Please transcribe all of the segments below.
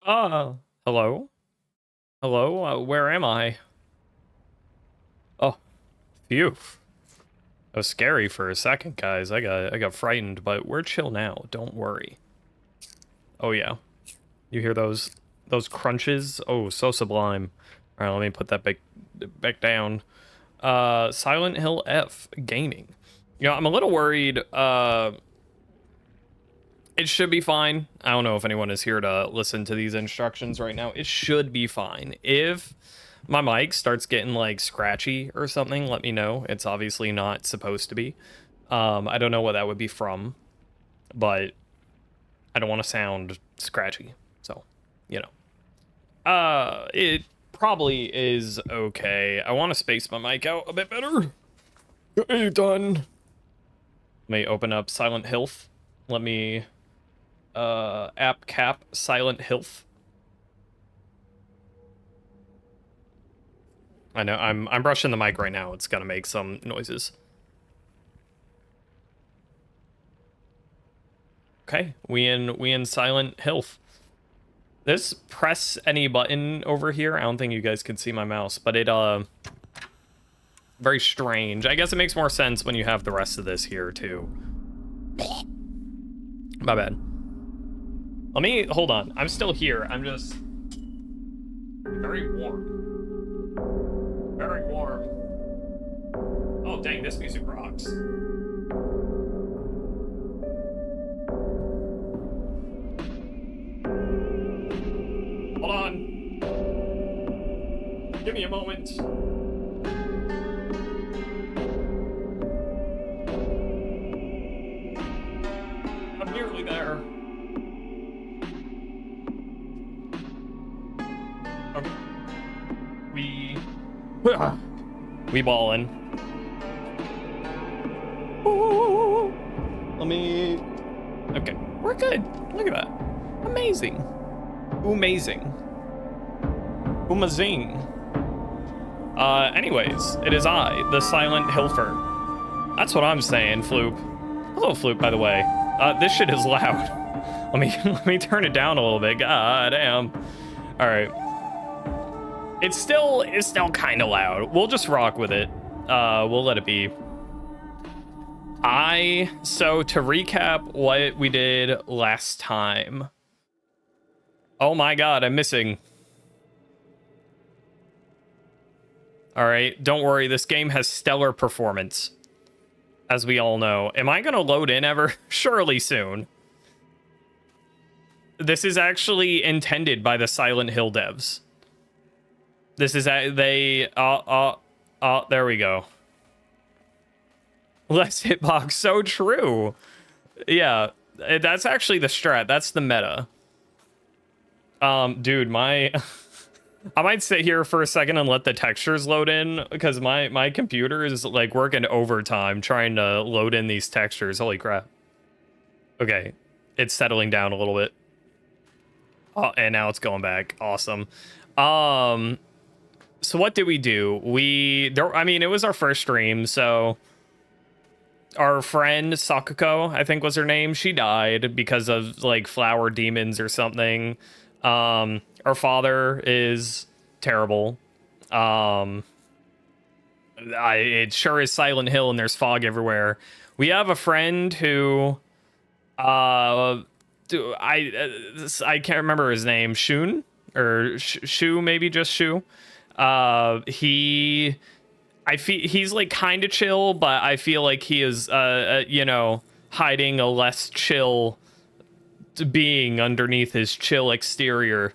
Uh, hello? Hello? Where am I? Oh, phew. That was scary for a second, guys. I got frightened, but we're chill now. Don't worry. Oh yeah. You hear those crunches? Oh, so sublime. All right, let me put that back down. Silent Hill F gaming. You know, I'm a little worried. It should be fine. I don't know if anyone is here to listen to these instructions right now. It should be fine. If my mic starts getting like scratchy or something, let me know. It's obviously not supposed to be. I don't know what that would be from, but I don't want to sound scratchy. So, you know. It probably is okay. I want to space my mic out a bit better. Okay, done. Let me open up Silent Hill. Let me app cap Silent Hill. I know I'm brushing the mic right now. It's gonna make some noises. Okay, we in Silent Hill. This press any button over here. I don't think you guys can see my mouse, but it very strange. I guess it makes more sense when you have the rest of this here too. My bad. Let me hold on. I'm still here. I'm just very warm. Very warm. Oh dang, this music rocks. Hold on. Give me a moment. I'm nearly there. Okay. We ballin'. Ooh. Let me... Okay, we're good. Look at that. Amazing. Amazing. Amazing. Anyways, it is I, the Silent Hilfer. That's what I'm saying, Floop. Hello, Floop, by the way. This shit is loud. Let me turn it down a little bit. God damn. All right. It's still kind of loud. We'll just rock with it. We'll let it be. So to recap what we did last time. Oh my god, I'm missing. All right, don't worry. This game has stellar performance, as we all know. Am I gonna load in ever? Surely soon. This is actually intended by the Silent Hill devs. This is there we go. Less hitbox, so true. Yeah, that's actually the strat. That's the meta. Dude, my I might sit here for a second and let the textures load in because my computer is like working overtime trying to load in these textures. Holy crap. Okay, it's settling down a little bit. Oh, and now it's going back. Awesome. So what did we do? I mean, it was our first stream, so our friend Sakuko, I think was her name, she died because of like flower demons or something. Our father is terrible. It sure is Silent Hill and there's fog everywhere. We have a friend who I can't remember his name. Shun or Shu, maybe just Shu. I feel he's like kind of chill, but I feel like he is you know, hiding a less chill being underneath his chill exterior.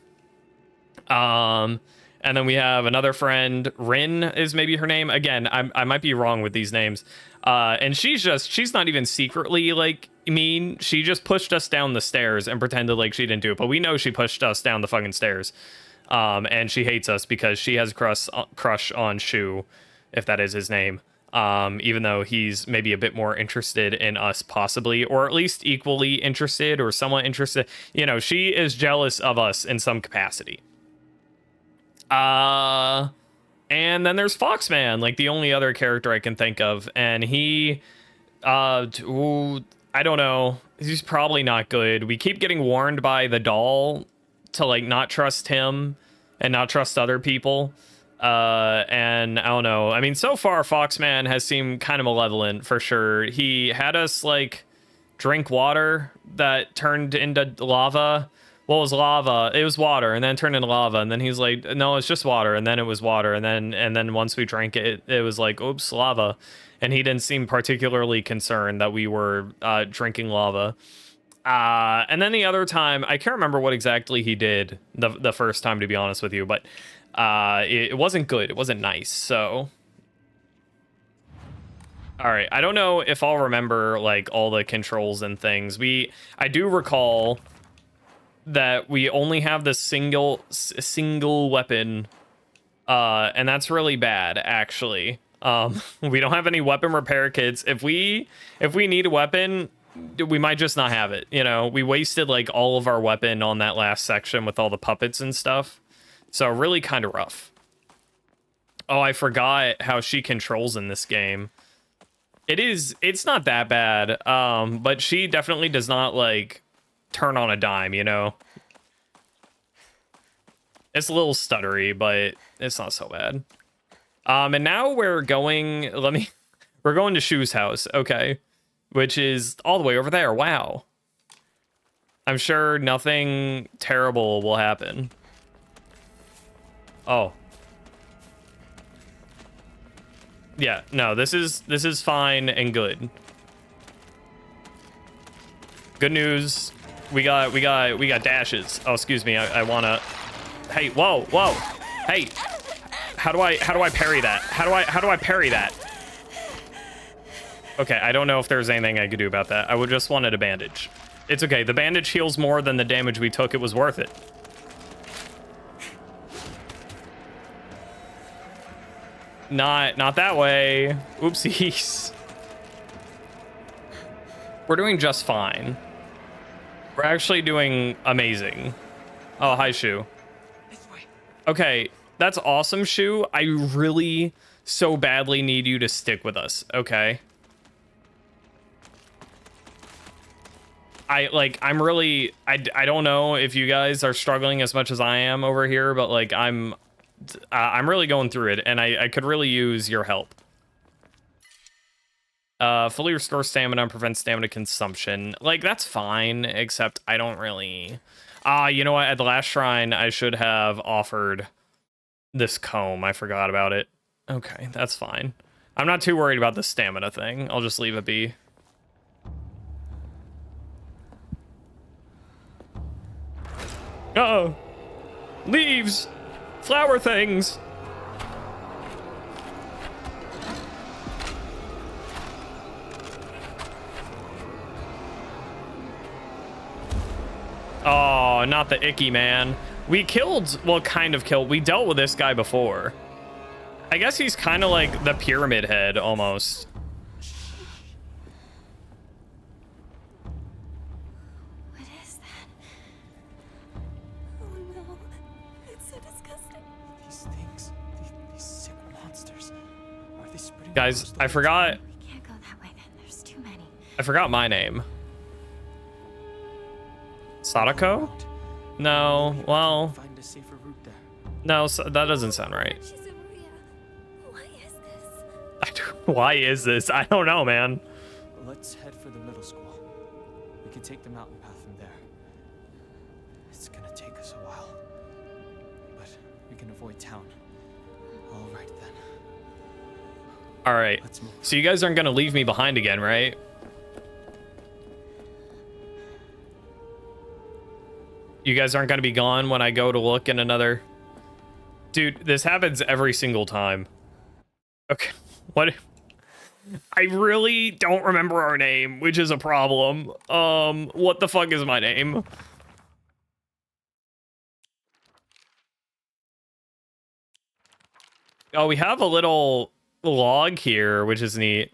And then we have another friend, Rin is maybe her name. Again, I might be wrong with these names. And she's not even secretly like mean. She just pushed us down the stairs and pretended like she didn't do it, but we know she pushed us down the fucking stairs. And she hates us because she has a crush on Shu, if that is his name. Even though he's maybe a bit more interested in us possibly, or at least equally interested or somewhat interested. You know, she is jealous of us in some capacity. And then there's Foxman, like the only other character I can think of. And he, I don't know. He's probably not good. We keep getting warned by the doll to like not trust him and not trust other people. And I don't know. I mean, so far Foxman has seemed kind of malevolent for sure. He had us like drink water that turned into lava. What was lava? It was water, and then it turned into lava, and then he's like, no, it's just water, and then it was water, and then once we drank it, it was like, oops, lava. And he didn't seem particularly concerned that we were drinking lava. And then the other time, I can't remember what exactly he did the first time, to be honest with you, but it wasn't good. It wasn't nice. So, all right. I don't know if I'll remember like all the controls and things. I do recall that we only have the single weapon, and that's really bad, actually. We don't have any weapon repair kits. If we need a weapon, we might just not have it. You know, we wasted like all of our weapon on that last section with all the puppets and stuff. So really kind of rough. Oh, I forgot how she controls in this game. It's not that bad. But she definitely does not like turn on a dime, you know. It's a little stuttery, but it's not so bad. And now we're going, we're going to Shu's house, okay? Which is all the way over there. Wow. I'm sure nothing terrible will happen. Oh. Yeah, no, this is fine and good. Good news. We got dashes. Oh, excuse me. I wanna. Hey, whoa. Hey. How do I parry that? How do I parry that? Okay, I don't know if there's anything I could do about that. I would just wanted a bandage. It's okay. The bandage heals more than the damage we took. It was worth it. Not that way. Oopsies. We're doing just fine. We're actually doing amazing. Oh, hi, Shu. Okay, that's awesome, Shu. I really so badly need you to stick with us, okay? I'm really, I don't know if you guys are struggling as much as I am over here, but like I'm really going through it, and I could really use your help. Fully restore stamina and prevent stamina consumption. Like, that's fine, except I don't really... you know what? At the last shrine, I should have offered this comb. I forgot about it. Okay, that's fine. I'm not too worried about the stamina thing. I'll just leave it be. Uh-oh. Leaves! Flower things! Oh, not the icky man. We killed, well, kind of killed. We dealt with this guy before. I guess he's kind of like the pyramid head, almost. What is that? Oh no, it's so disgusting. These things, these sick monsters. Are they spreading? Guys, I forgot. We can't go that way then. There's too many. I forgot my name. Sadako? No, well, Find a safer route there. no, so that doesn't sound right. Shizuruya, why is this? Why is this? I don't know, man. Let's head for the middle school. We can take the mountain path from there. It's gonna take us a while, but we can avoid town. All right then. All right. Let's move. So you guys aren't gonna leave me behind again, right? You guys aren't gonna be gone when I go to look in another... Dude, this happens every single time. Okay, what? I really don't remember our name, which is a problem. What the fuck is my name? Oh, we have a little log here, which is neat.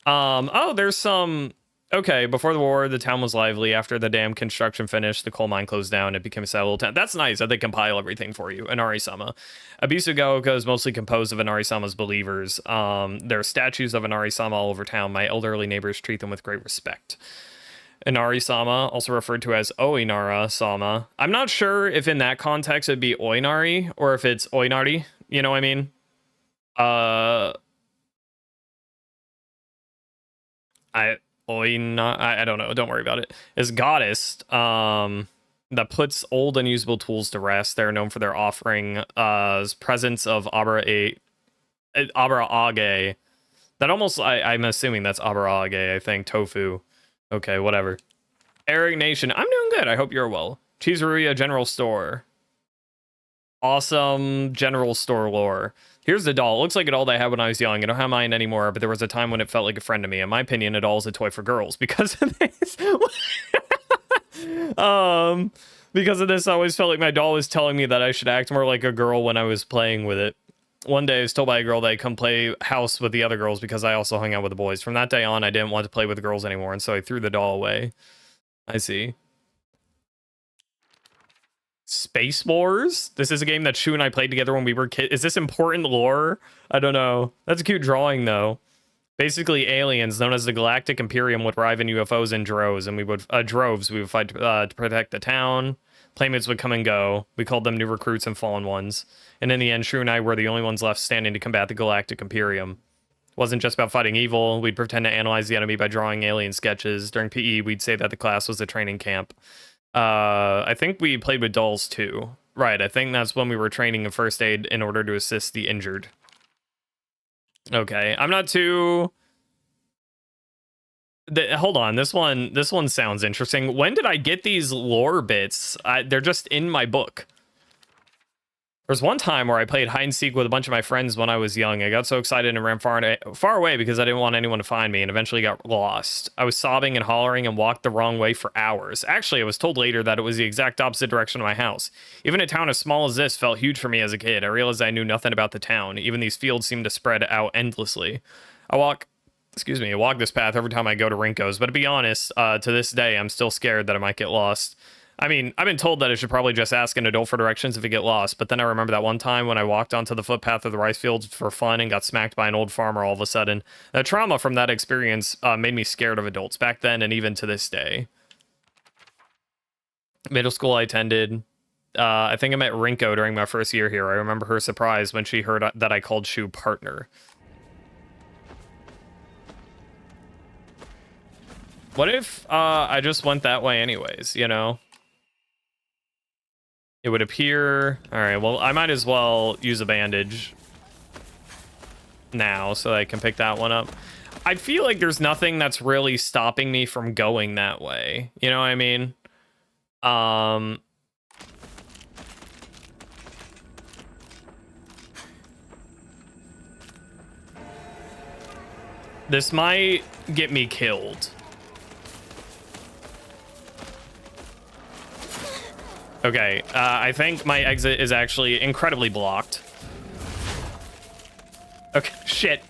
Oh, there's some... Okay, before the war, the town was lively. After the dam construction finished, the coal mine closed down. It became a sad little town. That's nice that they compile everything for you. Inari-sama. Abisu-gaoka is mostly composed of Inari-sama's believers. There are statues of Inari-sama all over town. My elderly neighbors treat them with great respect. Inari-sama, also referred to as Oinara-sama. I'm not sure if in that context it'd be Oinari or if it's Oinari. You know what I mean? I don't know. Don't worry about it. Is goddess that puts old unusable tools to rest. They're known for their offering presence of Abra Age. That almost I'm assuming that's Abra Age, I think. Tofu. Okay, whatever. Eric Nation, I'm doing good. I hope you're well. Cheeseria General Store. Awesome general store lore. Here's the doll. It looks like a doll that I had when I was young. I don't have mine anymore, but there was a time when it felt like a friend to me. In my opinion, a doll is a toy for girls because of this. Because of this, I always felt like my doll was telling me that I should act more like a girl when I was playing with it. One day I was told by a girl that I'd come play house with the other girls because I also hung out with the boys. From that day on, I didn't want to play with the girls anymore, and so I threw the doll away. I see. Space Wars? This is a game that Shu and I played together when we were kids. Is this important lore? I don't know. That's a cute drawing, though. Basically, aliens known as the Galactic Imperium would arrive in UFOs in droves, and we would fight to protect the town. Playmates would come and go. We called them new recruits and fallen ones. And in the end, Shu and I were the only ones left standing to combat the Galactic Imperium. It wasn't just about fighting evil. We'd pretend to analyze the enemy by drawing alien sketches. During PE, we'd say that the class was a training camp. I think we played with dolls too. Right, I think that's when we were training in first aid in order to assist the injured. Okay, I'm not too... Hold on, this one sounds interesting. When did I get these lore bits? They're just in my book. There's one time where I played hide and seek with a bunch of my friends when I was young. I got so excited and ran far away because I didn't want anyone to find me and eventually got lost. I was sobbing and hollering and walked the wrong way for hours. Actually, I was told later that it was the exact opposite direction of my house. Even a town as small as this felt huge for me as a kid. I realized I knew nothing about the town. Even these fields seemed to spread out endlessly. I walk this path every time I go to Rinko's, but to be honest, to this day, I'm still scared that I might get lost. I mean, I've been told that I should probably just ask an adult for directions if I get lost, but then I remember that one time when I walked onto the footpath of the rice fields for fun and got smacked by an old farmer all of a sudden. The trauma from that experience made me scared of adults back then and even to this day. Middle school I attended. I think I met Rinko during my first year here. I remember her surprise when she heard that I called Shu partner. What if I just went that way anyways, you know? It would appear... Alright, well, I might as well use a bandage now so I can pick that one up. I feel like there's nothing that's really stopping me from going that way. You know what I mean? This might get me killed. Okay, I think my exit is actually incredibly blocked. Okay, shit.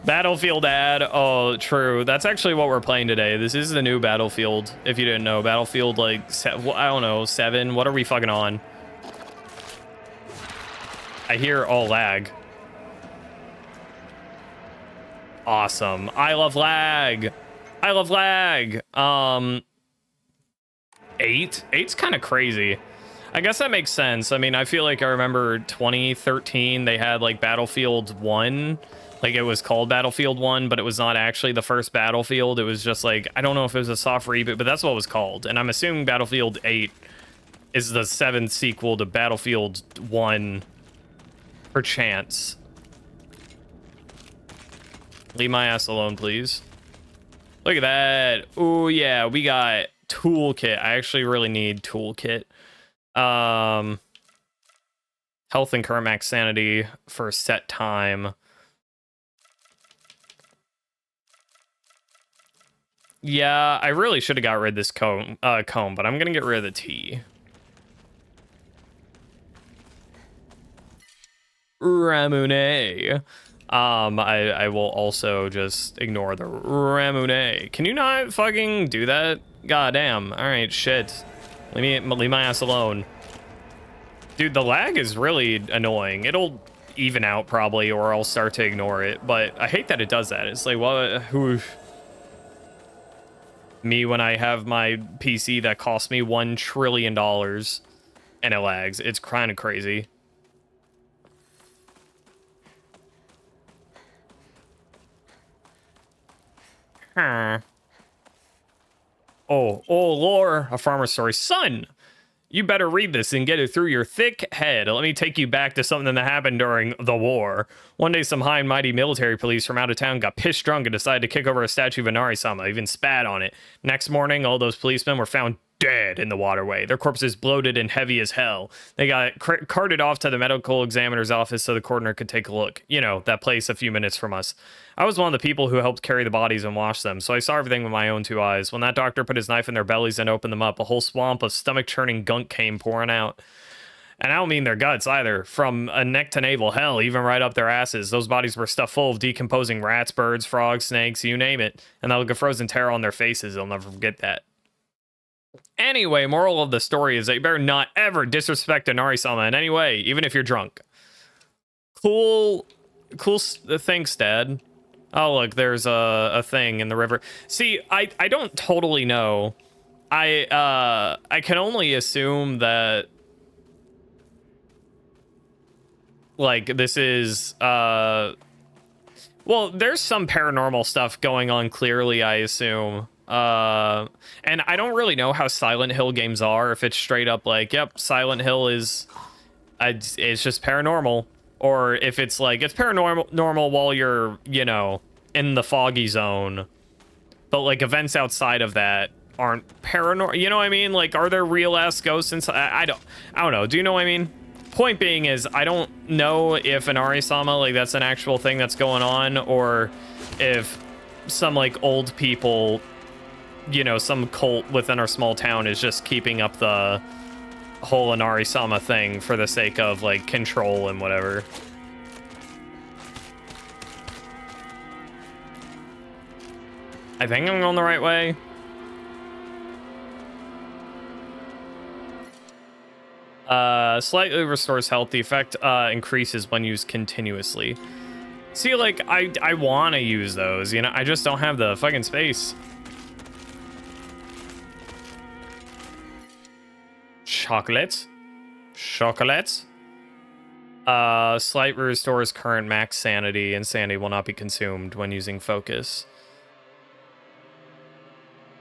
Battlefield ad. Oh, true. That's actually what we're playing today. This is the new Battlefield, if you didn't know. Battlefield, like, I don't know, 7. What are we fucking on? I hear all lag. Awesome. I love lag. I love lag. 8? 8's kind of crazy. I guess that makes sense. I mean, I feel like I remember 2013, they had like Battlefield 1. Like it was called Battlefield 1, but it was not actually the first Battlefield. It was just like, I don't know if it was a soft reboot, but that's what it was called. And I'm assuming Battlefield 8 is the 7th sequel to Battlefield 1, perchance. Leave my ass alone, please. Look at that. Oh yeah, we got toolkit. I actually really need toolkit. Health and current max sanity for a set time. Yeah, I really should have got rid of this comb, but I'm gonna get rid of the T. Ramune. I will also just ignore the Ramune. Can you not fucking do that? God damn. All right, shit. Leave my ass alone. Dude, the lag is really annoying. It'll even out probably, or I'll start to ignore it. But I hate that it does that. It's like, well, who? Me when I have my PC that costs me $1 trillion and it lags. It's kind of crazy. Huh. Oh, lore, a farmer's story. Son, you better read this and get it through your thick head. Let me take you back to something that happened during the war. One day, some high and mighty military police from out of town got pissed drunk and decided to kick over a statue of Inari-sama, even spat on it. Next morning, all those policemen were found dead in the waterway, their corpses bloated and heavy as hell. They got carted off to the medical examiner's office so the coroner could take a look. You know, that place a few minutes from us. I was one of the people who helped carry the bodies and wash them, so I saw everything with my own 2 eyes. When that doctor put his knife in their bellies and opened them up, a whole swamp of stomach-churning gunk came pouring out. And I don't mean their guts either. From a neck to navel, hell, even right up their asses. Those bodies were stuffed full of decomposing rats, birds, frogs, snakes, you name it. And that look of frozen terror on their faces, I'll never forget that. Anyway, moral of the story is that you better not ever disrespect Inari-sama in any way, even if you're drunk. Cool, thanks, Dad. Oh, look, there's a thing in the river. See, I don't totally know. I can only assume that, like, this is, well, there's some paranormal stuff going on, clearly, I assume. And I don't really know how Silent Hill games are, if it's straight up like, yep, Silent Hill is, it's just paranormal, or if it's like, it's paranormal while you're, you know, in the foggy zone, but like events outside of that aren't paranormal, you know what I mean? Like, are there real ass ghosts inside? I don't know. Do you know what I mean? Point being is, I don't know if Inari-sama, like, that's an actual thing that's going on, or if some like old people, you know, some cult within our small town is just keeping up the whole Inari-sama thing for the sake of like control and whatever. I think I'm going the right way. Slightly restores health. The effect increases when used continuously. See, like, I want to use those, you know, I just don't have the fucking space. Chocolates. Slight restores current max sanity, and sanity will not be consumed when using focus.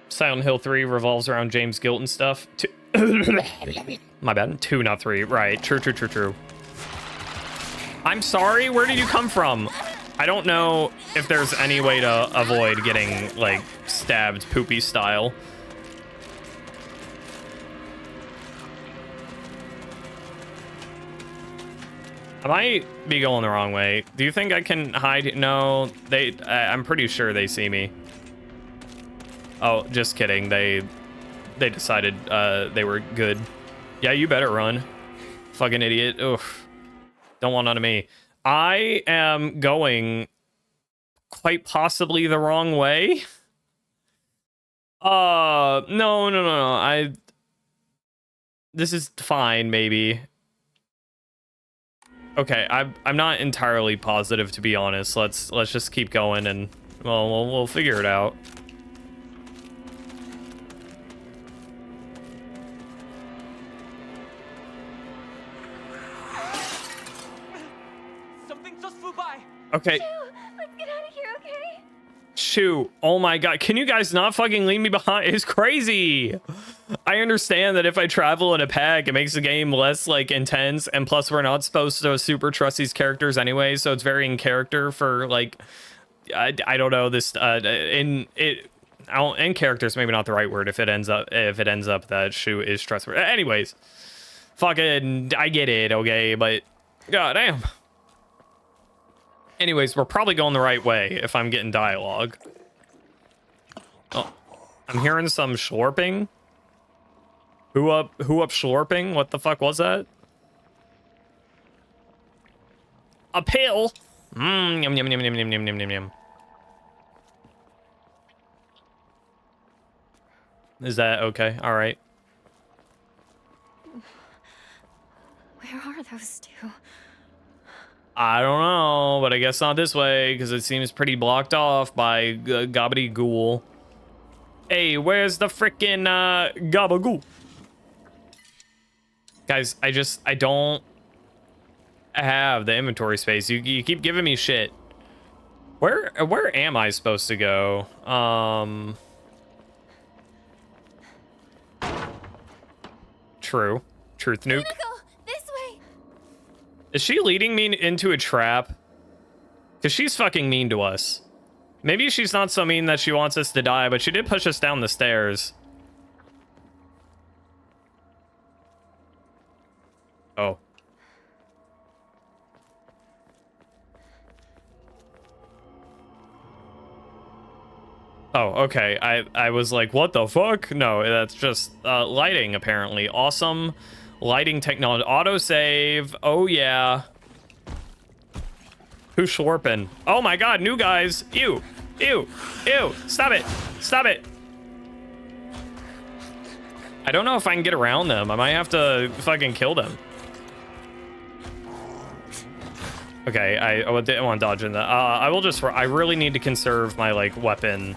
Silent Hill 3 revolves around James Guilt and stuff. My bad. 2, not 3. Right. True. I'm sorry. Where did you come from? I don't know if there's any way to avoid getting, like, stabbed poopy style. I might be going the wrong way. Do you think I can hide? No, I'm pretty sure they see me. Oh, just kidding. They decided they were good. Yeah, you better run. Fucking idiot. Oof. Don't want none of me. I am going quite possibly the wrong way. No. This is fine, maybe. Okay, I'm not entirely positive, to be honest. Let's just keep going, and well, we'll figure it out. Something just flew by. Okay. Let's get out of here, okay? Shoot. Oh my god. Can you guys not fucking leave me behind? It's crazy. I understand that if I travel in a pack, it makes the game less, like, intense, and plus we're not supposed to super trust these characters anyway, so it's very in character for, like, I don't know, this, in character's maybe not the right word if it ends up that Shu is trustworthy. Anyways, fucking, I get it, okay, but goddamn. Anyways, we're probably going the right way if I'm getting dialogue. Oh, I'm hearing some slurping. Who up slurping? What the fuck was that? A pill? Yum, yum, yum, yum, yum, yum, yum, yum. Is that okay? All right. Where are those two? I don't know, but I guess not this way, because it seems pretty blocked off by Gobbity Ghoul. Hey, where's the frickin' gabagoo? Guys, I don't have the inventory space. You keep giving me shit. Where am I supposed to go? True. Truth nuke. Go this way. Is she leading me into a trap? Because she's fucking mean to us. Maybe she's not so mean that she wants us to die, but she did push us down the stairs. Oh. Oh, okay. I was like, what the fuck? No, that's just lighting, apparently. Awesome lighting technology. Autosave. Oh, yeah. Who's slurping? Oh my god, new guys. Ew. Ew. Ew. Stop it. Stop it. I don't know if I can get around them. I might have to fucking kill them. Okay, I didn't want to dodge in that. I will just... I really need to conserve my, like, weapon.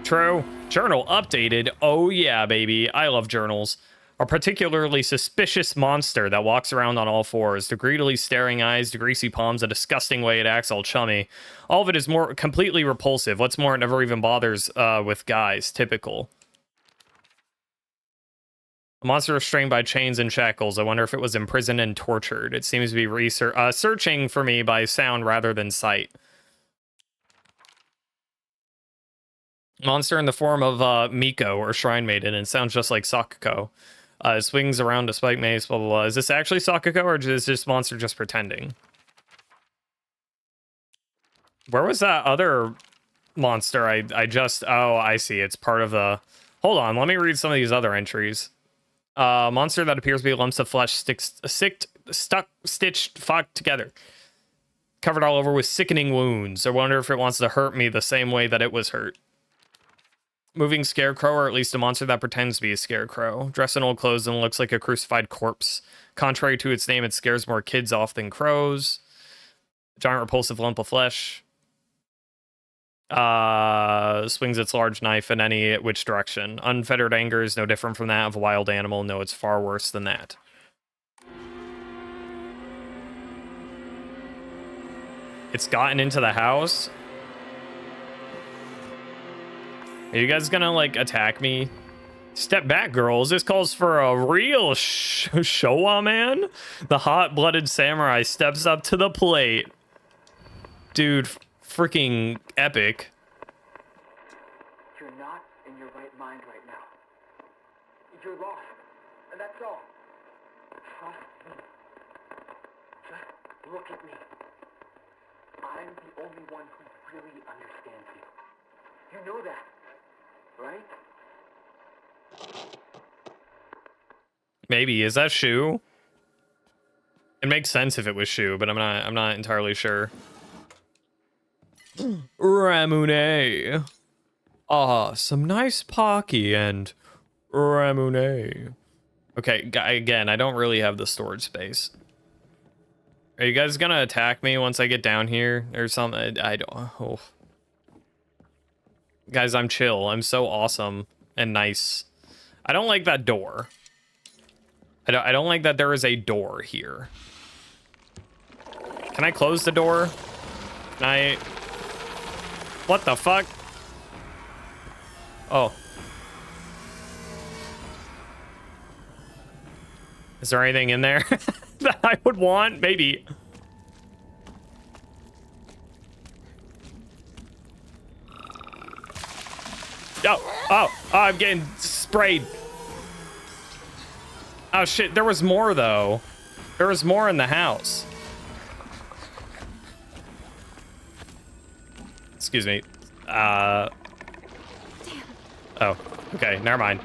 True. Journal updated. Oh, yeah, baby. I love journals. A particularly suspicious monster that walks around on all fours. The greedily staring eyes, the greasy palms, a disgusting way it acts all chummy. All of it is more completely repulsive. What's more, it never even bothers with guys. Typical. A monster restrained by chains and shackles. I wonder if it was imprisoned and tortured. It seems to be searching for me by sound rather than sight. Monster in the form of Miko, or Shrine Maiden, and sounds just like Sakuko. Swings around a spike mace, blah, blah, blah. Is this actually Sakuko, or is this monster just pretending? Where was that other monster I just... Oh, I see. It's part of the... Hold on, let me read some of these other entries. Monster that appears to be lumps of flesh stitched, fucked together. Covered all over with sickening wounds. I wonder if it wants to hurt me the same way that it was hurt. Moving scarecrow, or at least a monster that pretends to be a scarecrow. Dressed in old clothes and looks like a crucified corpse. Contrary to its name, it scares more kids off than crows. Giant repulsive lump of flesh. Swings its large knife in any which direction. Unfettered anger is no different from that of a wild animal. No, it's far worse than that. It's gotten into the house. Are you guys gonna, like, attack me? Step back, girls. This calls for a real Showa man. The hot-blooded samurai steps up to the plate. Dude, freaking epic. You're not in your right mind right now. You're lost, and that's all. Trust me. Just look at me. I'm the only one who really understands you. You know that, right? Maybe. Is that Shu? It makes sense if it was Shu, but I'm not entirely sure. Ramune. Ah, some nice Pocky and Ramune. Okay, again, I don't really have the storage space. Are you guys gonna attack me once I get down here or something? I don't... Oh. Guys, I'm chill. I'm so awesome and nice. I don't like that door. I don't like that there is a door here. Can I close the door? Can I... What the fuck? Oh. Is there anything in there that I would want? Maybe. Oh, I'm getting sprayed. Oh shit, there was more though. There was more in the house. Excuse me. Oh, okay, never mind.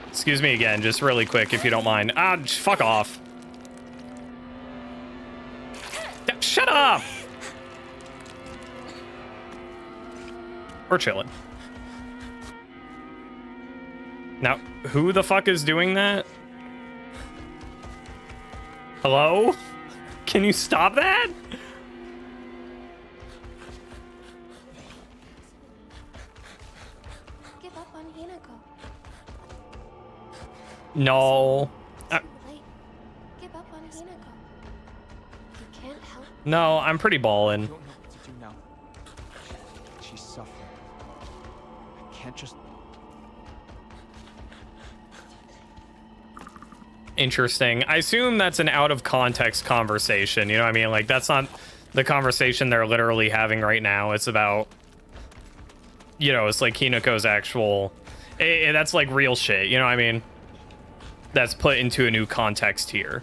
Excuse me again, just really quick if you don't mind. Ah, fuck off. Shut up! We're chilling. Now, who the fuck is doing that? Hello? Can you stop that? Hinako. No. It's too late. Give up on Hinako. You can't help. No, I'm pretty I ballin'. don't know what to do now. She's suffering. I can't just... Interesting. I assume that's an out of context conversation. You know what I mean? Like, that's not the conversation they're literally having right now. It's about, you know, it's like Hinako's actual... that's like real shit. You know what I mean? That's put into a new context here.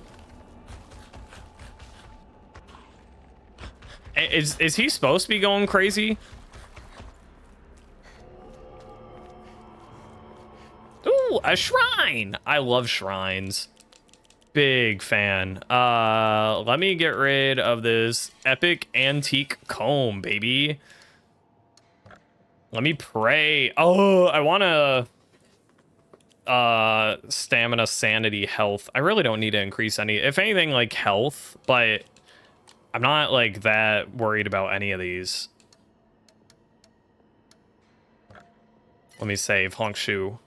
Is he supposed to be going crazy? Ooh, a shrine! I love shrines. Big fan. Let me get rid of this epic antique comb, baby. Let me pray. Oh, I want to stamina, sanity, health. I really don't need to increase any, if anything, like health, but I'm not like that worried about any of these. Let me save Hongshu.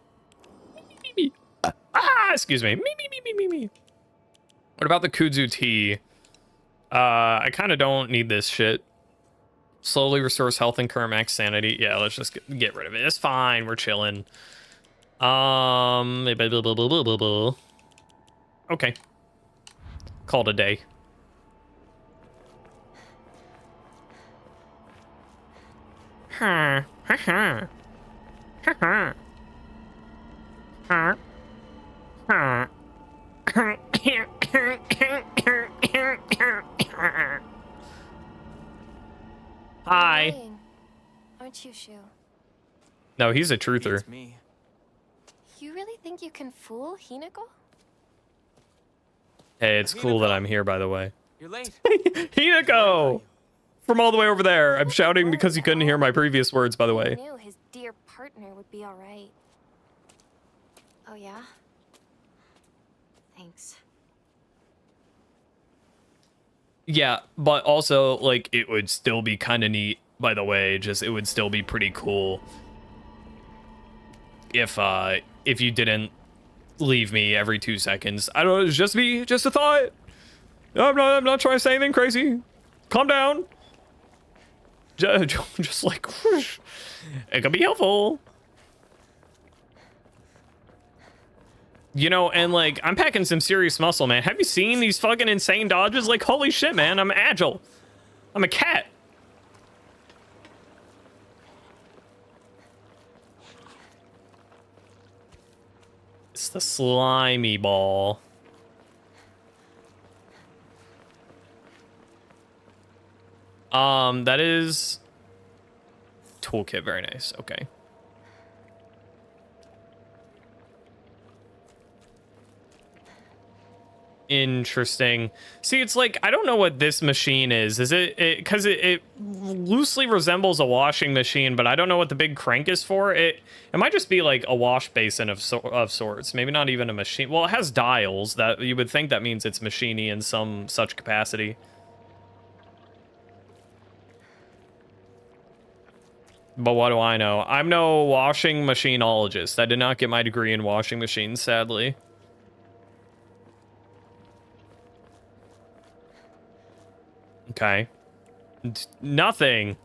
Excuse me. Me. What about the Kudzu tea? I kind of don't need this shit. Slowly restores health and current max sanity. Yeah, let's just get rid of it. It's fine. We're chilling. Okay. Called a day. Hi. Annoying, aren't you, Shu? No, he's a truther. It's me. You really think you can fool Hinako? Hey, it's cool that I'm here, by the way. You're late. Hinako! From all the way over there. I'm shouting because you couldn't hear my previous words, by the I way. knew his dear partner would be all right. Oh yeah? Thanks. Yeah, but also, like, it would still be kind of neat, by the way. Just, it would still be pretty cool if you didn't leave me every 2 seconds. I don't know, it's just me, just a thought. I'm not trying to say anything crazy. Calm down. Just like, whoosh. It could be helpful. You know, and like, I'm packing some serious muscle, man. Have you seen these fucking insane dodges? Like, holy shit, man, I'm agile. I'm a cat. It's the slimy ball. That is toolkit, very nice. Okay. Interesting. See, it's like, I don't know what this machine is. Is it because it loosely resembles a washing machine, but I don't know what the big crank is for. It might just be like a wash basin of sorts. Maybe not even a machine. Well, it has dials. That you would think that means it's machiney in some such capacity. But what do I know? I'm no washing machinologist. I did not get my degree in washing machines, sadly. Okay. Nothing.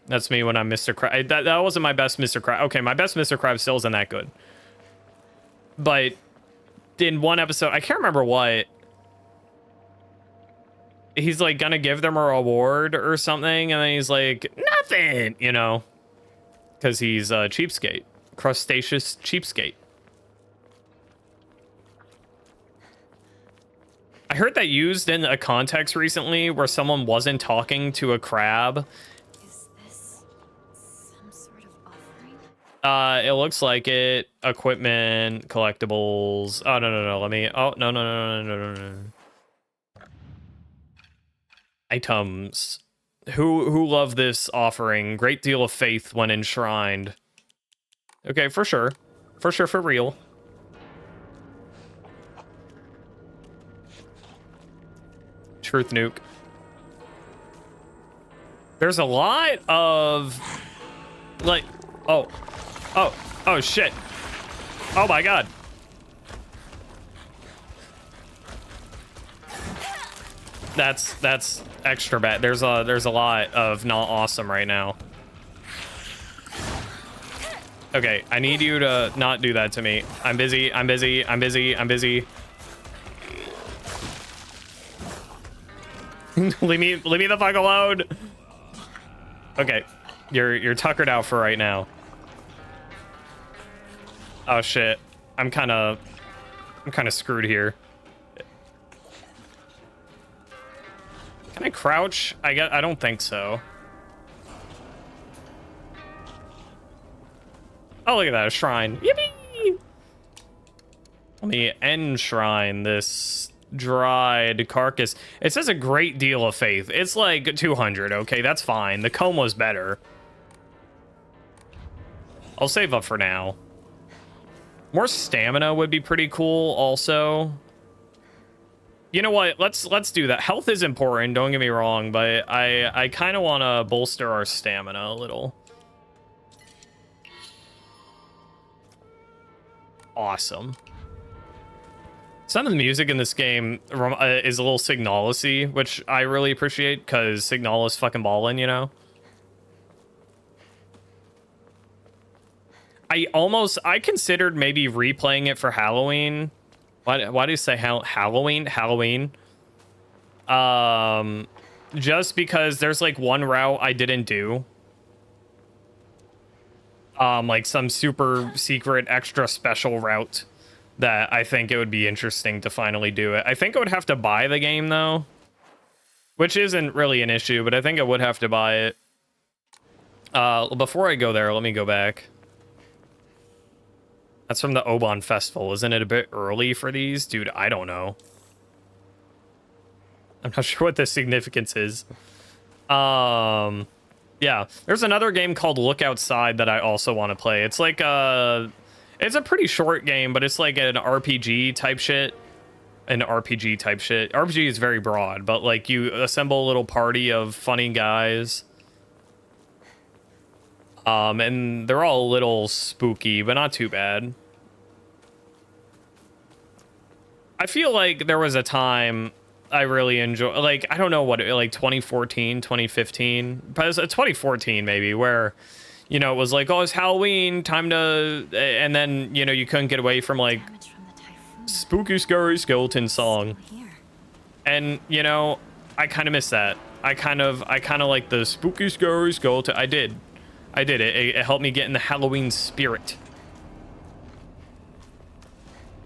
That's me when I'm Mr. Crab. That wasn't my best Mr. Crab. Okay, my best Mr. Crab still isn't that good. But in one episode, I can't remember what, he's like gonna give them a reward or something, and then he's like, nothing, you know, because he's a cheapskate, crustaceous cheapskate. I heard that used in a context recently where someone wasn't talking to a crab. Is this some sort of offering? It looks like it. Equipment, collectibles. Oh, no. Let me. Oh, no. Items. Who love this offering? Great deal of faith when enshrined. Okay, for sure. For real. Truth nuke. There's a lot of like, Oh. Oh. Oh, shit. Oh, my God. That's extra bad. There's a lot of not awesome right now. Okay, I need you to not do that to me. I'm busy. I'm busy. I'm busy. I'm busy. leave me the fuck alone. Okay, you're tuckered out for right now. Oh shit, I'm kind of screwed here. Can I crouch? I don't think so. Oh, look at that, a shrine. Yippee! Let me enshrine this dried carcass. It says a great deal of faith. It's like 200, okay? That's fine. The comb was better. I'll save up for now. More stamina would be pretty cool also. You know what? Let's do that. Health is important, don't get me wrong, but I kind of want to bolster our stamina a little. Awesome. Some of the music in this game is a little Signalis-y, which I really appreciate because Signalis fucking ballin', you know? I considered maybe replaying it for Halloween. Why do you say Halloween? Halloween. Just because there's like one route I didn't do. Like some super secret extra special route that I think it would be interesting to finally do it. I think I would have to buy the game though, which isn't really an issue, but I think I would have to buy it. Before I go there, let me go back. That's from the Oban Festival. Isn't it a bit early for these? Dude, I don't know. I'm not sure what the significance is. Yeah, there's another game called Look Outside that I also want to play. It's like it's a pretty short game, but it's like an RPG type shit. RPG is very broad, but like you assemble a little party of funny guys. And they're all a little spooky, but not too bad. I feel like there was a time I really enjoy, like, I don't know what, like 2014, 2015, but it was 2014 maybe, where, you know, it was like, oh, it's Halloween, time to, and then, you know, you couldn't get away from like spooky, scary skeleton song. And, you know, I kind of miss that. I kind of like the spooky, scary skeleton. I did it. It helped me get in the Halloween spirit.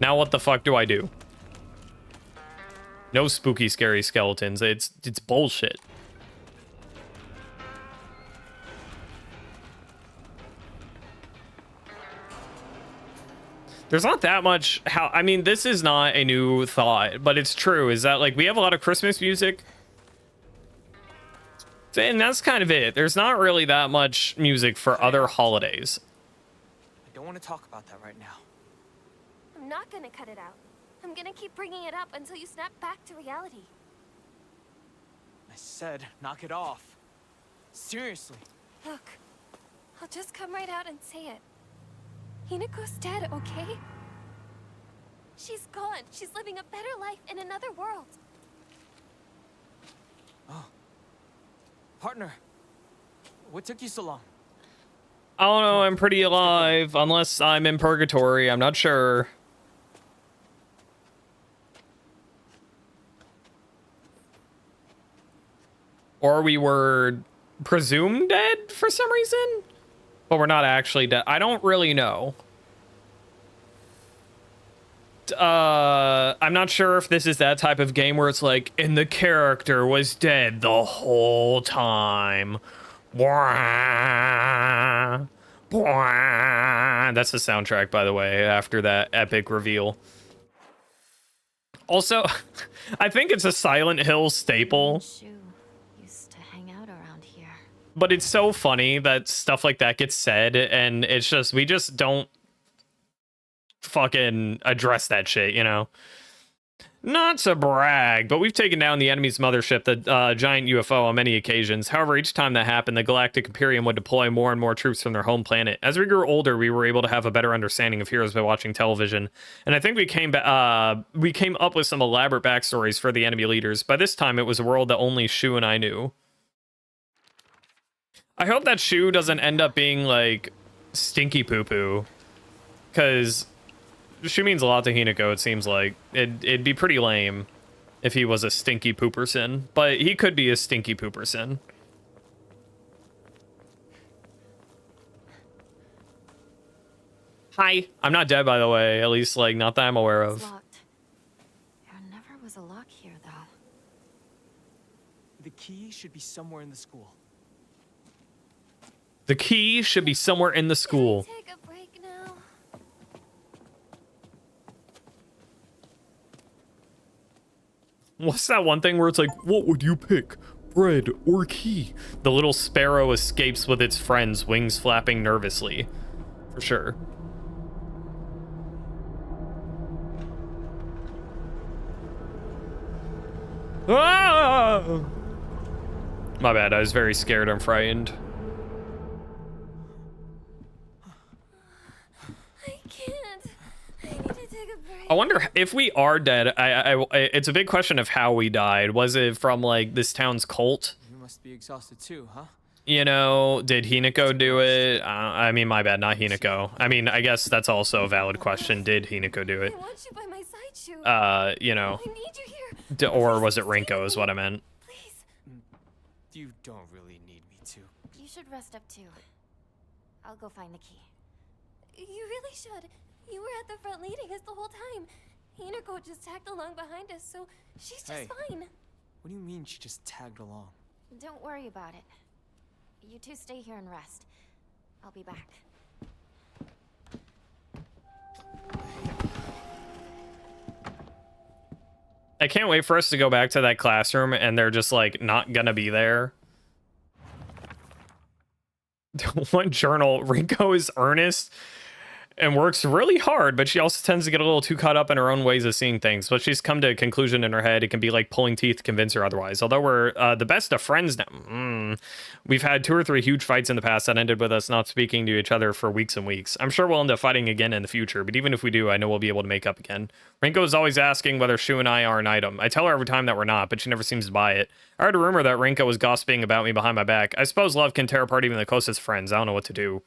Now what the fuck do I do? No spooky, scary skeletons. It's bullshit. There's not that much I mean, this is not a new thought, but it's true. Is that like we have a lot of Christmas music? And that's kind of it. There's not really that much music for other holidays. I don't want to talk about that right now. I'm not gonna cut it out. I'm gonna keep bringing it up until you snap back to reality. I said, knock it off. Seriously. Look, I'll just come right out and say it. Hinako's dead, okay? She's gone. She's living a better life in another world. Oh. Partner, what took you so long? I don't know, I'm pretty alive, unless I'm in purgatory, I'm not sure. Or we were presumed dead for some reason, but we're not actually dead. I don't really know. I'm not sure if this is that type of game where it's like, and the character was dead the whole time. Bwah, bwah. That's the soundtrack, by the way, after that epic reveal. Also, I think it's a Silent Hill staple. Used to hang out around here. But it's so funny that stuff like that gets said, and it's just, we just don't fucking address that shit, you know? Not to brag, but we've taken down the enemy's mothership, the giant UFO, on many occasions. However, each time that happened, the Galactic Imperium would deploy more and more troops from their home planet. As we grew older, we were able to have a better understanding of heroes by watching television, and I think we came up with some elaborate backstories for the enemy leaders. By this time, it was a world that only Shu and I knew. I hope that Shu doesn't end up being like stinky poo-poo, because Shu means a lot to Hinako, it seems like. It'd be pretty lame if he was a stinky pooperson, but he could be a stinky pooperson. Hi. I'm not dead, by the way. At least, like, not that I'm aware It's of. locked. There never was a lock here, though. The key should be somewhere in the school. The key should be somewhere in the school. Take a break now. What's that one thing where it's like, what would you pick? Bread or key? The little sparrow escapes with its friends, wings flapping nervously. For sure. Ah! My bad, I was very scared and frightened. I can't. I need to take a break. I wonder if we are dead. It's a big question of how we died. Was it from like this town's cult? You must be exhausted too, huh? You know, did Hinako do it? I mean, my bad, not Hinako. I mean, I guess that's also a valid question. Did Hinako do it? I want you by my side, Shu. You know, I need you here. or was it Rinko is what I meant. Please. You don't really need me to. You should rest up too. I'll go find the key. You really should. You were at the front leading us the whole time. Hinako just tagged along behind us, so she's just Hey. fine. What do you mean she just tagged along? Don't worry about it. You two stay here and rest. I'll be back. I can't wait for us to go back to that classroom and they're just like not gonna be there. One journal, Rinko is earnest and works really hard, but she also tends to get a little too caught up in her own ways of seeing things. But she's come to a conclusion in her head. It can be like pulling teeth to convince her otherwise. Although we're the best of friends now. We've had 2 or 3 huge fights in the past that ended with us not speaking to each other for weeks and weeks. I'm sure we'll end up fighting again in the future, but even if we do, I know we'll be able to make up again. Rinko is always asking whether Shu and I are an item. I tell her every time that we're not, but she never seems to buy it. I heard a rumor that Rinko was gossiping about me behind my back. I suppose love can tear apart even the closest friends. I don't know what to do.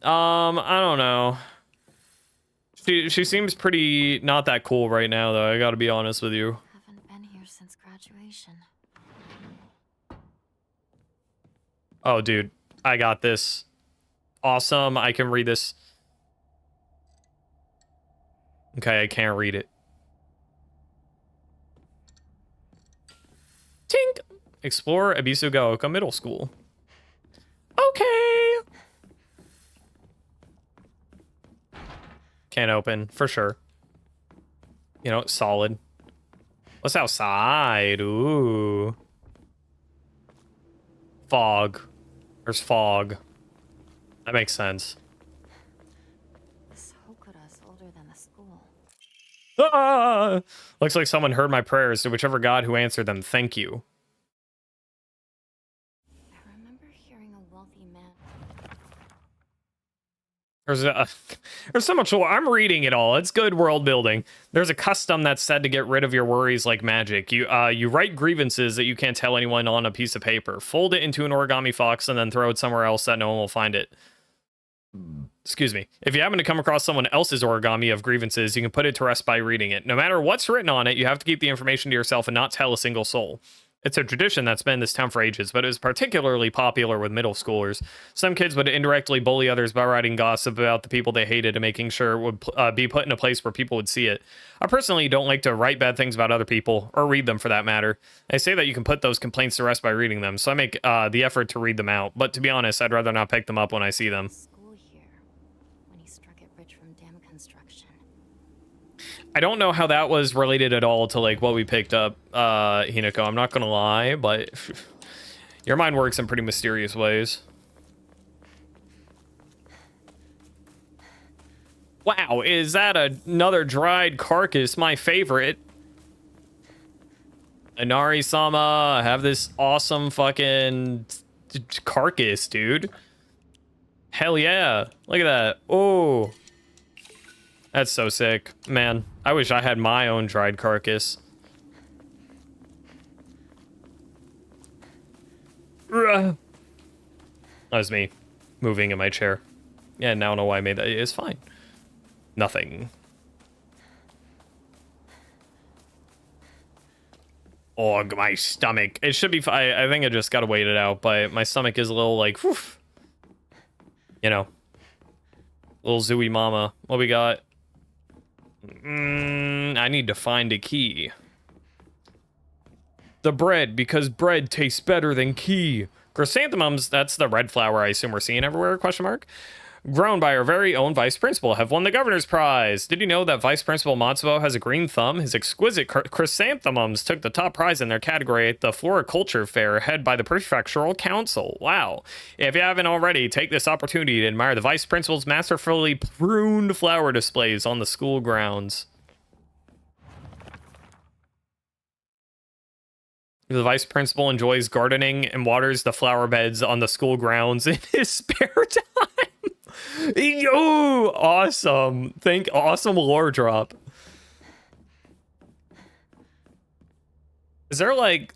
I don't know. She seems pretty not that cool right now, though. I gotta be honest with you. Haven't been here since graduation. Oh, dude. I got this. Awesome. I can read this. Okay, I can't read it. Tink! Explore Abisugaoka Middle School. Okay! Can't open, for sure. You know, solid. What's outside? Ooh. Fog. There's fog. That makes sense. This Hokura's older than the school. Ah! Looks like someone heard my prayers. To whichever god who answered them, thank you. I remember hearing a wealthy man. There's so much. I'm reading it all. It's good world building. There's a custom that's said to get rid of your worries like magic. You write grievances that you can't tell anyone on a piece of paper. Fold it into an origami fox and then throw it somewhere else that no one will find it. Excuse me. If you happen to come across someone else's origami of grievances, you can put it to rest by reading it. No matter what's written on it, you have to keep the information to yourself and not tell a single soul. It's a tradition that's been in this town for ages, but it was particularly popular with middle schoolers. Some kids would indirectly bully others by writing gossip about the people they hated and making sure it would be put in a place where people would see it. I personally don't like to write bad things about other people, or read them for that matter. I say that you can put those complaints to rest by reading them, so I make the effort to read them out. But to be honest, I'd rather not pick them up when I see them. School here. When he struck it rich from dam construction. I don't know how that was related at all to like what we picked up, Hinako. I'm not gonna lie, but your mind works in pretty mysterious ways. Wow, is that another dried carcass? My favorite. Inari-sama, have this awesome fucking carcass, dude. Hell yeah. Look at that. Oh. That's so sick. Man, I wish I had my own dried carcass. That was me moving in my chair. Yeah, now I know why I made that. It's fine. Nothing. Oh, my stomach. It should be fine. I think I just gotta wait it out, but my stomach is a little like, whew. You know. Little zooey mama. What we got? I need to find a key. The bread, because bread tastes better than key. Chrysanthemums, that's the red flower I assume we're seeing everywhere, question mark. Grown by our very own vice principal, have won the governor's prize. Did you know that Vice Principal Matsuo has a green thumb? His exquisite chrysanthemums took the top prize in their category at the Floriculture Fair, headed by the Prefectural Council. Wow. If you haven't already, take this opportunity to admire the Vice Principal's masterfully pruned flower displays on the school grounds. The Vice Principal enjoys gardening and waters the flower beds on the school grounds in his spare time. Yo, awesome. Awesome lore drop. Is there like,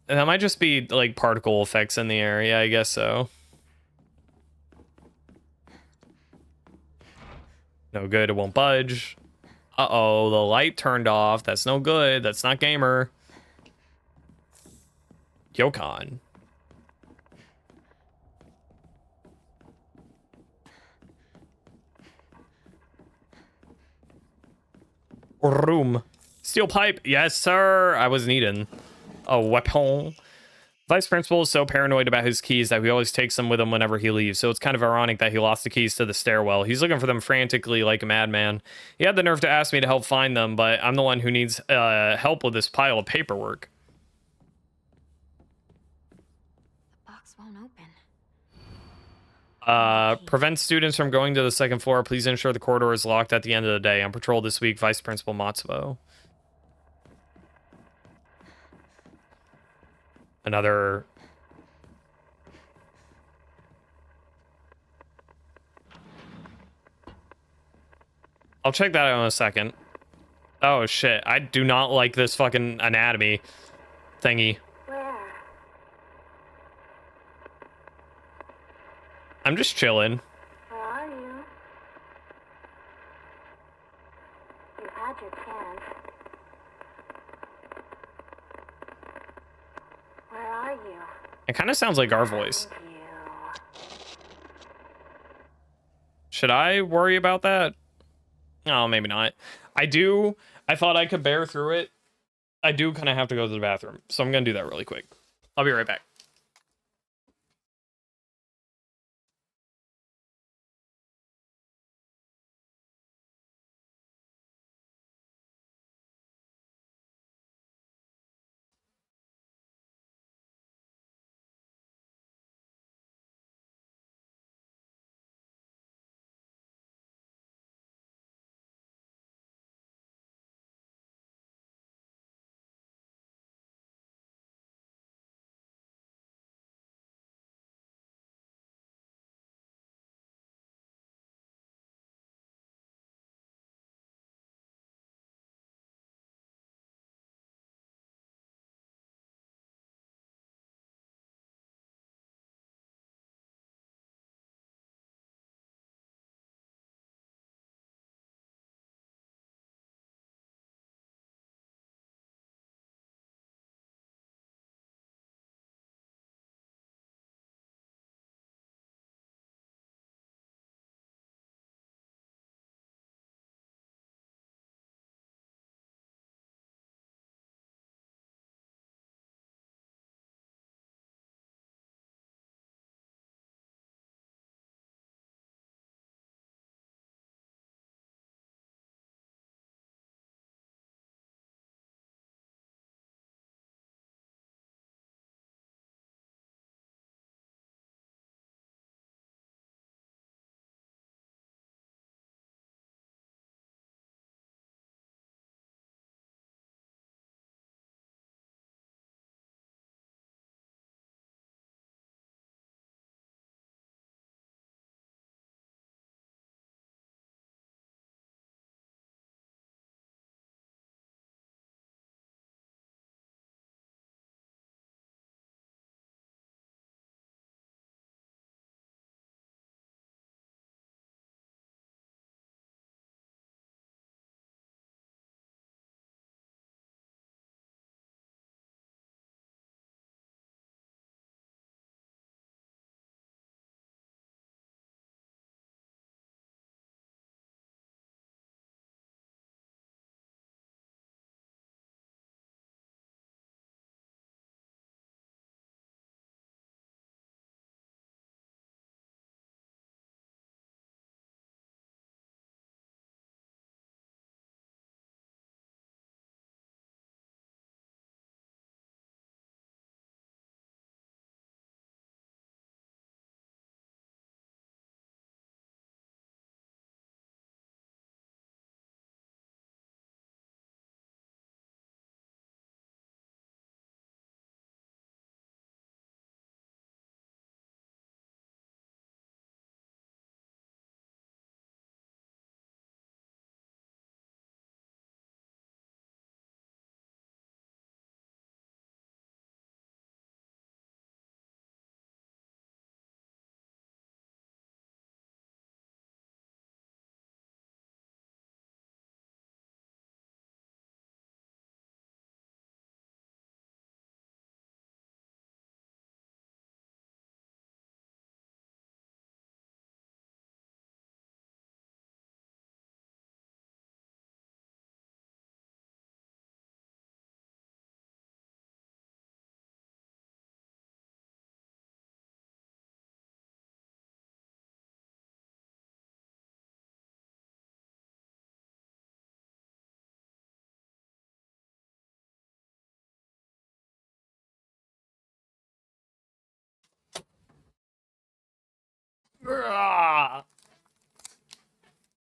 that might just be like particle effects in the area, I guess so. No good, it won't budge. Uh-oh, the light turned off. That's no good. That's not gamer. Yokon. Room. Steel pipe. Yes, sir. I was needing a weapon. Vice Principal is so paranoid about his keys that he always takes them with him whenever he leaves, so it's kind of ironic that he lost the keys to the stairwell. He's looking for them frantically like a madman. He had the nerve to ask me to help find them, but I'm the one who needs help with this pile of paperwork. The box won't open. Prevent students from going to the second floor. Please ensure the corridor is locked at the end of the day. On patrol this week, Vice Principal Matsuo. Another... I'll check that out in a second. Oh, shit. I do not like this fucking anatomy thingy. Where? I'm just chilling. Where are you? You had your chance. Where are you? It kind of sounds like our voice. Found you. Should I worry about that? Oh, maybe not. I thought I could bear through it. I do kind of have to go to the bathroom, so I'm going to do that really quick. I'll be right back.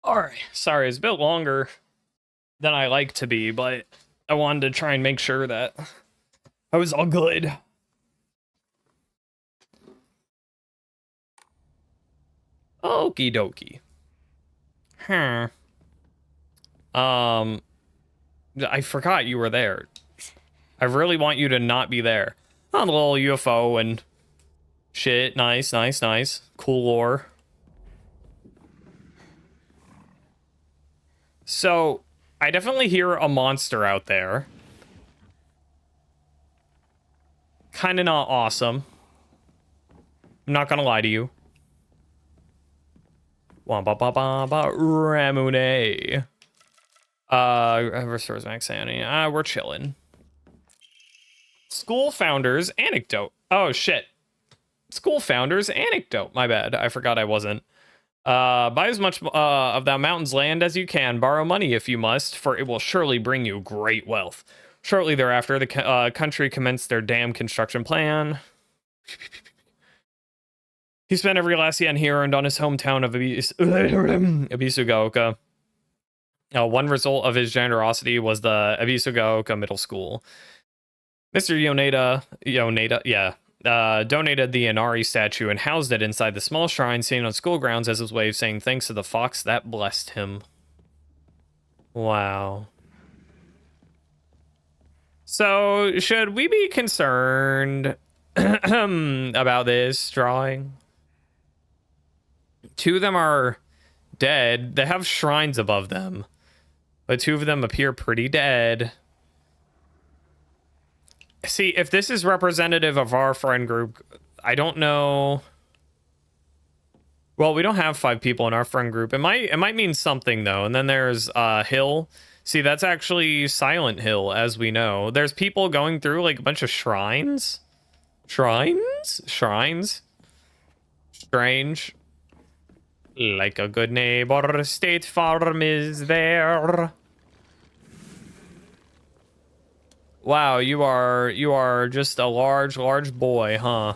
All right. Sorry, it's a bit longer than I like to be, but I wanted to try and make sure that I was all good. Okie dokie. I forgot you were there. I really want you to not be there. Oh, the little UFO and shit. Nice, nice, nice. Cool lore. So, I definitely hear a monster out there. Kinda not awesome. I'm not gonna lie to you. Ramune. Restores max sanity. We're chilling. School founders anecdote. Oh shit. School founders anecdote. My bad. I forgot I wasn't. Buy as much of that mountain's land as you can. Borrow money if you must, for it will surely bring you great wealth. Shortly thereafter, the country commenced their dam construction plan. He spent every last yen he earned on his hometown of Abisugaoka. One result of his generosity was the Abisugaoka Middle School. Mr. Yoneda, donated the Inari statue and housed it inside the small shrine seen on school grounds as his way of saying thanks to the fox that blessed him. Wow. So, should we be concerned about this drawing? Two of them are dead. They have shrines above them, but two of them appear pretty dead. See, if this is representative of our friend group, I don't know. Well, we don't have 5 people in our friend group. It might mean something though. And then there's Hill. See, that's actually Silent Hill, as we know. There's people going through like a bunch of shrines. Shrines. Strange. Like a good neighbor, State Farm is there. Wow, you are just a large boy, huh?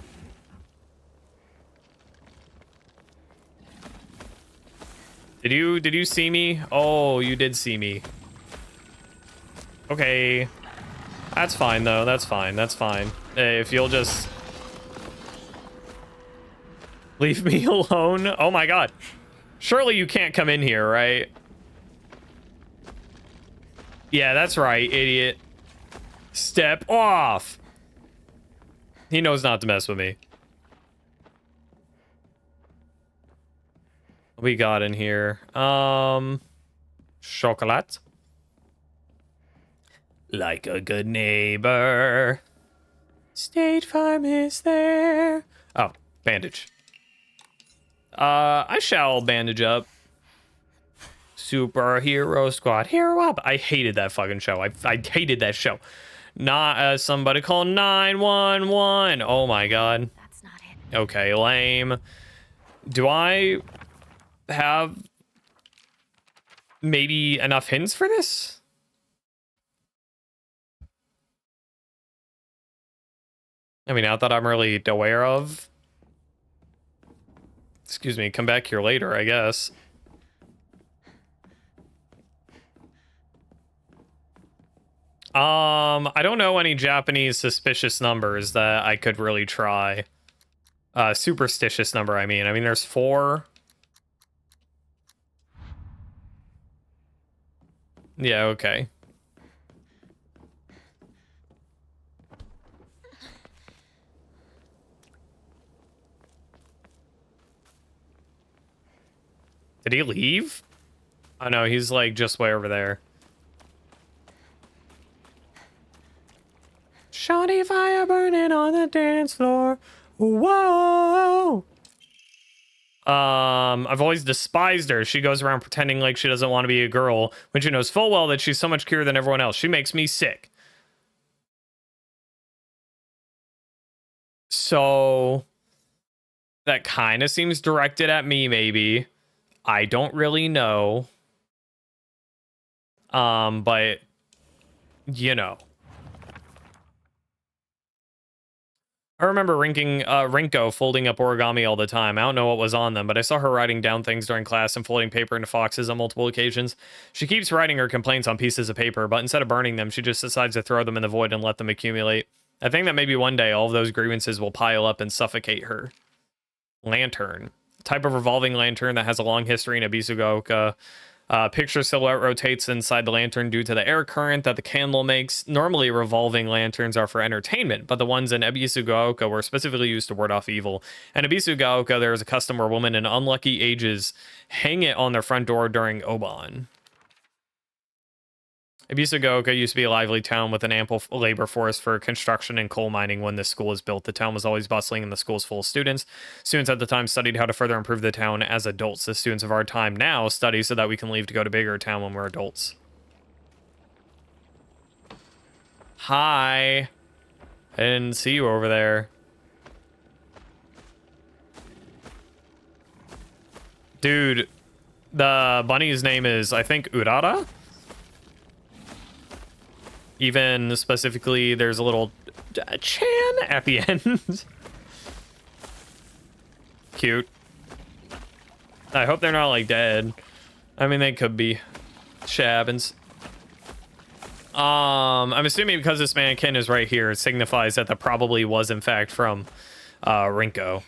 Did you see me? Oh, you did see me. Okay. That's fine though. That's fine. That's fine. Hey, if you'll just leave me alone. Oh my god. Surely you can't come in here, right? Yeah, that's right, idiot. Step off. He knows not to mess with me. What we got in here? Chocolate. Like a good neighbor. State Farm is there. Oh, bandage. I shall bandage up. Superhero Squad. Hero up. I hated that fucking show. I hated that show. Not somebody call 911. Oh my god. That's not it. Okay, lame. Do I have maybe enough hints for this? I mean, not that I'm really aware of. Excuse me, come back here later, I guess. I don't know any Japanese suspicious numbers that I could really try. Superstitious number, I mean. There's 4. Yeah, okay. Did he leave? Oh no, he's like just way over there. Shoddy fire burning on the dance floor. Whoa. I've always despised her. She goes around pretending like she doesn't want to be a girl when she knows full well that she's so much cuter than everyone else. She makes me sick. So that kind of seems directed at me, maybe. I don't really know. But you know. I remember Rinko folding up origami all the time. I don't know what was on them, but I saw her writing down things during class and folding paper into foxes on multiple occasions. She keeps writing her complaints on pieces of paper, but instead of burning them, she just decides to throw them in the void and let them accumulate. I think that maybe one day all of those grievances will pile up and suffocate her. Lantern. Type of revolving lantern that has a long history in Abisugaoka. Picture silhouette rotates inside the lantern due to the air current that the candle makes. Normally, revolving lanterns are for entertainment, but the ones in Ebisugaoka were specifically used to ward off evil. In Ebisugaoka, there is a custom where women in unlucky ages hang it on their front door during Oban. Ebisugaoka used to be a lively town with an ample labor force for construction and coal mining when this school was built. The town was always bustling and the school was full of students. Students at the time studied how to further improve the town as adults. The students of our time now study so that we can leave to go to bigger town when we're adults. Hi. I didn't see you over there. Dude, the bunny's name is, I think, Urara? Even specifically, there's a little Chan at the end. Cute. I hope they're not, like, dead. I mean, they could be. Shabbins. I'm assuming because this mannequin is right here, it signifies that probably was, in fact, from Rinko.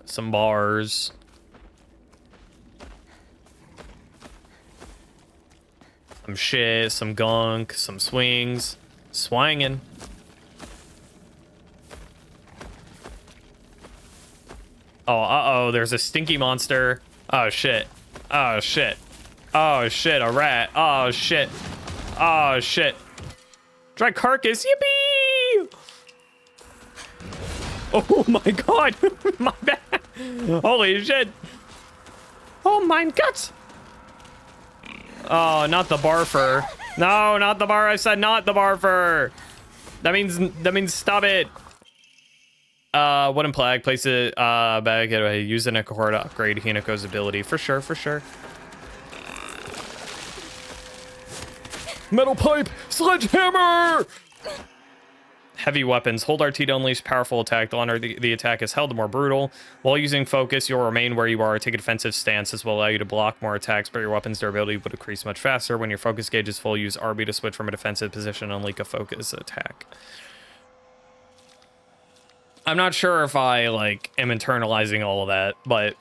Some bars. Some shit, some gunk, some swings. Swangin'. Oh, uh-oh, there's a stinky monster. Oh, shit. Oh, shit. Oh, shit, a rat. Oh, shit. Oh, shit. Dry carcass, yippee! Oh my god, my bad. Holy shit. Oh my guts. Oh, not the barfer. No, not the bar. I said not the barfer. That means stop it. Wooden plaque. Place it back. Use an Echo to upgrade Hinako's ability. For sure, for sure. Metal pipe. Sledgehammer. Heavy weapons. Hold RT to unleash powerful attack. The longer the attack is held, the more brutal. While using focus, you'll remain where you are. Take a defensive stance. This will allow you to block more attacks, but your weapon's durability will decrease much faster. When your focus gauge is full, use RB to switch from a defensive position and unleash a focus attack. I'm not sure if I, like, am internalizing all of that, but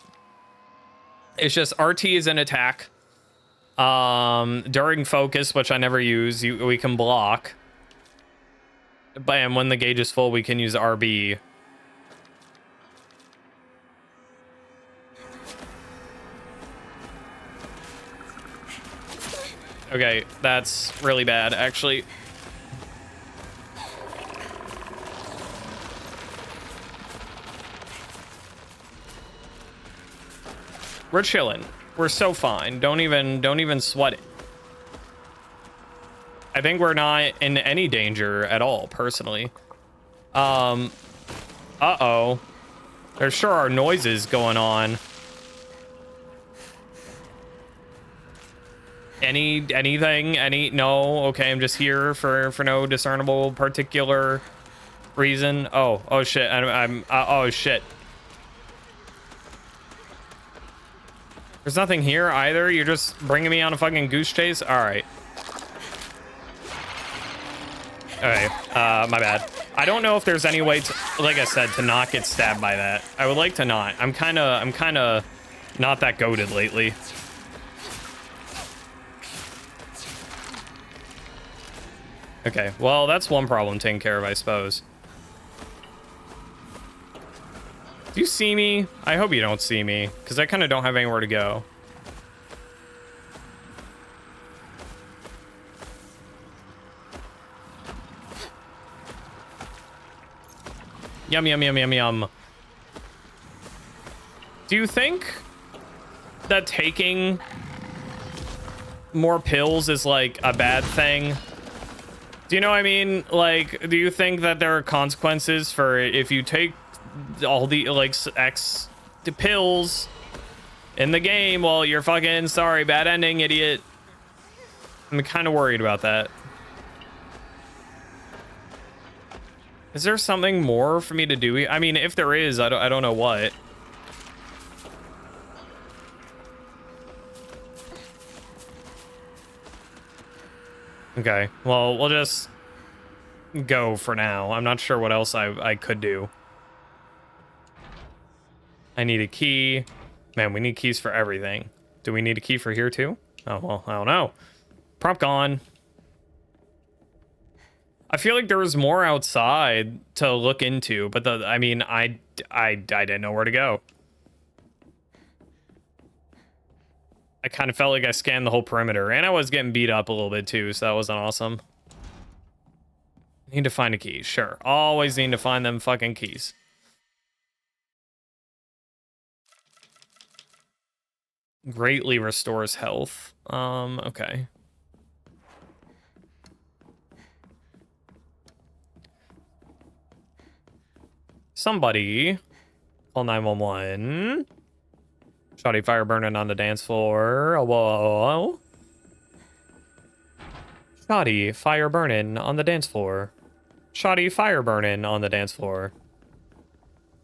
it's just RT is an attack. During focus, which I never use, we can block. And when the gauge is full, we can use RB. Okay, that's really bad, actually. We're chilling. We're so fine. Don't even sweat it. I think we're not in any danger at all, personally. Uh-oh. There sure are noises going on. Anything? No? Okay, I'm just here for no discernible particular reason. Oh shit. Oh shit. There's nothing here either. You're just bringing me on a fucking goose chase? All right. Okay, my bad. I don't know if there's any way to, like I said, to not get stabbed by that. I would like to not. I'm kind of not that goated lately. Okay, well, that's one problem taken care of, I suppose. Do you see me? I hope you don't see me, because I kind of don't have anywhere to go. Yum, yum, yum, yum, yum. Do you think that taking more pills is, like, a bad thing? Do you know what I mean? Like, do you think that there are consequences for if you take all the, like, the pills in the game. Well, you're fucking sorry. Bad ending, idiot. I'm kind of worried about that. Is there something more for me to do? I mean, if there is, I don't know what. Okay, well, we'll just go for now. I'm not sure what else I could do. I need a key. Man, we need keys for everything. Do we need a key for here too? Oh, well, I don't know. Prop gone. I feel like there was more outside to look into, but I mean, I didn't know where to go. I kind of felt like I scanned the whole perimeter, and I was getting beat up a little bit too, so that wasn't awesome. Need to find a key, sure. Always need to find them fucking keys. Greatly restores health. Okay. Somebody call 911. Shoddy fire burning on the dance floor. Whoa. Shoddy fire burning on the dance floor. Shoddy fire burning on the dance floor.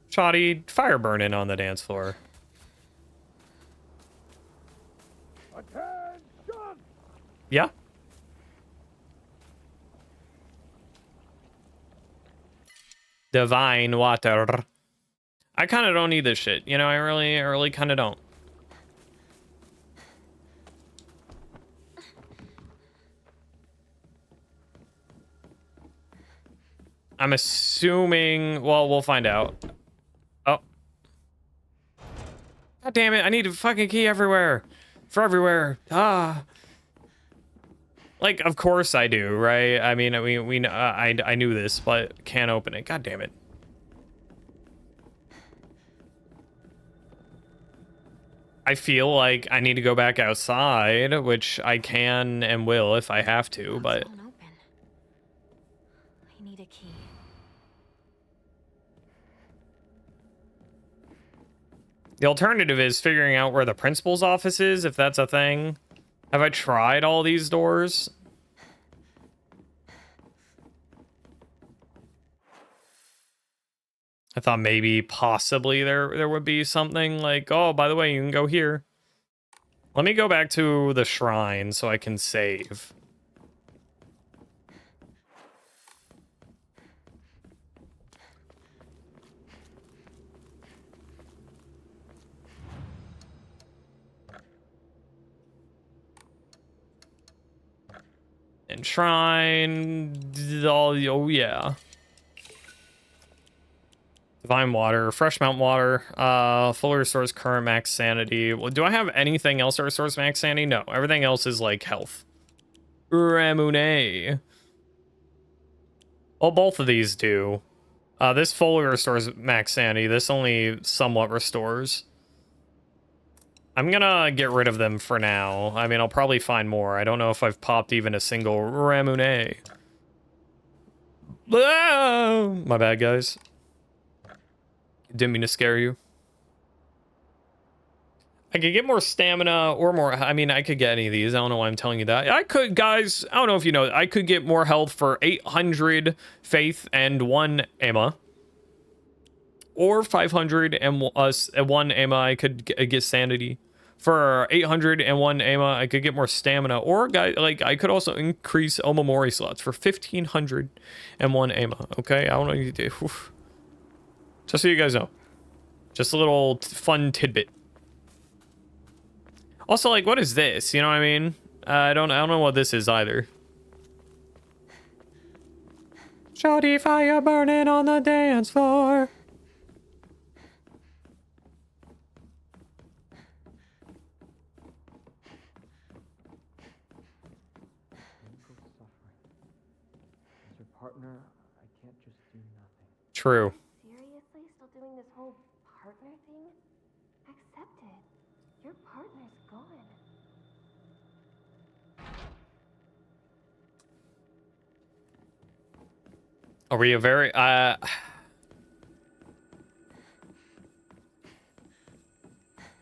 Shoddy fire burning on the dance floor. Attention! Yeah. Divine water. I kind of don't need this shit. You know, I really kind of don't. I'm assuming, well, we'll find out. Oh. God damn it, I need a fucking key everywhere. For everywhere. Ah. Like, of course I do, right? I mean, I knew this, but can't open it. God damn it. I feel like I need to go back outside, which I can and will if I have to, but... Won't open. We need a key. The alternative is figuring out where the principal's office is, if that's a thing. Have I tried all these doors? I thought maybe possibly there would be something like, oh, by the way, you can go here. Let me go back to the shrine so I can save. And shrine, oh yeah. Divine water, fresh mount water, fully restores current max sanity. Well, do I have anything else that restores max sanity? No, everything else is like health. Ramune. Well, both of these do. This fully restores max sanity. This only somewhat restores. I'm gonna get rid of them for now. I mean, I'll probably find more. I don't know if I've popped even a single Ramune. Ah, my bad, guys. Didn't mean to scare you. I could get more stamina or more... I mean, I could get any of these. I don't know why I'm telling you that. I could, guys. I don't know if you know. I could get more health for 800 faith and 1 Emma. Or 500 and 1 Emma. I could get sanity. For 801 Emma, I could get more stamina. Or, guys, like, I could also increase Omamori slots for 1501 Emma. Okay? I don't know what you do. Oof. Just so you guys know. Just a little fun tidbit. Also, like, what is this? You know what I mean? I don't know what this is either. Shoddy fire burning on the dance floor. As your partner, I can't just do nothing. True. Seriously? Still doing this whole partner thing? Accept it. Your partner's gone. Are we a very...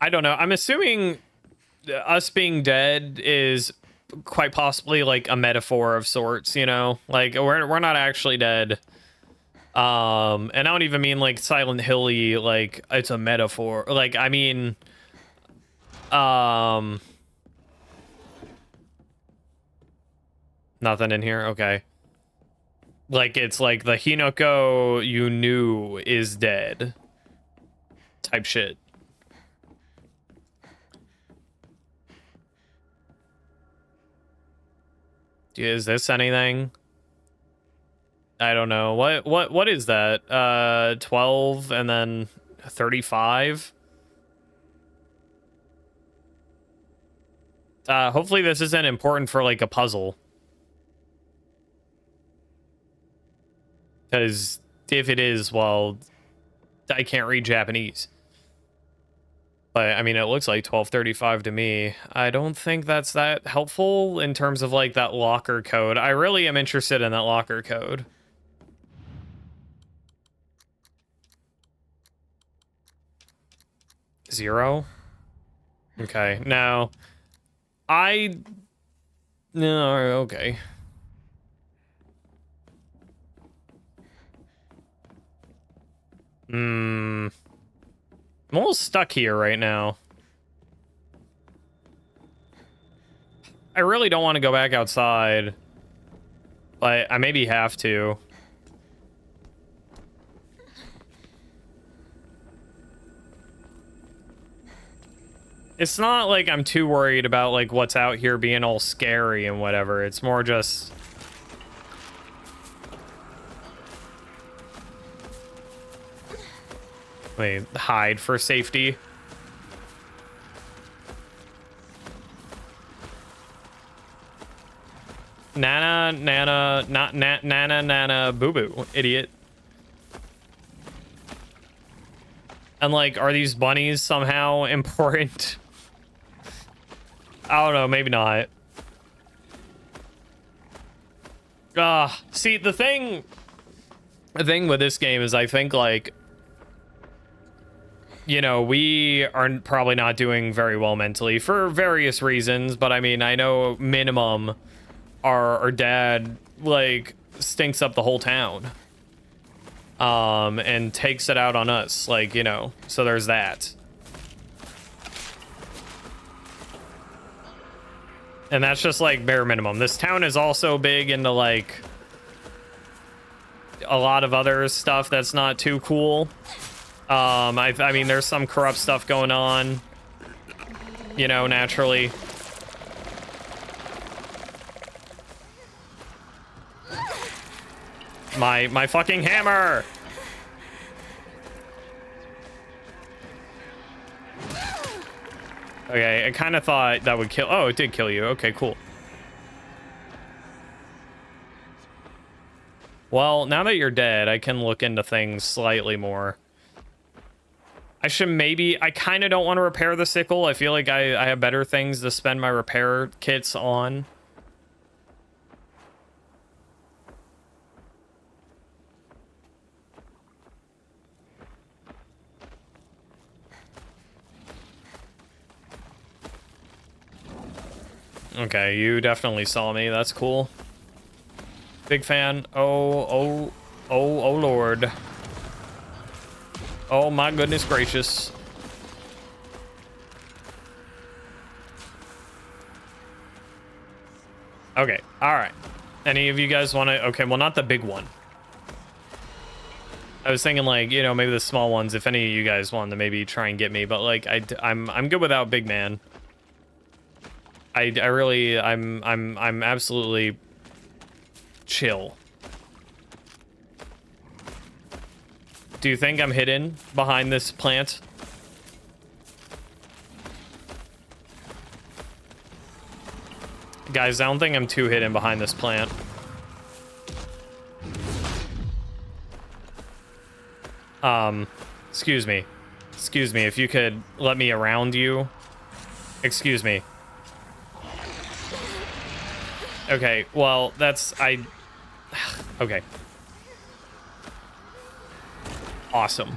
I don't know. I'm assuming us being dead is quite possibly like a metaphor of sorts, you know? Like we're not actually dead. And I don't even mean like Silent Hill-y, like it's a metaphor. Like I mean nothing in here. Okay. Like it's like the Hinako you knew is dead type shit. Is this anything? I don't know. What is that? 12 and then 35? Hopefully this isn't important for like a puzzle. Because if it is, well, I can't read Japanese. But I mean, it looks like 1235 to me. I don't think that's that helpful in terms of like that locker code. I really am interested in that locker code. Zero? Okay, now no, okay. I'm almost stuck here right now. I really don't want to go back outside, but I maybe have to. It's not like I'm too worried about like what's out here being all scary and whatever. It's more just wait, hide for safety. Nana, boo boo, idiot. And like, are these bunnies somehow important? I don't know, maybe not. See, the thing with this game is I think like, you know, we are probably not doing very well mentally for various reasons, but I mean, I know minimum our dad like stinks up the whole town. And takes it out on us, like, you know, so there's that. And that's just like bare minimum. This town is also big into like a lot of other stuff that's not too cool. I mean, there's some corrupt stuff going on, you know, naturally. My fucking hammer! Okay, I kind of thought that would kill... Oh, it did kill you. Okay, cool. Well, now that you're dead, I can look into things slightly more. I should maybe... I kind of don't want to repair the sickle. I feel like I have better things to spend my repair kits on. Okay, you definitely saw me. That's cool. Big fan. Oh, Lord. Oh, my goodness gracious. Okay, all right. Any of you guys want to... Okay, well, not the big one. I was thinking, like, you know, maybe the small ones, if any of you guys want to maybe try and get me. But, like, I'm good without big man. I'm absolutely chill. Do you think I'm hidden behind this plant? Guys, I don't think I'm too hidden behind this plant. Excuse me. Excuse me, if you could let me around you. Excuse me. Okay, well, that's... Okay. Awesome.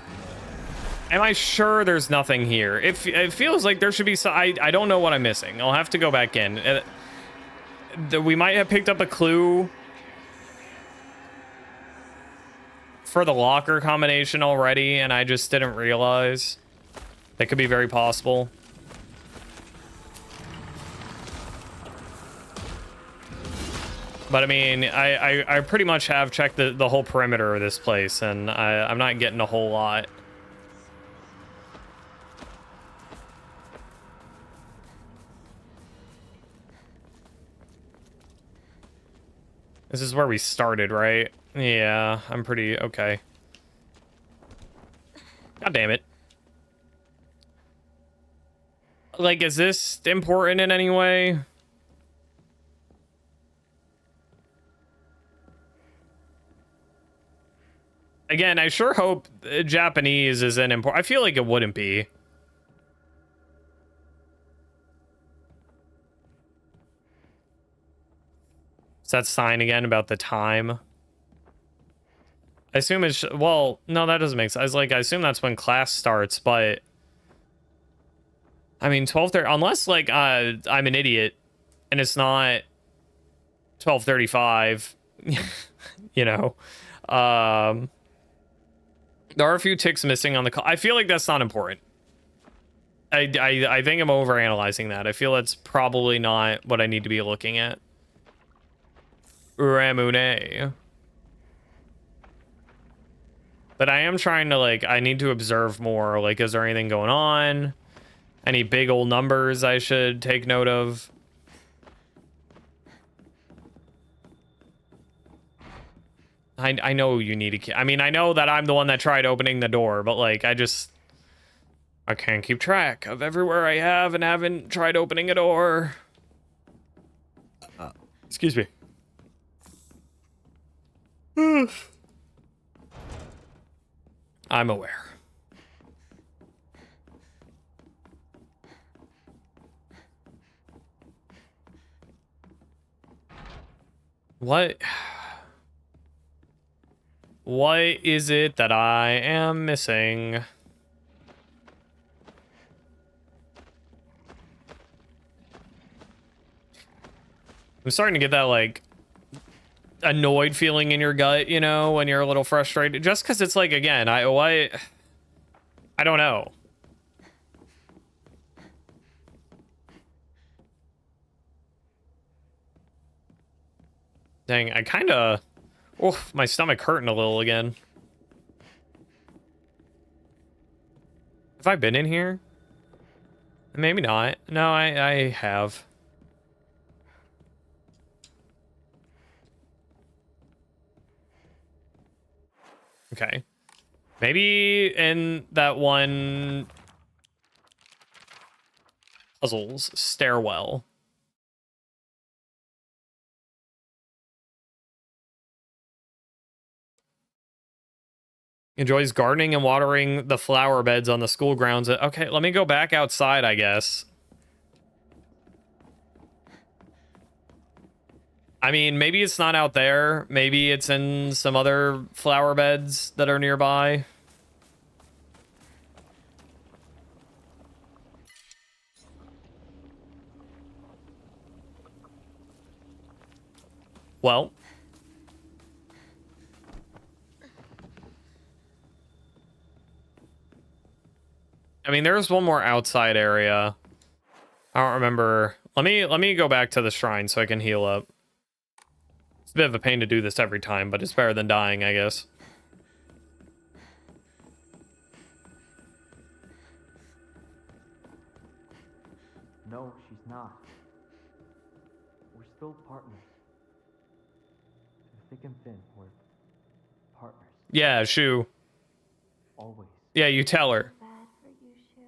Am I sure there's nothing here? It feels like there should be some... I don't know what I'm missing. I'll have to go back in. We might have picked up a clue for the locker combination already, and I just didn't realize. That could be very possible. But I mean, I pretty much have checked the whole perimeter of this place, and I'm not getting a whole lot. This is where we started, right? Yeah, I'm pretty okay. God damn it. Like, is this important in any way? Again, I sure hope Japanese isn't important. I feel like it wouldn't be. Is that sign again about the time? I assume it's... Well, no, that doesn't make sense. I assume that's when class starts, but... I mean, 12:30... Unless, like, I'm an idiot, and it's not 12:35, you know. There are a few ticks missing on the call. I feel like that's not important. I think I'm overanalyzing that. I feel that's probably not what I need to be looking at. Ramune. But I am trying to, like, I need to observe more. Like, is there anything going on? Any big old numbers I should take note of? I know you need a key. I mean, I know that I'm the one that tried opening the door, but, like, I can't keep track of everywhere I have and haven't tried opening a door. Excuse me. I'm aware. What is it that I am missing? I'm starting to get that, like, annoyed feeling in your gut, you know, when you're a little frustrated. Just because it's like, again, I don't know. Dang, I kind of... Oh, my stomach hurting a little again. Have I been in here? Maybe not. No, I have. Okay. Maybe in that one... Puzzles stairwell. Enjoys gardening and watering the flower beds on the school grounds. Okay, let me go back outside, I guess. I mean, maybe it's not out there. Maybe it's in some other flower beds that are nearby. Well. I mean, there's one more outside area. I don't remember. Let me go back to the shrine so I can heal up. It's a bit of a pain to do this every time, but it's better than dying, I guess. No, she's not. We're still partners. Through thick and thin, we're partners. Yeah, Shu. Always. Yeah, you tell her. Bad for you, Shu.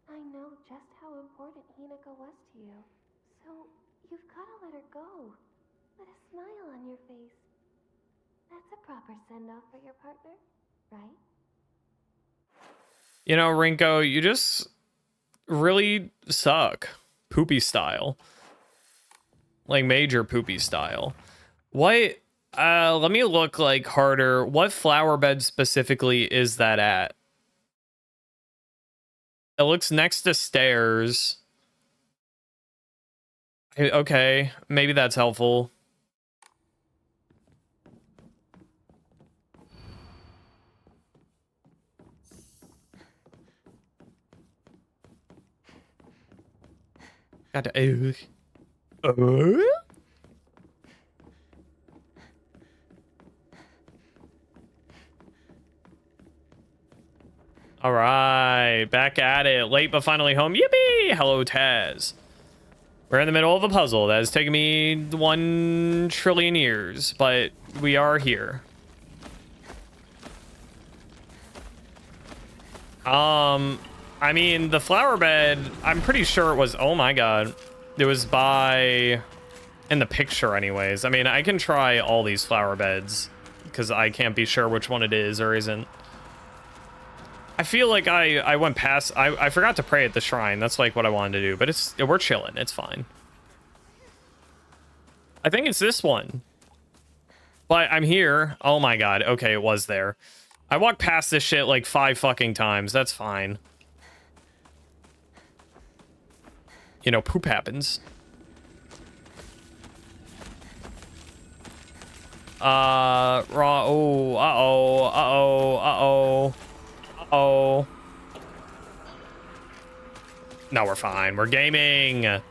I know just how important Hinako was to you. So, you've gotta let her go. Let a smile on your face. That's a proper send-off for your partner, right? You know, Rinko, you just really suck. Poopy style. Like, major poopy style. What? Let me look, like, harder. What flower bed specifically is that at? It looks next to stairs. Okay, maybe that's helpful. God, all right, back at it. Late but finally home. Yippee! Hello, Taz. We're in the middle of a puzzle that has taken me 1 trillion years, but we are here. I mean, the flower bed, I'm pretty sure it was, oh my god, it was by, in the picture anyways. I mean, I can try all these flower beds, because I can't be sure which one it is or isn't. I feel like I went past, I forgot to pray at the shrine. That's like what I wanted to do, but we're chilling. It's fine. I think it's this one. But I'm here. Oh my god. Okay, it was there. I walked past this shit like 5 fucking times. That's fine. You know, poop happens. Raw. Oh, uh-oh, uh-oh, uh-oh. Uh-oh. No, we're fine. We're gaming. Uh-oh.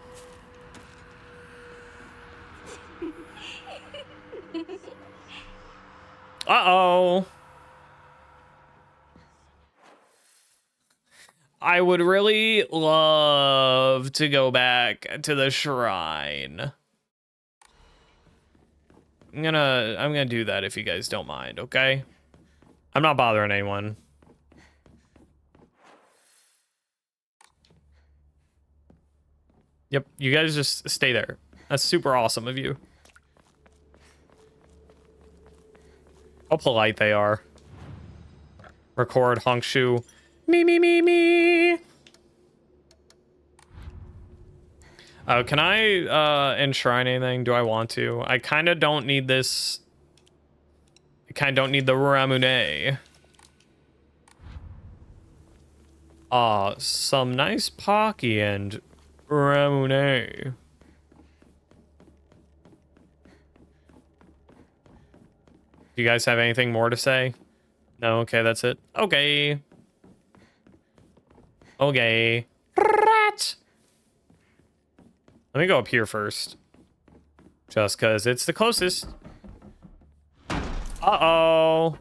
I would really love to go back to the shrine. I'm gonna do that if you guys don't mind, okay? I'm not bothering anyone. Yep, you guys just stay there. That's super awesome of you. How polite they are. Record Hongshu. Me, me, me, me. Can I enshrine anything? Do I want to? I kind of don't need this. I kind of don't need the Ramune. Some nice Pocky and Ramune. Do you guys have anything more to say? No? Okay, that's it. Okay. Okay. Rat. Let me go up here first. Just because it's the closest. Uh-oh.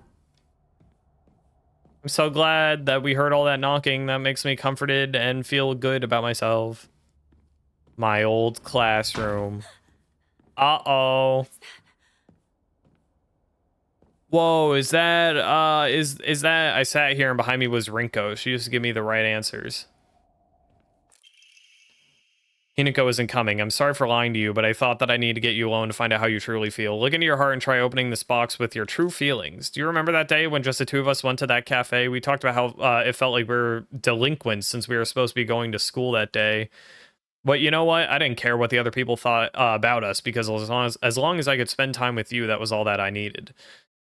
I'm so glad that we heard all that knocking. That makes me comforted and feel good about myself. My old classroom. Uh-oh. Whoa, is that, is that, I sat here and behind me was Rinko. She used to give me the right answers. Hinako isn't coming. I'm sorry for lying to you, but I thought that I need to get you alone to find out how you truly feel. Look into your heart and try opening this box with your true feelings. Do you remember that day when just the 2 of us went to that cafe? We talked about how it felt like we were delinquents since we were supposed to be going to school that day. But you know what? I didn't care what the other people thought about us, because as long as I could spend time with you, that was all that I needed.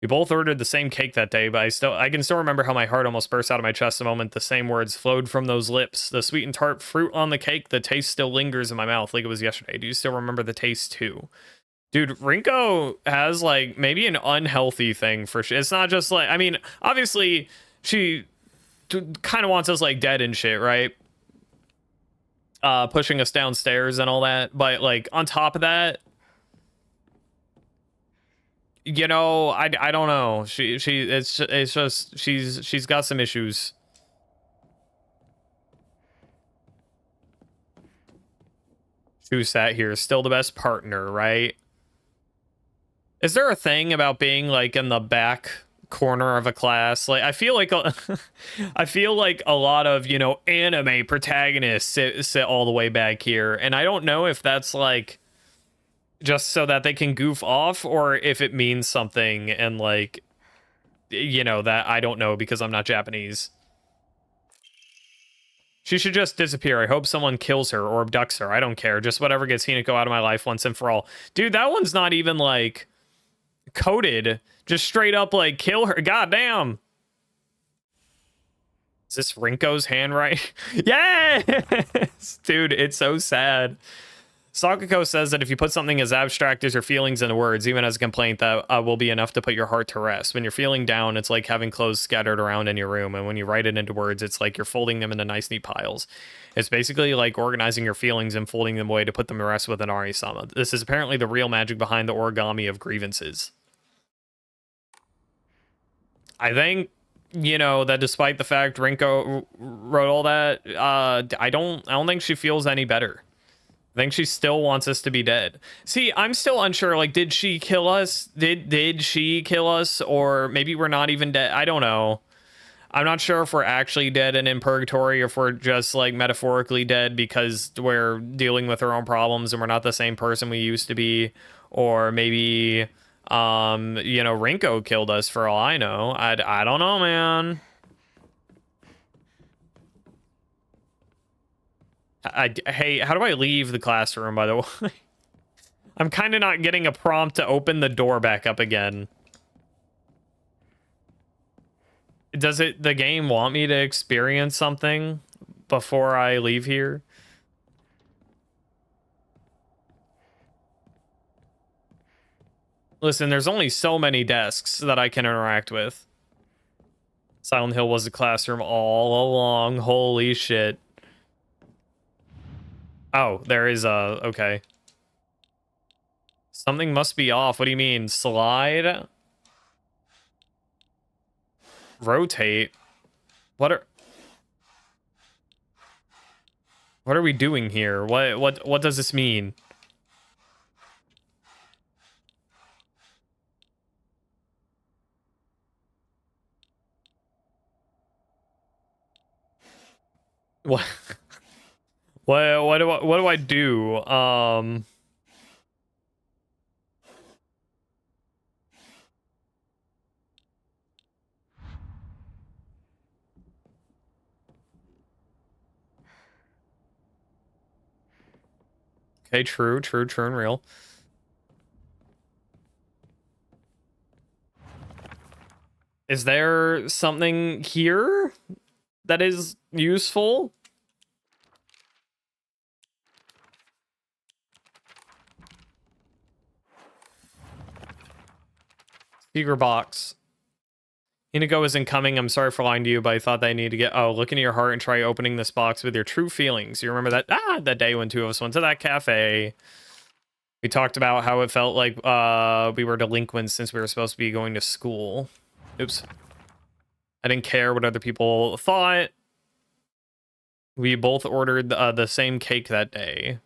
We both ordered the same cake that day, but I can still remember how my heart almost burst out of my chest the moment the same words flowed from those lips. The sweet and tart fruit on the cake, the taste still lingers in my mouth like it was yesterday. Do you still remember the taste too? Dude, Rinko has like maybe an unhealthy thing for shit. It's not just like, I mean, obviously she kind of wants us like dead and shit, right? Pushing us downstairs and all that, but like on top of that, you know, I don't know. It's just she's got some issues. Who sat here still the best partner, right? Is there a thing about being like in the back corner of a class? Like I feel like a lot of, you know, anime protagonists sit all the way back here, and I don't know if that's like just so that they can goof off, or if it means something, and like, you know, that I don't know because I'm not Japanese. She should just disappear. I hope someone kills her or abducts her. I don't care. Just whatever gets Hinako out of my life once and for all. Dude, that one's not even like coded. Just straight up like kill her. God damn. this Rinko's handwriting? Yes! Dude, it's so sad. Sakako says that if you put something as abstract as your feelings into words, even as a complaint, that will be enough to put your heart to rest. When you're feeling down, it's like having clothes scattered around in your room. And when you write it into words, it's like you're folding them into nice, neat piles. It's basically like organizing your feelings and folding them away to put them to rest with an Arisama. This is apparently the real magic behind the origami of grievances. I think, you know, that despite the fact Rinko wrote all that, I don't think she feels any better. I think she still wants us to be dead. See, I'm still unsure. Like, did she kill us? Did she kill us? Or maybe we're not even dead. I don't know. I'm not sure if we're actually dead and in purgatory, or if we're just like metaphorically dead because we're dealing with our own problems and we're not the same person we used to be. Or maybe, you know, Rinko killed us for all I know. I don't know, man. Hey, how do I leave the classroom, by the way? I'm kind of not getting a prompt to open the door back up again. Does the game want me to experience something before I leave here? Listen, there's only so many desks that I can interact with. Silent Hill was a classroom all along. Holy shit. Oh, there is a... Okay. Something must be off. What do you mean? Slide? Rotate? What are we doing here? What does this mean? What? What do I do? Okay, true and real. Is there something here that is useful? Speaker box. Inigo isn't coming. I'm sorry for lying to you, but I thought that I needed to get... Oh, look into your heart and try opening this box with your true feelings. You remember that? That day when two of us went to that cafe. We talked about how it felt like we were delinquents since we were supposed to be going to school. Oops. I didn't care what other people thought. We both ordered the same cake that day.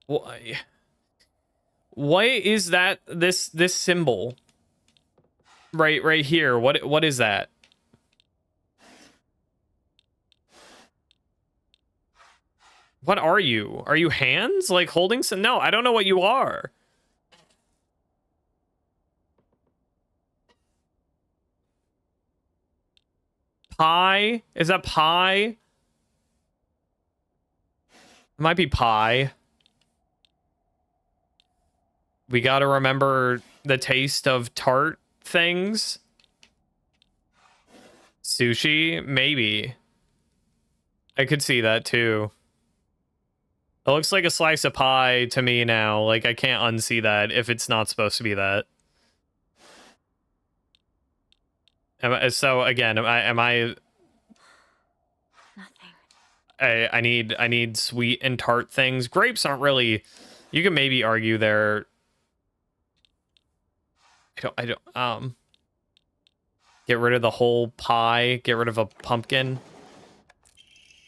Why? What is that? This symbol? Right here. What is that? What are you? Are you hands? Like holding some? No, I don't know what you are. Pie? Is that pie? It might be pie. We gotta remember the taste of tart things. Sushi? Maybe. I could see that too. It looks like a slice of pie to me now. Like, I can't unsee that if it's not supposed to be that. So, again, am I... Nothing. I need sweet and tart things. Grapes aren't really... You can maybe argue they're... I don't, get rid of the whole pie. Get rid of a pumpkin.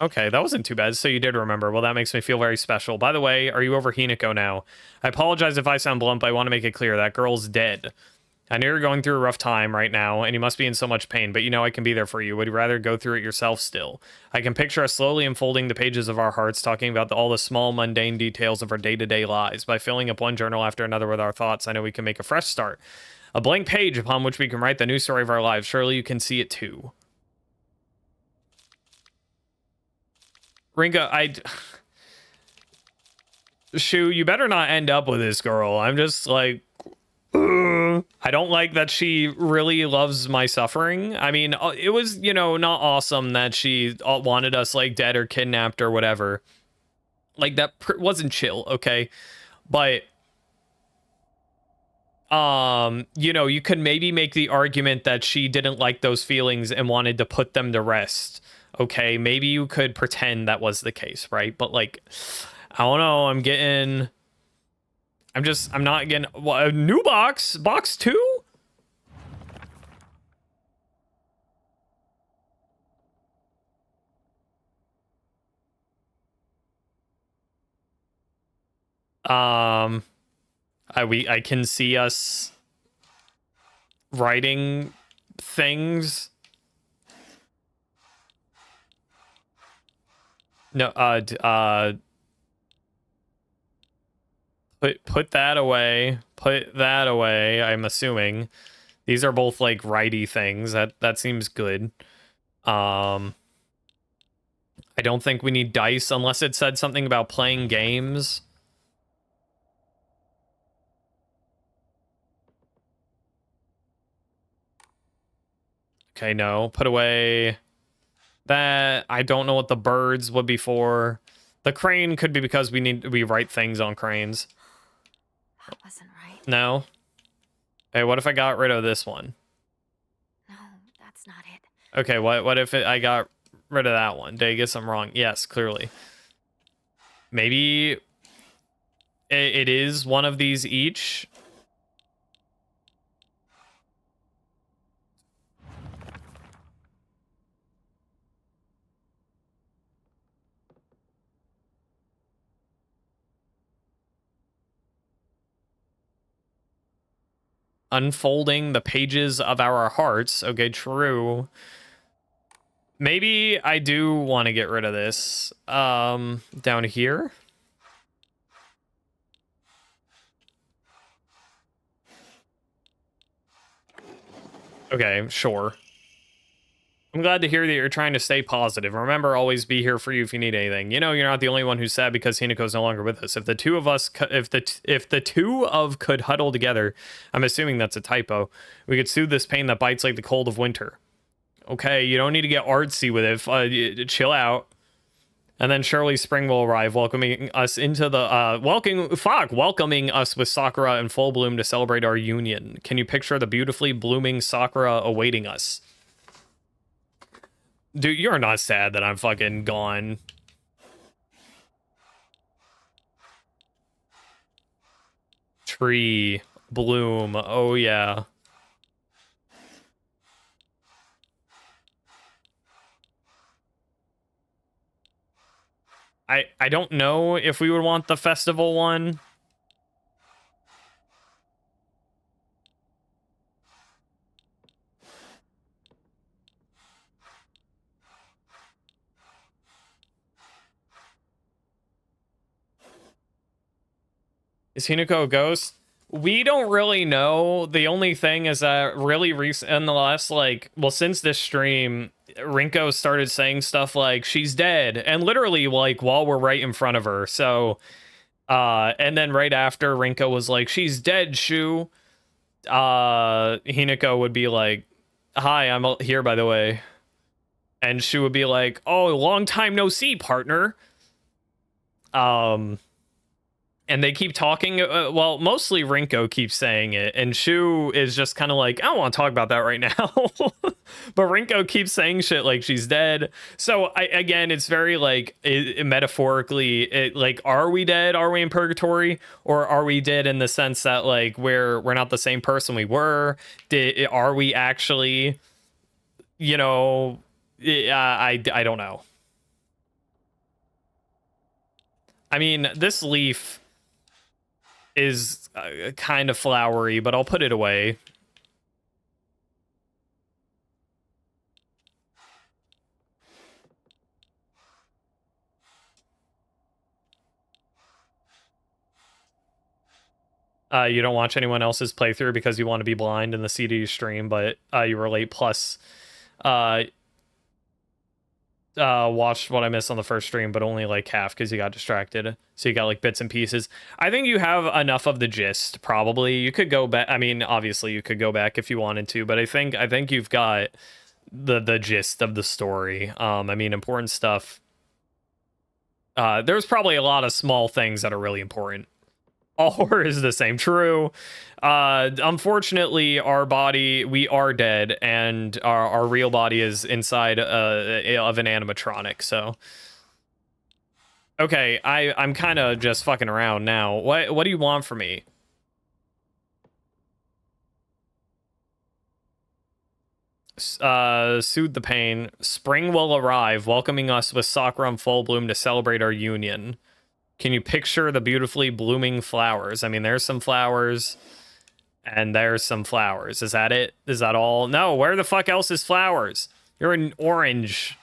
Okay, that wasn't too bad. So you did remember. Well, that makes me feel very special. By the way, are you over Hinako now? I apologize if I sound blunt, but I want to make it clear that girl's dead. I know you're going through a rough time right now, and you must be in so much pain, but you know I can be there for you. Would you rather go through it yourself still? I can picture us slowly unfolding the pages of our hearts, talking about all the small, mundane details of our day-to-day lives. By filling up one journal after another with our thoughts, I know we can make a fresh start. A blank page upon which we can write the new story of our lives. Surely you can see it too. Ringo, Shu, you better not end up with this girl. I'm just like, I don't like that she really loves my suffering. I mean, it was, you know, not awesome that she wanted us like dead or kidnapped or whatever. Like that wasn't chill, okay? But you know, you could maybe make the argument that she didn't like those feelings and wanted to put them to rest. Okay, maybe you could pretend that was the case, right? But like, I don't know, I'm not getting a new box 2. I can see us writing things. No, put that away. Put that away. I'm assuming these are both like righty things. That seems good. I don't think we need dice unless it said something about playing games. Okay, no. Put away that. I don't know what the birds would be for. The crane could be because we write things on cranes. That wasn't right. No. Hey, what if I got rid of this one? No, that's not it. Okay, what if I got rid of that one? Did I get something wrong? Yes, clearly. Maybe it is one of these each. Unfolding the pages of our hearts. Okay, true. Maybe I do want to get rid of this. Down here. Okay, sure. I'm glad to hear that you're trying to stay positive. Remember, always be here for you if you need anything. You know, you're not the only one who's sad because Hinako's no longer with us. If the two of us, if the two of could huddle together, I'm assuming that's a typo, we could soothe this pain that bites like the cold of winter. Okay, you don't need to get artsy with it. Chill out. And then surely spring will arrive, welcoming us into the welcoming us with Sakura in full bloom to celebrate our union. Can you picture the beautifully blooming Sakura awaiting us? Dude, you're not sad that I'm fucking gone. Tree, bloom, oh yeah. I don't know if we would want the festival one. Is Hinako a ghost? We don't really know. The only thing is that really recent in the last since this stream, Rinko started saying stuff like she's dead, and literally like while we're right in front of her. So and then right after Rinko was like, she's dead, Shu. Hinako would be like, hi, I'm here by the way. And Shu would be like, oh, long time no see, partner. And they keep talking. Well, mostly Rinko keeps saying it, and Shu is just kind of like, I don't want to talk about that right now. But Rinko keeps saying shit like she's dead. So again, it's very like metaphorically, like, are we dead? Are we in purgatory, or are we dead in the sense that like we're not the same person we were? Are we actually? You know, I don't know. I mean, this leaf is kind of flowery, but I'll put it away. You don't watch anyone else's playthrough because you want to be blind in the CD stream, but you were late. Plus, watched what I missed on the first stream, but only like half because you got distracted. So you got like bits and pieces. I think you have enough of the gist. Probably you could go back. I mean, obviously you could go back if you wanted to, but I think you've got the gist of the story. I mean, important stuff. There's probably a lot of small things that are really important. All horror is the same. True. Unfortunately, our body, we are dead, and our real body is inside of an animatronic. So, okay, I'm kind of just fucking around now. What do you want from me? Soothe the pain. Spring will arrive, welcoming us with sakura in full bloom to celebrate our union. Can you picture the beautifully blooming flowers? I mean, there's some flowers, and there's some flowers. Is that it? Is that all? No, where the fuck else is flowers? You're an orange.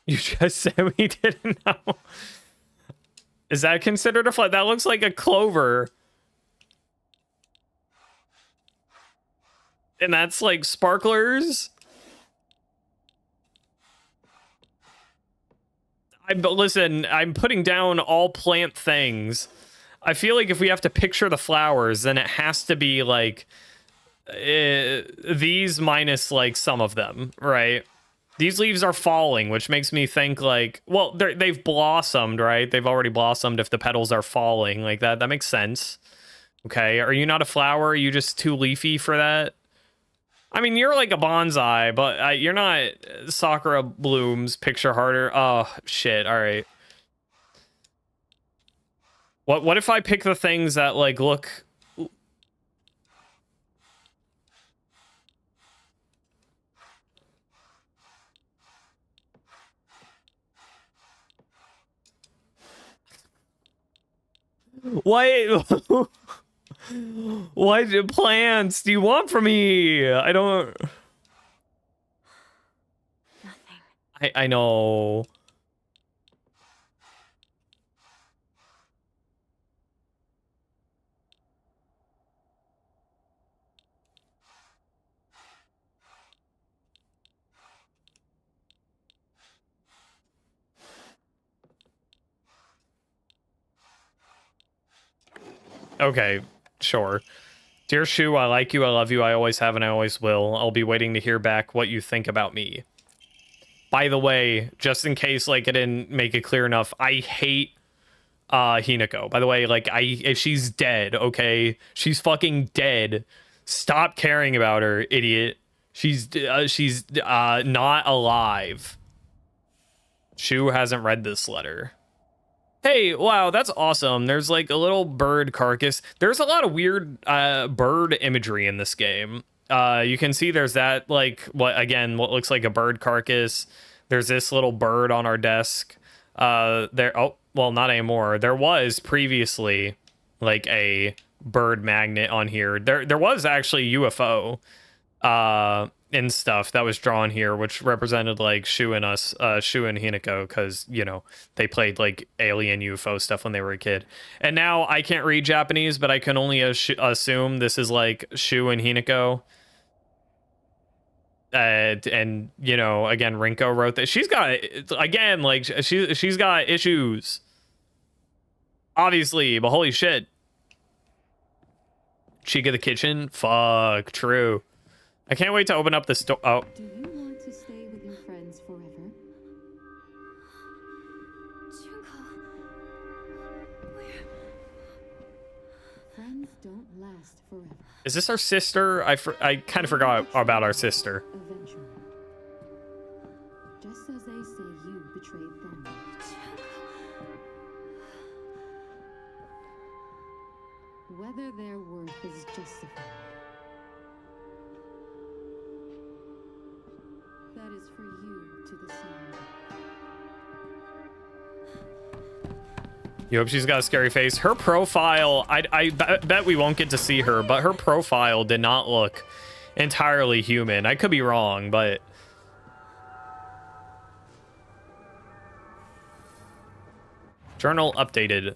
You just said we didn't know. Is that considered a flower? That looks like a clover. And that's like sparklers. Listen, I'm putting down all plant things. I feel like if we have to picture the flowers, then it has to be like these minus like some of them, right? These leaves are falling, which makes me think like, well, they've blossomed, right? They've already blossomed if the petals are falling like that. That makes sense. Okay, are you not a flower? Are you just too leafy for that? I mean, you're like a bonsai, but you're not Sakura blooms, picture harder. Oh, shit. All right. What if I pick the things that like look... What? What plants do you want from me? I don't... Nothing. I know. Okay, sure. Dear Shu, I like you, I love you, I always have and I always will. I'll be waiting to hear back what you think about me. By the way, just in case like I didn't make it clear enough, I hate Hinako. By the way, like if she's dead, okay? She's fucking dead. Stop caring about her, idiot. She's not alive. Shu hasn't read this letter. Hey, wow, that's awesome. There's like a little bird carcass. There's a lot of weird bird imagery in this game. You can see there's that like what looks like a bird carcass. There's this little bird on our desk. Oh, well, not anymore. There was previously like a bird magnet on here. There was actually UFO and stuff that was drawn here, which represented like Shu and Hinako, because you know they played like alien UFO stuff when they were a kid. And now I can't read Japanese, but I can only assume this is like Shu and Hinako. And you know, again, Rinko wrote that. She's got, again, like she's got issues, obviously, but holy shit. Chica the kitchen, fuck, true. I can't wait to open up the store. Oh. Do you want to stay with your friends forever? Junko, where? Friends don't last forever. Is this our sister? I kind of forgot about our sister. Eventually. Just as they say you betrayed them. Whether their worth is justified. That is for you to decide. You hope she's got a scary face. Her profile, I bet we won't get to see her, but her profile did not look entirely human. I could be wrong, but... Journal updated.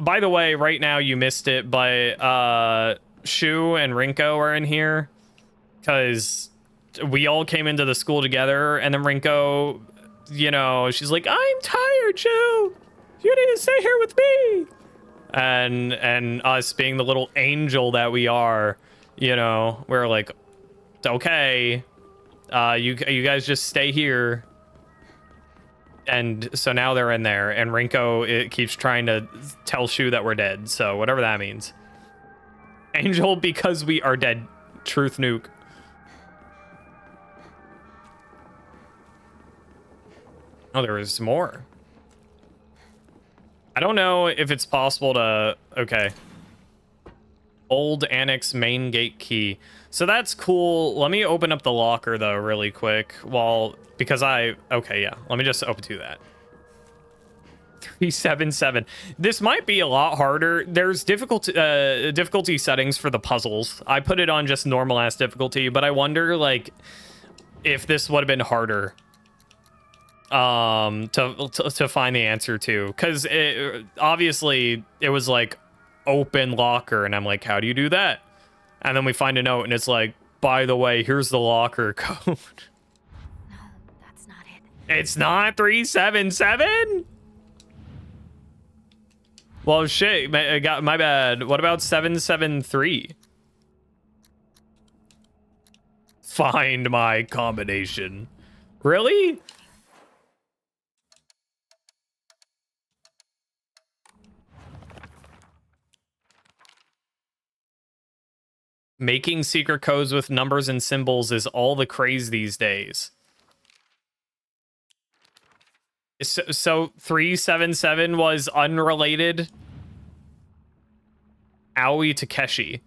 by the way, right now you missed it, but Shu and Rinko are in here because we all came into the school together, and then Rinko, you know, she's like, I'm tired, Shu. You need to stay here with me. And us being the little angel that we are, you know, we're like, okay, you guys just stay here. And so now they're in there, and Rinko keeps trying to tell Shu that we're dead. So whatever that means. Angel, because we are dead. Truth nuke. Oh, there is more. I don't know if it's possible to... Okay. Old annex main gate key. So that's cool. Let me open up the locker, though, really quick. Because okay, yeah. Let me just open to that. 377. This might be a lot harder. There's difficulty settings for the puzzles. I put it on just normal ass difficulty, but I wonder, like, if this would have been harder to find the answer to, because obviously it was like open locker, and I'm like, how do you do that? And then we find a note, and it's like, by the way, here's the locker code. No, that's not it. It's not 377. Well, shit, my bad. What about 773? Find my combination. Really? Making secret codes with numbers and symbols is all the craze these days. So 377 was unrelated. Aoi Takeshi.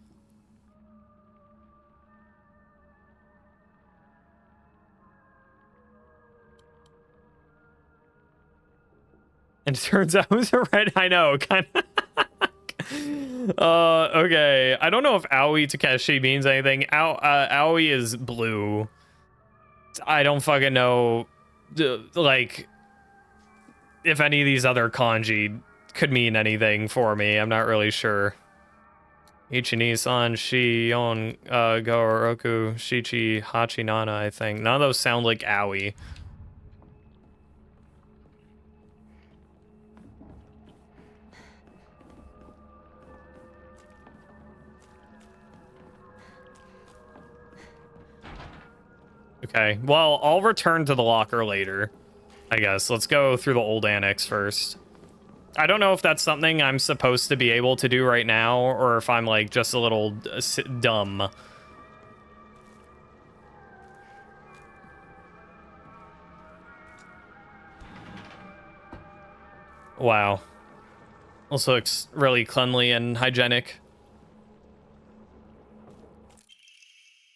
And it turns out it was a red. I know, kind of. Okay. I don't know if Aoi Takeshi means anything. Aoi is blue. I don't fucking know, like, if any of these other kanji could mean anything for me. I'm not really sure. Ichi-ni-san, Shi-on, Go-roku, Shichi, Hachi-nana, I think. None of those sound like Aoi. Okay, well, I'll return to the locker later, I guess. Let's go through the old annex first. I don't know if that's something I'm supposed to be able to do right now, or if I'm, like, just a little dumb. Wow. This looks really cleanly and hygienic.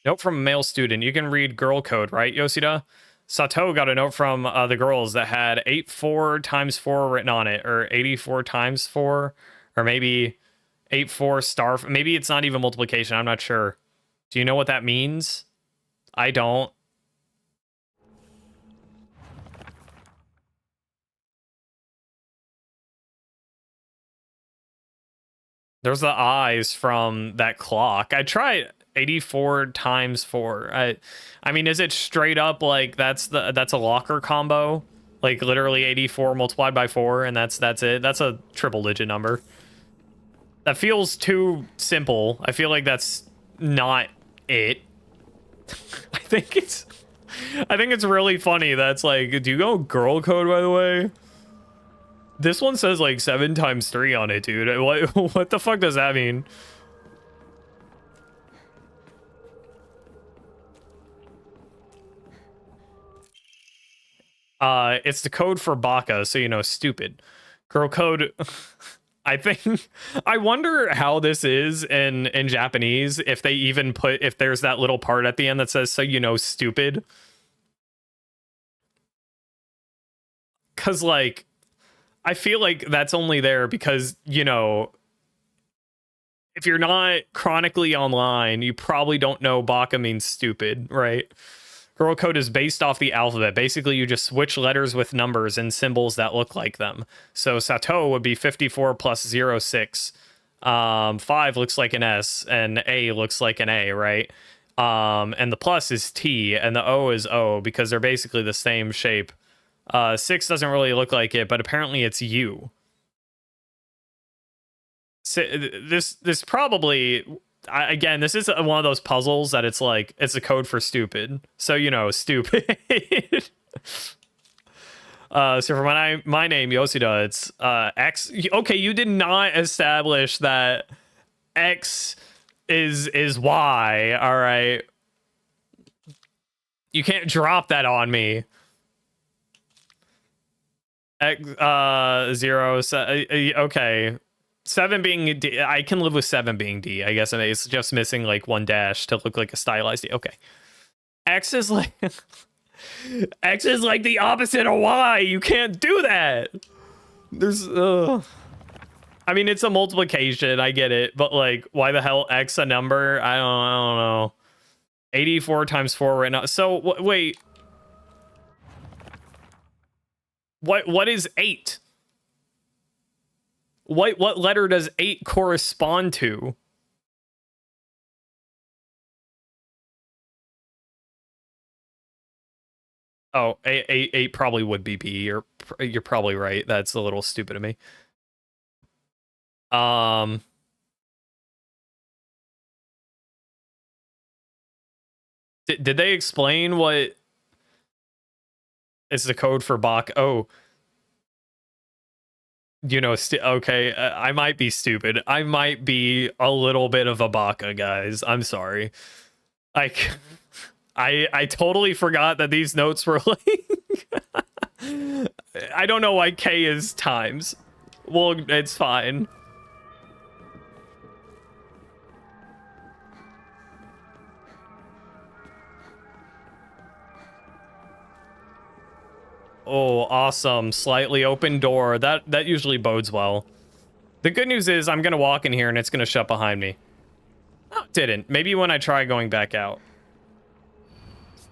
Note from a male student. You can read girl code, right, Yoshida? Sato got a note from the girls that had 84 times 4 written on it, or 84 times 4, or maybe 84 star. Maybe it's not even multiplication. I'm not sure. Do you know what that means? I don't. There's the eyes from that clock. I tried 84 times 4. I mean, is it straight up like that's a locker combo? Like literally 84 multiplied by 4, and that's it. That's a triple digit number. That feels too simple. I feel like that's not it. I think it's really funny. That's like, do you go girl code, by the way? This one says like 7 times 3 on it, dude. What the fuck does that mean? It's the code for Baka, so you know, stupid. Girl code. I wonder how this is in Japanese, if they even if there's that little part at the end that says, so you know, stupid. Cause like, I feel like that's only there because, you know, if you're not chronically online, you probably don't know Baka means stupid, right? Girl code is based off the alphabet. Basically, you just switch letters with numbers and symbols that look like them. So Sato would be 54 plus 06. 5 looks like an S, and A looks like an A, right? And the plus is T, and the O is O, because they're basically the same shape. 6 doesn't really look like it, but apparently it's U. So this probably... again, this is one of those puzzles that it's like, it's a code for stupid. So, you know, stupid. So for my name, Yoshida, it's X. Okay, you did not establish that X is Y, all right? You can't drop that on me. X, 0, okay. 7 being D, I can live with 7 being D. I guess it's just missing like one dash to look like a stylized D. Okay. X is like X is like the opposite of Y. You can't do that. There's I mean, it's a multiplication. I get it, but like, why the hell X a number? I don't know. 84 times 4 right now. So wait. What is 8? What letter does 8 correspond to? Oh, 8 probably would be B. You're probably right. That's a little stupid of me. Did they explain what is the code for Bach? Oh, you know, okay, I might be stupid. I might be a little bit of a baka, guys. I'm sorry. Like, I totally forgot that these notes were like... I don't know why K is times. Well, it's fine. Oh, awesome. Slightly open door. That usually bodes well. The good news is I'm going to walk in here and it's going to shut behind me. Oh, it didn't. Maybe when I try going back out.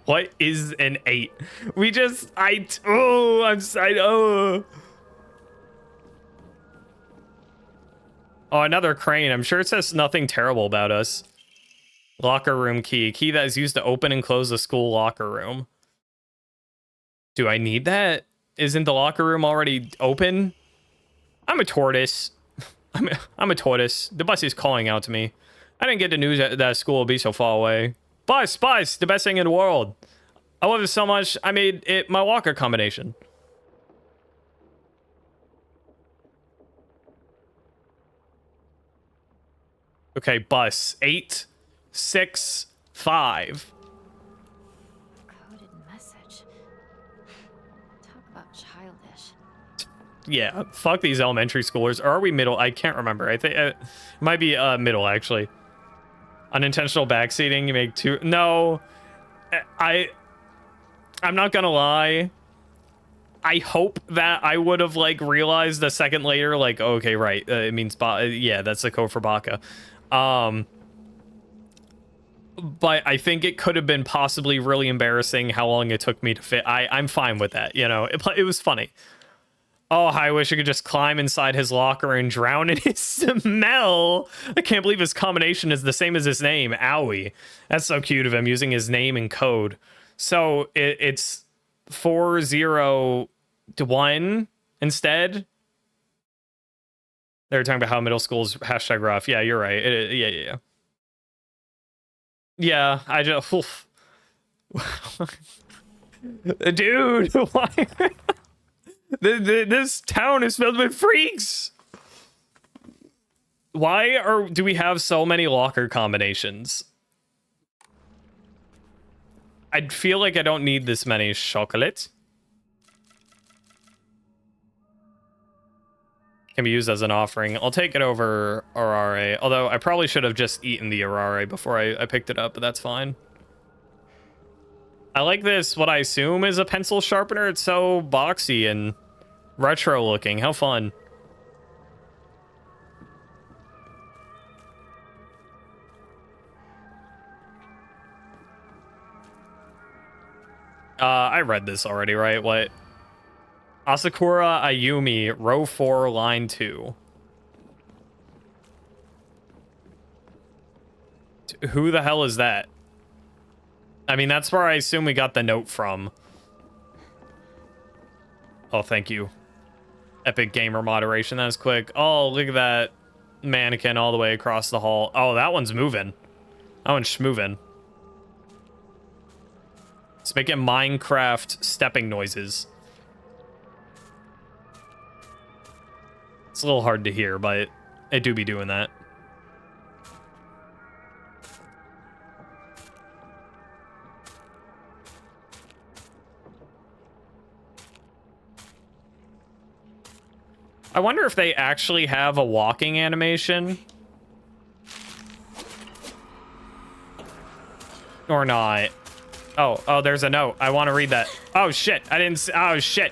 What is an 8? We just... Oh, another crane. I'm sure it says nothing terrible about us. Locker room key. Key that is used to open and close the school locker room. Do I need that? Isn't the locker room already open? I'm a tortoise. I'm a tortoise. The bus is calling out to me. I didn't get the news that school will be so far away. Bus, the best thing in the world. I love it so much, I made it my walker combination. Okay, bus. 8, 6, 5. Coded message. Talk about childish. Yeah, fuck these elementary schoolers. Or are we middle? I can't remember. I think it might be middle, actually. Unintentional backseating, you make 2. No, I'm not gonna lie. I hope that I would have like realized a second later, like, okay, right, it means yeah, that's the code for Baka. But I think it could have been possibly really embarrassing how long it took me to fit. I'm fine with that, you know. It was funny. Oh, I wish I could just climb inside his locker and drown in his smell. I can't believe his combination is the same as his name. Owie. That's so cute of him using his name in code. So it's 401 instead. They were talking about how middle school's hashtag rough. Yeah, you're right. Yeah. Yeah, I just... Oof. Dude, why... This town is filled with freaks. Why do we have so many locker combinations? I feel like I don't need this many chocolate. Can be used as an offering. I'll take it over Arare. Although I probably should have just eaten the Arare before I picked it up, but that's fine. I like this, what I assume is a pencil sharpener. It's so boxy and retro looking. How fun. I read this already, right? What? Asakura Ayumi, row 4, line 2. Who the hell is that? I mean, that's where I assume we got the note from. Oh, thank you. Epic Gamer moderation. That was quick. Oh, look at that mannequin all the way across the hall. Oh, that one's moving. That one's schmoving. It's making Minecraft stepping noises. It's a little hard to hear, but it do be doing that. I wonder if they actually have a walking animation. Or not. Oh, there's a note. I want to read that. Oh, shit. I didn't... Oh, shit.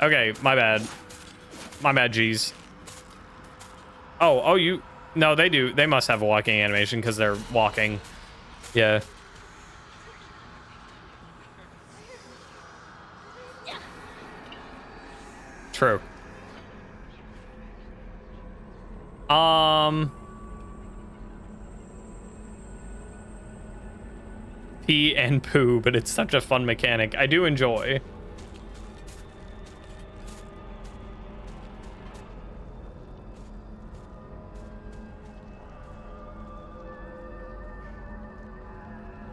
Okay, my bad. My bad, G's. Oh, you... No, they do. They must have a walking animation because they're walking. Yeah. True. Pee and poo, but it's such a fun mechanic. I do enjoy.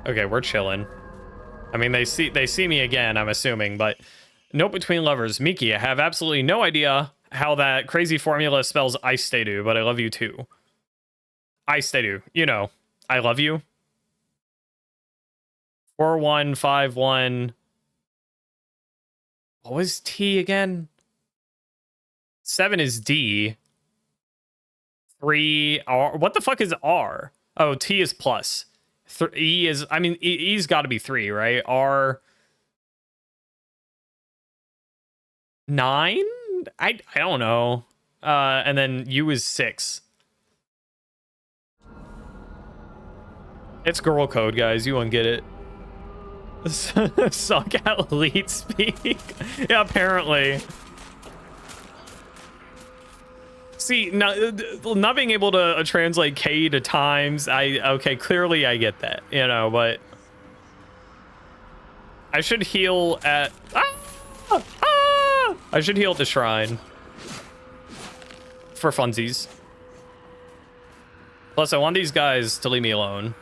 Okay, we're chilling. I mean, they see me again, I'm assuming, but note between lovers. Miki, I have absolutely no idea how that crazy formula spells ice Istedu, but I love you too. Ice Istedu, you know, I love you. 4151. What was T again? 7 is D. 3 R. What the fuck is R? Oh, T is plus. E is, I mean, E's got to be 3, right? R 9? I don't know. And then U is 6. It's girl code, guys. You won't get it. Suck at elite speak. Yeah, apparently. See, not being able to translate K to times, okay, clearly I get that, you know, but I should heal at I should heal at the shrine for funsies. Plus, I want these guys to leave me alone.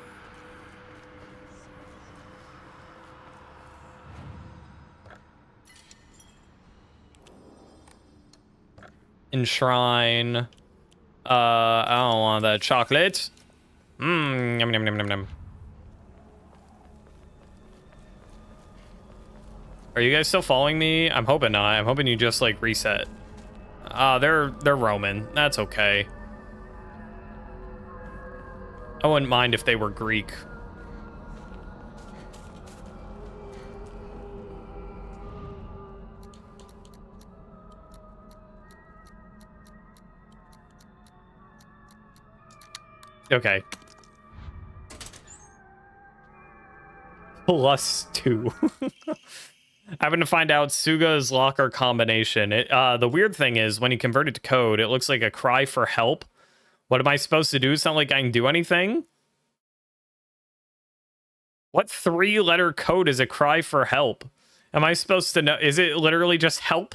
Enshrine. I don't want that chocolate. Yum, yum, yum, yum, yum. Are you guys still following me? I'm hoping not. I'm hoping you just like reset. They're Roman. That's okay. I wouldn't mind if they were Greek. Okay. +2. Having to find out Suga's locker combination. The weird thing is, when you convert it to code, it looks like a cry for help. What am I supposed to do? It's not like I can do anything. What 3-letter code is a cry for help? Am I supposed to know? Is it literally just help?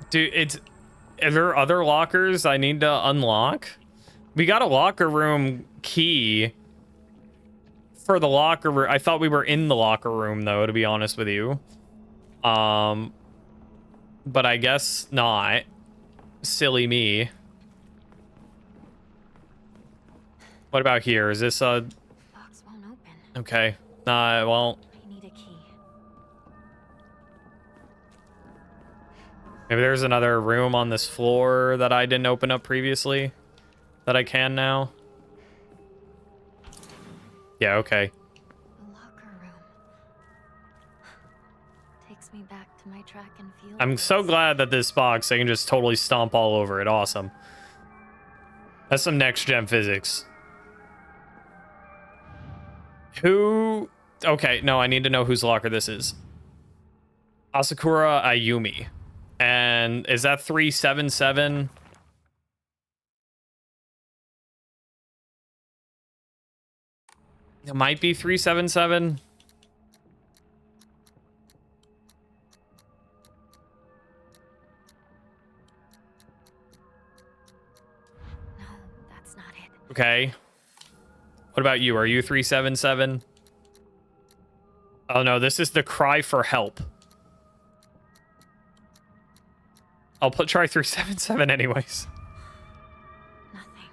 Dude, are there other lockers I need to unlock? We got a locker room key for the locker room. I thought we were in the locker room, though, to be honest with you. But I guess not. Silly me. What about here? Is this a... Box won't open. Okay. Well... I need a key. Maybe there's another room on this floor that I didn't open up previously that I can now. Yeah, okay. The locker room. Takes me back to my track and field. I'm so days. glad that this box, I can just totally stomp all over it. Awesome. That's some next gen physics. Who? Okay, no, I need to know whose locker this is. Asakura Ayumi. And is that 377? It might be 377. No, that's not it. Okay. What about you? Are you 377? Oh no, this is the cry for help. I'll try 377 anyways. Nothing.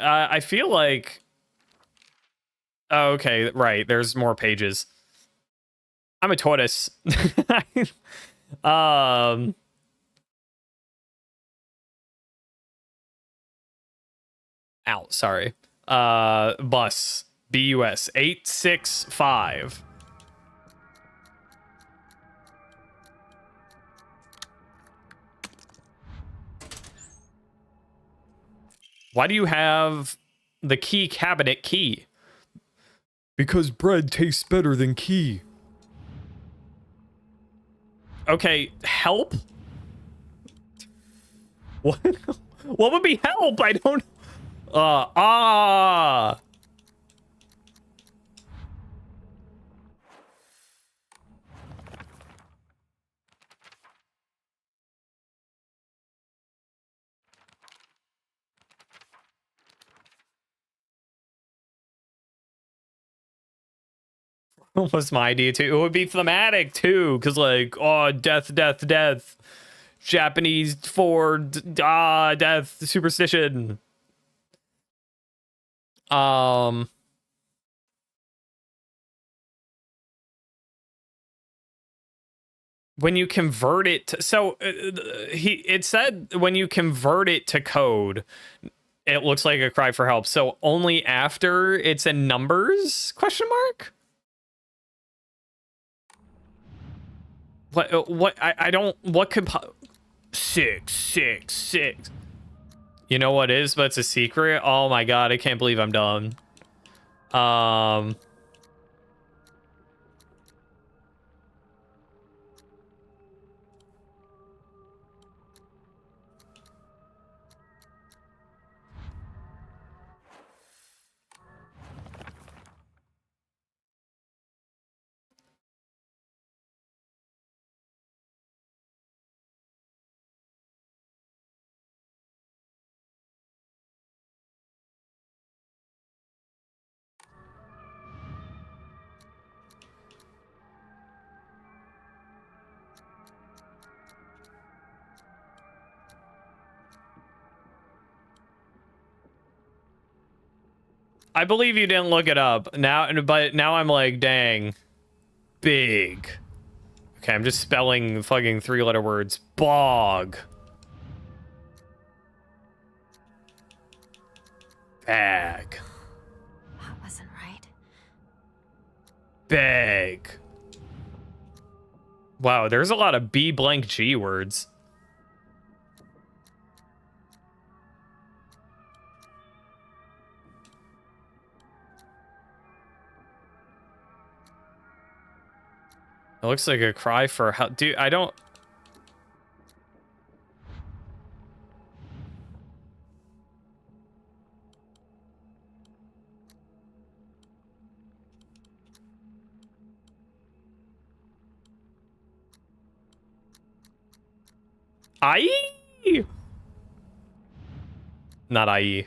I feel like... Oh, okay, right. There's more pages. I'm a tortoise. Ow, sorry. Bus. BUS 865. Why do you have the key cabinet key? Because bread tastes better than key. Okay, help? What? What would be help? I don't... was my idea too. It would be thematic too, because like, oh, death, death, death. Japanese for death, superstition. When you convert it to, so it said when you convert it to code, it looks like a cry for help. So only after it's in numbers? Question mark. What I don't, what could 666. You know what is, but it's a secret. Oh my god, I can't believe I'm done. I believe you didn't look it up now, but now I'm like, dang, big. Okay, I'm just spelling fucking 3-letter words. Bog. Bag. That wasn't right. Bag. Wow, there's a lot of B blank G words. It looks like a cry for help. Dude, I don't... IE? Not IE.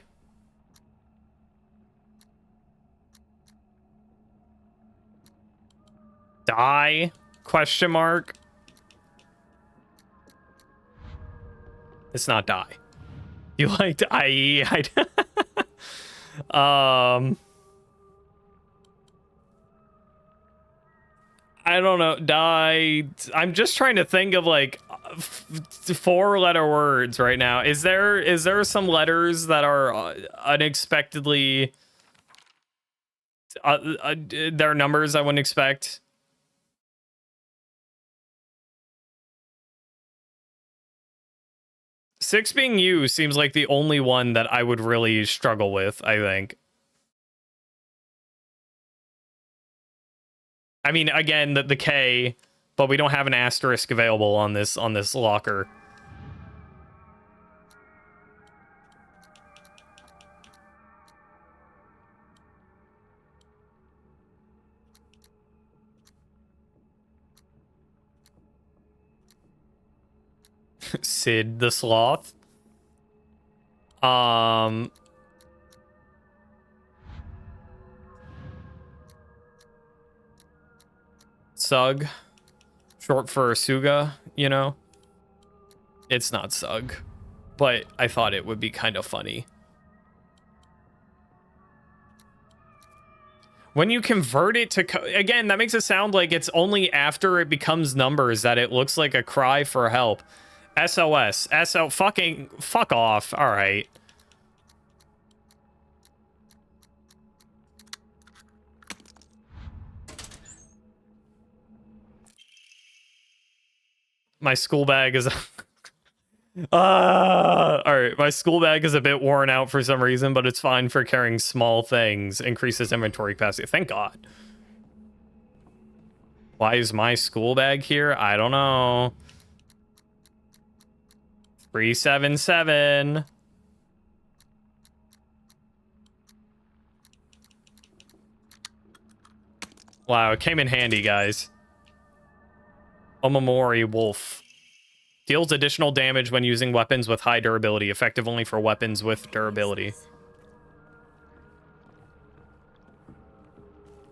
Die? Question mark. It's not die. You liked IE. I don't know. Die. I'm just trying to think of like 4-letter words right now. Is there some letters that are unexpectedly There are numbers I wouldn't expect. Six being you seems like the only one that I would really struggle with, I think. I mean, again, the K, but we don't have an asterisk available on this locker. Sid the Sloth. Sug. Short for Suga, you know? It's not Sug. But I thought it would be kind of funny. When you convert it to... Again, that makes it sound like it's only after it becomes numbers that it looks like a cry for help. SOS. Fuck off. All right. My school bag is... all right. My school bag is a bit worn out for some reason, but it's fine for carrying small things. Increases inventory capacity. Thank God. Why is my school bag here? I don't know. 377. Wow, it came in handy, guys. Omamori Wolf. Deals additional damage when using weapons with high durability. Effective only for weapons with durability.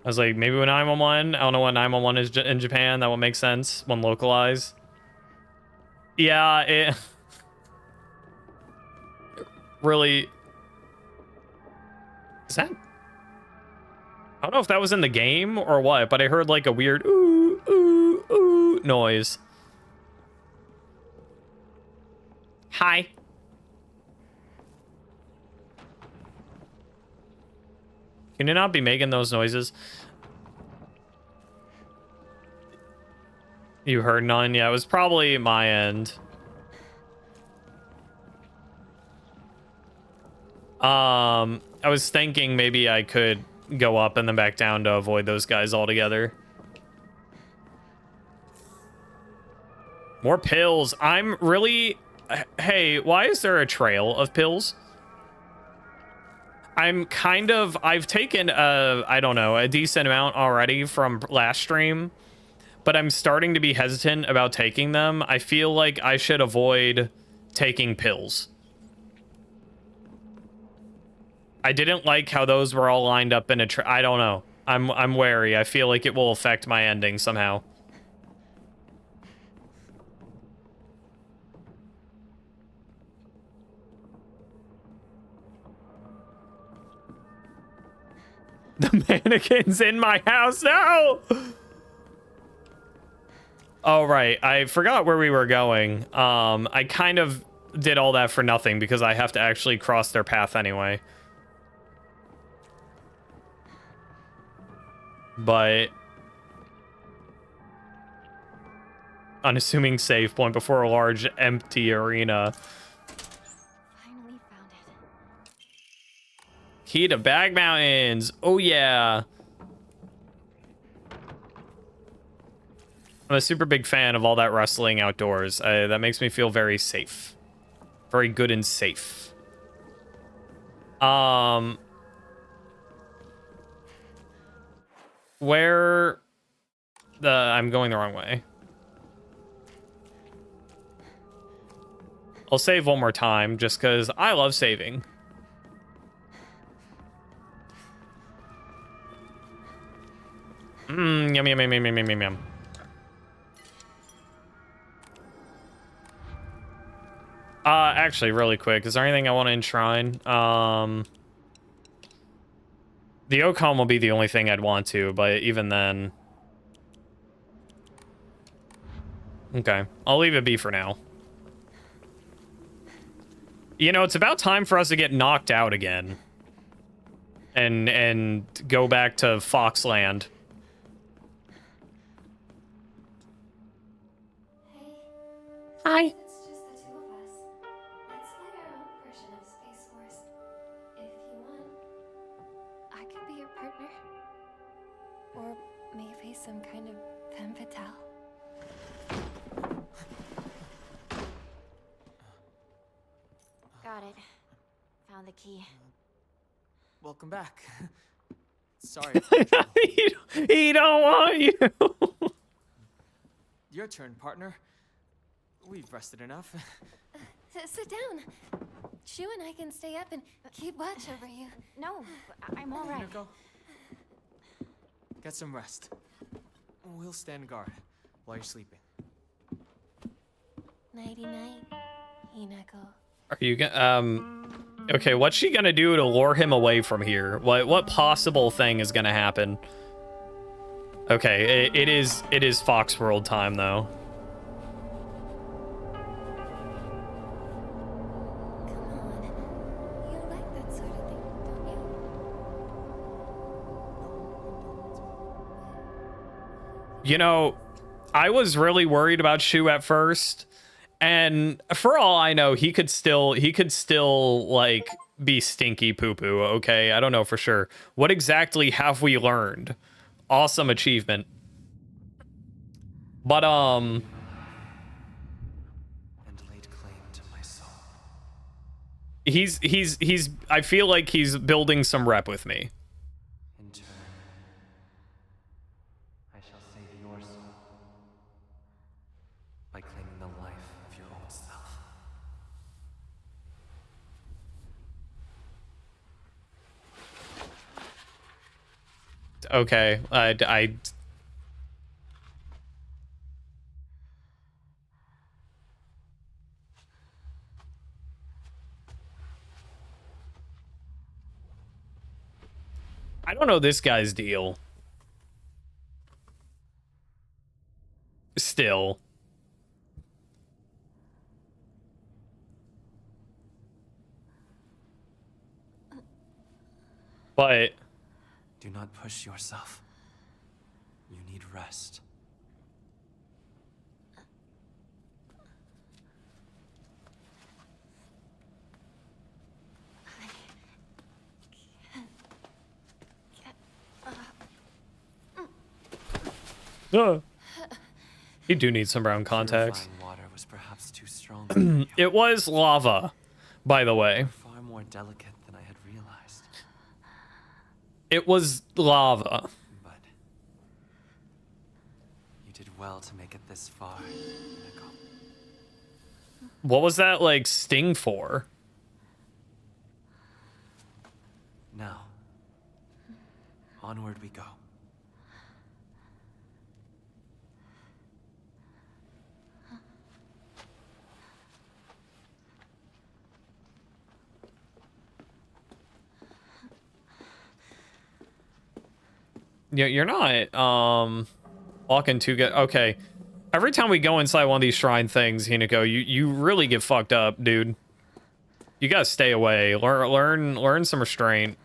I was like, maybe when 911. I don't know what 911 is in Japan. That would make sense when localized. Yeah, it... really... Is that... I don't know if that was in the game or what, but I heard like a weird ooh, ooh, ooh noise. Hi. Can you not be making those noises? You heard none? Yeah, it was probably my end. I was thinking maybe I could go up and then back down to avoid those guys altogether. More pills. I'm really... Hey, why is there a trail of pills? I'm kind of... I've taken, I don't know, a decent amount already from last stream, but I'm starting to be hesitant about taking them. I feel like I should avoid taking pills. I didn't like how those were all lined up in a I don't know. I'm wary. I feel like it will affect my ending somehow. The mannequin's in my house. No! Oh, right. I forgot where we were going. I kind of did all that for nothing because I have to actually cross their path anyway. But unassuming save point before a large empty arena. Finally found it. Key to Bag Mountains. Oh yeah. I'm a super big fan of all that wrestling outdoors. That makes me feel very safe. Very good and safe. Where I'm going the wrong way. I'll save one more time just because I love saving. Yum, yum, yum, yum, yum, yum, yum. Actually, really quick, is there anything I want to enshrine? The Ocom will be the only thing I'd want to, but even then... Okay, I'll leave it be for now. You know, it's about time for us to get knocked out again. and go back to Foxland. Hi. It's just the two of us. Let's play our own version of Space Force. If you want. I could be your partner. Or maybe some kind of femme fatale. Got it. Found the key. Welcome back. Sorry. He don't want you. Your turn, partner. We've rested enough. Sit down. Shu and I can stay up and keep watch over you. No, I'm all right. Hinako, get some rest. We'll stand guard while you're sleeping. Nighty night, Hinako. Are you gonna okay, what's she gonna do to lure him away from here? What possible thing is gonna happen? Okay, it is Foxworld time though. Come on. You like that sort of thing, don't you? You know, I was really worried about Shu at first, and for all I know, he could still like be stinky poo poo. Okay, I don't know for sure. What exactly have we learned? Awesome achievement. But And laid claim to my soul. he's I feel like he's building some rep with me. In turn, I shall save your soul by claiming the life of your own self. Okay, I don't know this guy's deal. Still. But Do not push yourself. You need rest. you do need some brown contacts. Purifying water was perhaps too strong for you. It was lava, by the way. Far more delicate than I had realized. It was lava. But you did well to make it this far, Hinako. What was that like sting for? Now, onward we go. Yeah, you're not walking too good. Okay. Every time we go inside one of these shrine things, Hinako, you really get fucked up, dude. You gotta stay away. Learn some restraint.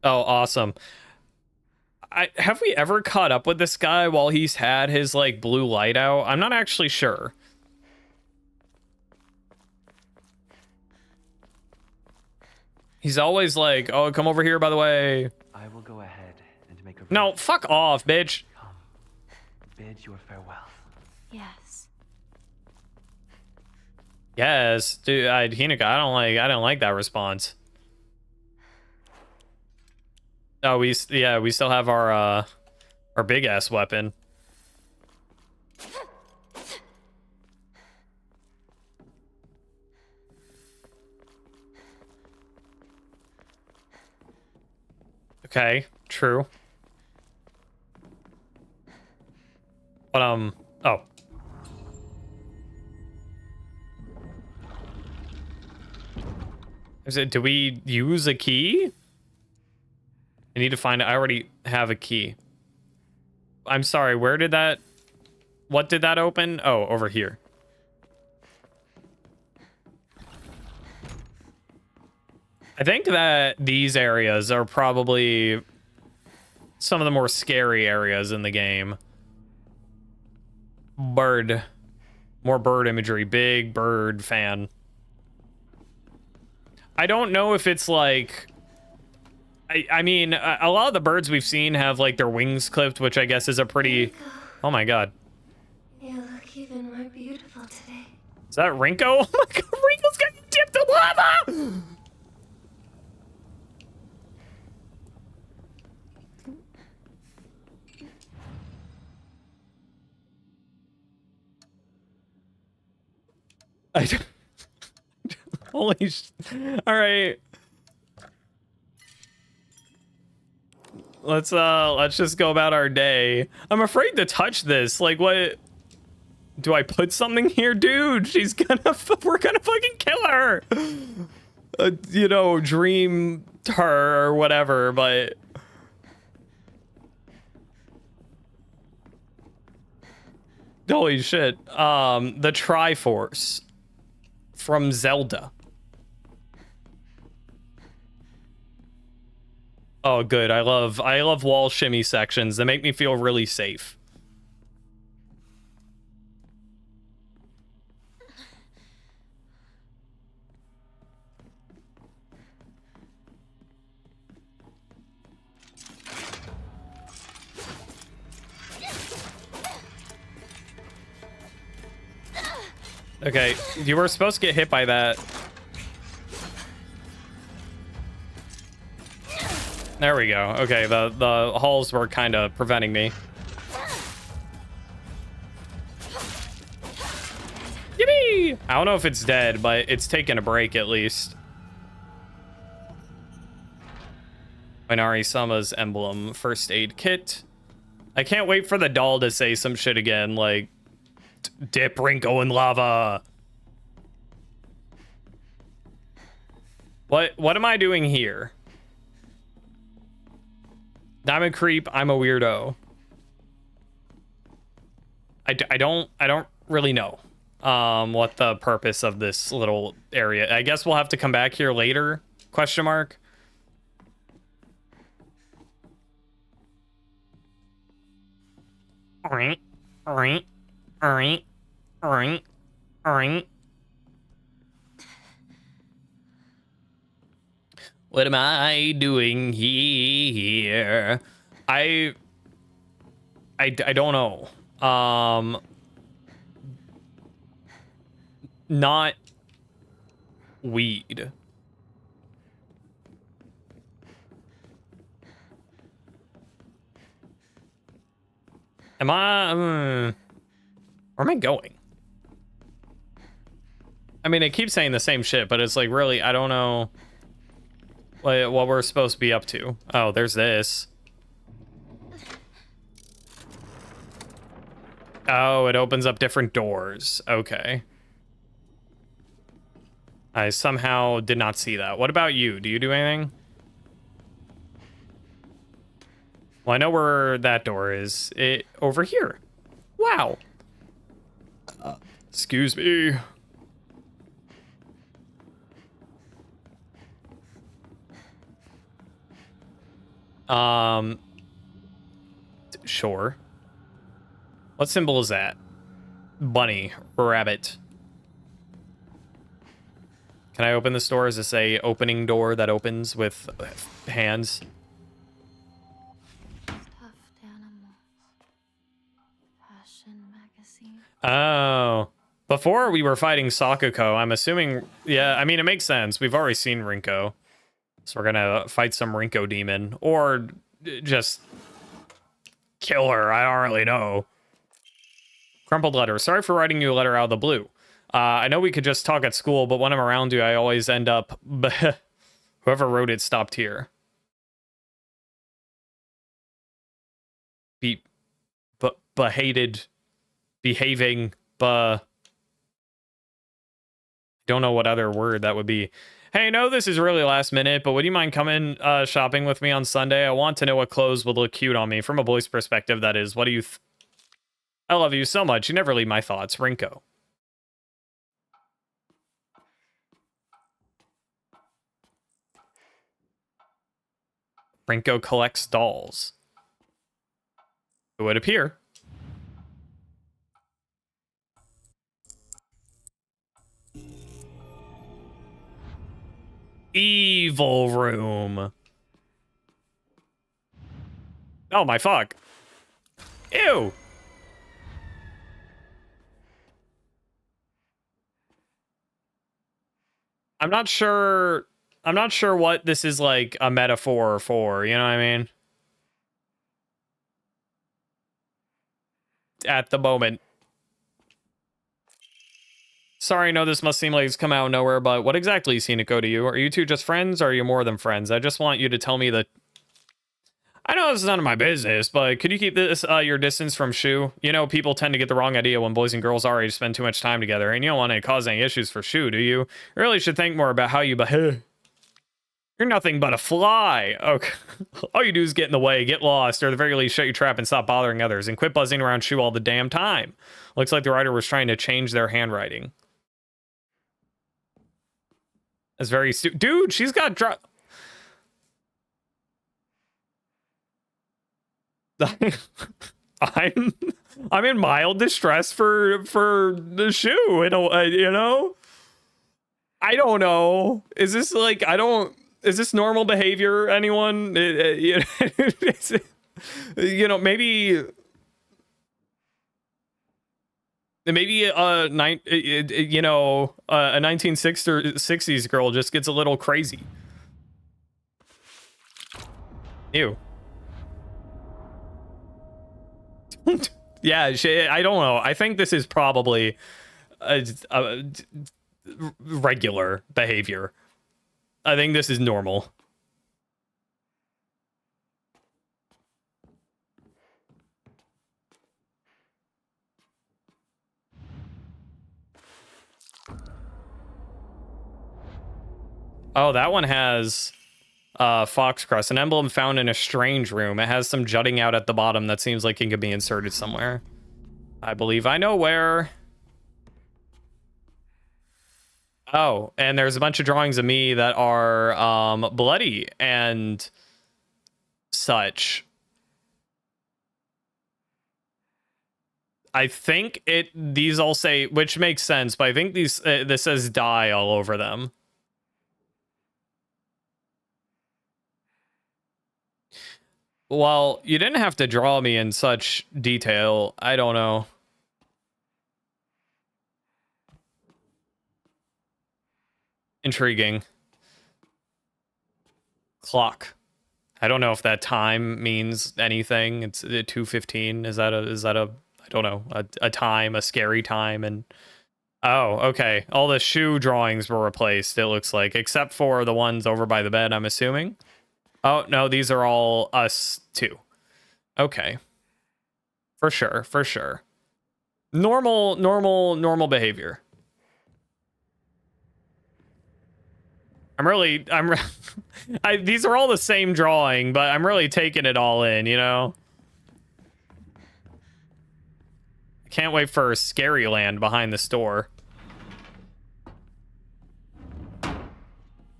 Oh, awesome. Have we ever caught up with this guy while he's had his like blue light out? I'm not actually sure. He's always like, "Oh, come over here, by the way." I will go ahead and make a No, fuck off, bitch. Come, bid your farewell. Yes. Yes, dude, Hinaka, I don't like that response. Oh, we still have our big ass weapon. Okay, true. But, oh. Is it, do we use a key? I need to find it. I already have a key. I'm sorry, where did that... What did that open? Oh, over here. I think that these areas are probably some of the more scary areas in the game. Bird. More bird imagery. Big bird fan. I don't know if it's like... I mean, a lot of the birds we've seen have like their wings clipped, which I guess is a pretty... Oh my god. You look even more beautiful today. Is that Rinko? Oh my god, Rinko's getting dipped in lava! Holy all right. Let's just go about our day. I'm afraid to touch this. Like, what? Do I put something here? Dude, she's gonna, we're gonna fucking kill her. You know, dream her or whatever, but. Holy shit. The Triforce from Zelda. Oh, good. I love wall shimmy sections. They make me feel really safe. Okay, you were supposed to get hit by that. There we go. Okay, the halls were kind of preventing me. Yippee! I don't know if it's dead, but it's taking a break at least. Inari-sama's emblem first aid kit. I can't wait for the doll to say some shit again, like, dip Rinko in lava. What am I doing here? Diamond creep, I'm a weirdo. I don't really know what the purpose of this little area. I guess we'll have to come back here later, question mark. What am I doing here? I don't know. Not weed. Am I... where am I going? I mean, it keeps saying the same shit, but it's like, really, I don't know what we're supposed to be up to. Oh, there's this. Oh, it opens up different doors. Okay. I somehow did not see that. What about you? Do you do anything? Well, I know where that door is. It over here. Wow. Excuse me. Sure. What symbol is that? Bunny. Rabbit. Can I open this door? Does it say opening door that opens with hands? Stuffed animals. Fashion magazine. Oh. Before we were fighting Sakuko, I'm assuming... Yeah, I mean, it makes sense. We've already seen Rinko. So we're gonna fight some Rinko demon. Or just kill her. I don't really know. Crumpled letter. Sorry for writing you a letter out of the blue. I know we could just talk at school, but when I'm around you, I always end up... Whoever wrote it stopped here. Behaving, don't know what other word that would be. Hey, I know this is really last minute, but would you mind coming shopping with me on Sunday? I want to know what clothes would look cute on me. From a boy's perspective, that is. What do you... I love you so much. You never leave my thoughts. Rinko. Rinko collects dolls. It would appear. Evil room. Oh my fuck. Ew. I'm not sure what this is like a metaphor for, you know what I mean? At the moment. Sorry, I know this must seem like it's come out of nowhere, but what exactly is Hinako to you? Are you two just friends, or are you more than friends? I just want you to tell me the... I know this is none of my business, but could you keep this your distance from Shu? You know, people tend to get the wrong idea when boys and girls our age spend too much time together, and you don't want to cause any issues for Shu, do you? You really should think more about how you behave. You're nothing but a fly. Okay. All you do is get in the way, get lost, or at the very least shut your trap and stop bothering others, and quit buzzing around Shu all the damn time. Looks like the writer was trying to change their handwriting. That's very dude, she's got I'm in mild distress for the Shu, you know? I don't know. Is this like is this normal behavior, anyone? You know, maybe a 1960s girl just gets a little crazy. Ew. Yeah, I don't know. I think this is probably a regular behavior. I think this is normal. Oh, that one has Fox Crest, an emblem found in a strange room. It has some jutting out at the bottom that seems like it could be inserted somewhere. I believe I know where. Oh, and there's a bunch of drawings of me that are bloody and such. I think these all say, which makes sense, but I think this says die all over them. Well, you didn't have to draw me in such detail. I don't know. Intriguing. Clock. I don't know if that time means anything. It's 2:15. Is that a I don't know, a time, a scary time? And oh, okay. All the Shu drawings were replaced, it looks like, except for the ones over by the bed, I'm assuming. Oh, no, these are all us too. Okay. For sure, for sure. Normal behavior. These are all the same drawing, but I'm really taking it all in, you know? Can't wait for Scary Land behind the store.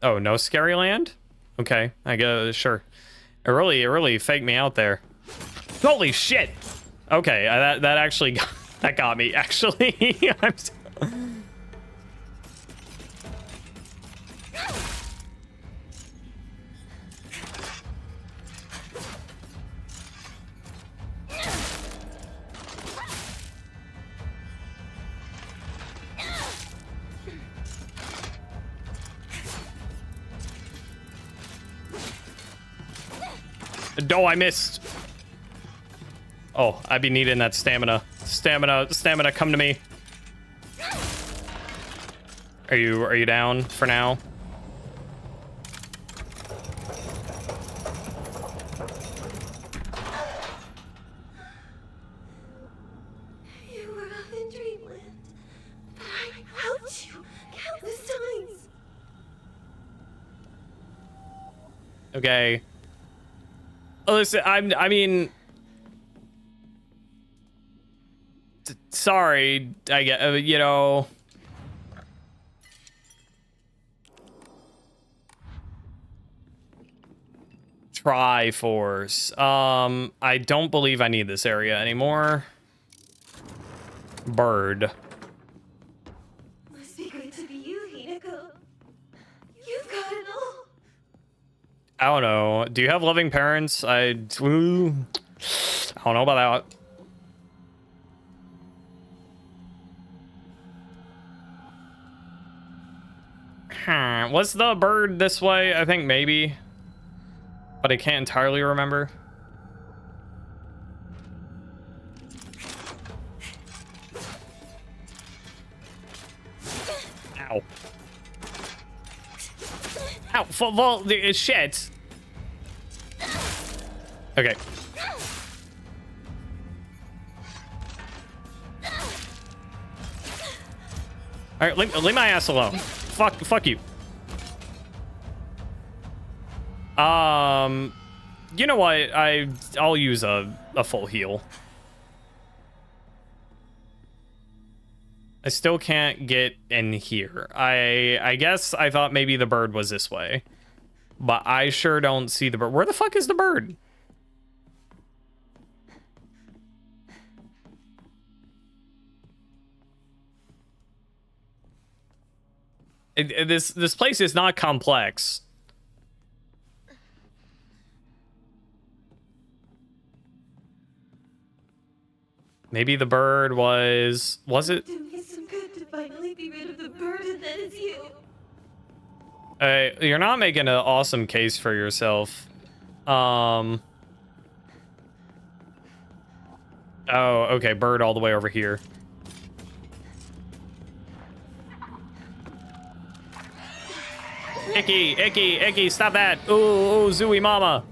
Oh, no Scary Land? Okay, I guess, sure. It really faked me out there. Holy shit! Okay, that actually that got me, actually. No, I missed. Oh, I'd be needing that stamina Stamina, come to me. Are you down for now? You were up in Dreamland, but I helped you countless times. Okay. Listen, I mean, sorry, I get, you know. Triforce. I don't believe I need this area anymore. Bird. Must be great to be you, Hinako. You've got it all. I don't know. Do you have loving parents? I don't know about that. Was the bird this way? I think maybe. But I can't entirely remember. Ow. Ow, well, shit. Okay. All right, leave my ass alone. Fuck you. You know what? I'll use a full heal. I still can't get in here. I guess I thought maybe the bird was this way, but I sure don't see the bird. Where the fuck is the bird? This place is not complex. Maybe the bird was it? Do me some good to finally be rid of the burden that is you. You're not making an awesome case for yourself. Oh, okay, bird all the way over here. Icky, stop that. Ooh, Zooey mama.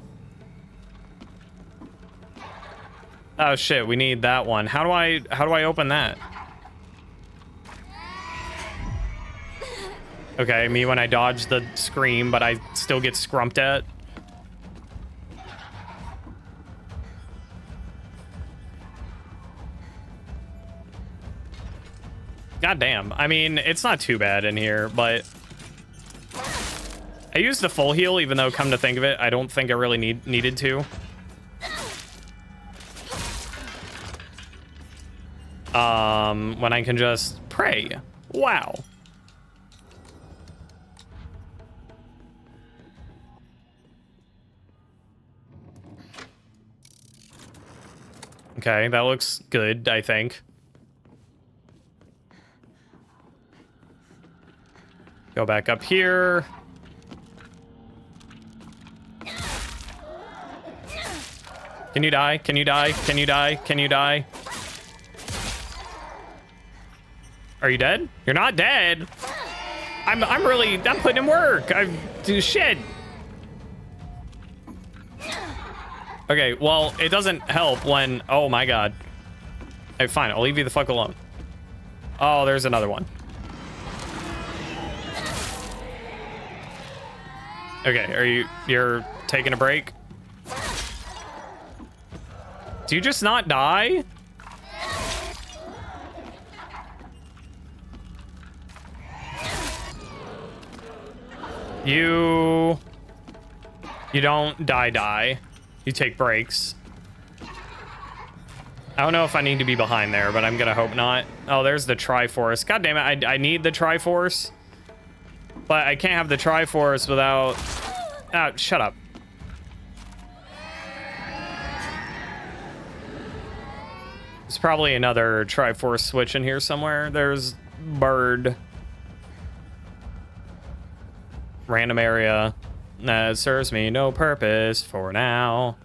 Oh shit, we need that one. How do I open that? Okay, me when I dodge the scream, but I still get scrumped at. God damn. I mean, it's not too bad in here, but I used the full heal, even though, come to think of it, I don't think I really needed to. When I can just pray. Wow. Okay, that looks good, I think. Go back up here. Can you die? Can you die? Can you die? Can you die? Are you dead? You're not dead. I'm putting in work. I do shit. Okay, well, it doesn't help when, oh my god. Hey, fine, I'll leave you the fuck alone. Oh, there's another one. Okay, you're taking a break? Do you just not die? You don't die. You take breaks. I don't know if I need to be behind there, but I'm gonna hope not. Oh, there's the Triforce. God damn it, I need the Triforce. But I can't have the Triforce without... Ah, shut up. There's probably another Triforce switch in here somewhere. There's bird. Random area that serves me no purpose for now.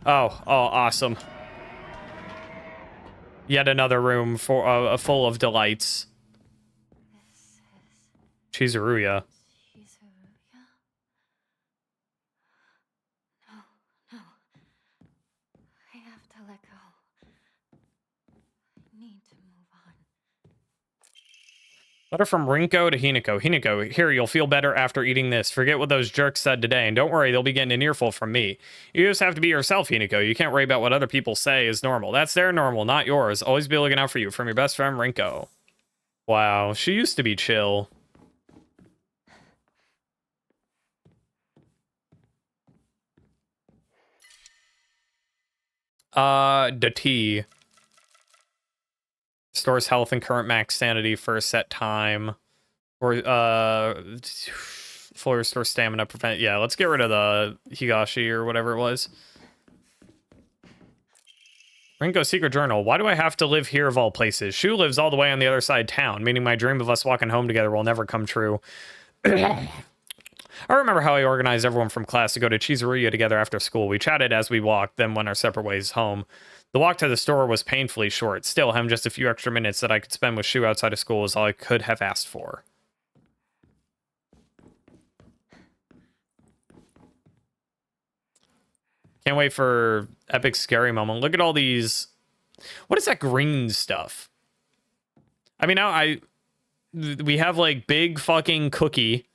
Oh, awesome. Yet another room for full of delights. Chizuruya. Chizuruya? No, no. I have to let go. I need to move on. Letter from Rinko to Hinako. Hinako, here, you'll feel better after eating this. Forget what those jerks said today, and don't worry, they'll be getting an earful from me. You just have to be yourself, Hinako. You can't worry about what other people say is normal. That's their normal, not yours. Always be looking out for you. From your best friend, Rinko. Wow, she used to be chill. The tea. Stores health and current max sanity for a set time. Or, fully restore stamina, prevent... Yeah, let's get rid of the Higashi or whatever it was. Rinko's secret journal. Why do I have to live here of all places? Shu lives all the way on the other side of town, meaning my dream of us walking home together will never come true. I remember how I organized everyone from class to go to Chizuruya together after school. We chatted as we walked, then went our separate ways home. The walk to the store was painfully short. Still, having just a few extra minutes that I could spend with Shu outside of school was all I could have asked for. Can't wait for epic scary moment. Look at all these. What is that green stuff? I mean, now we have like big fucking cookie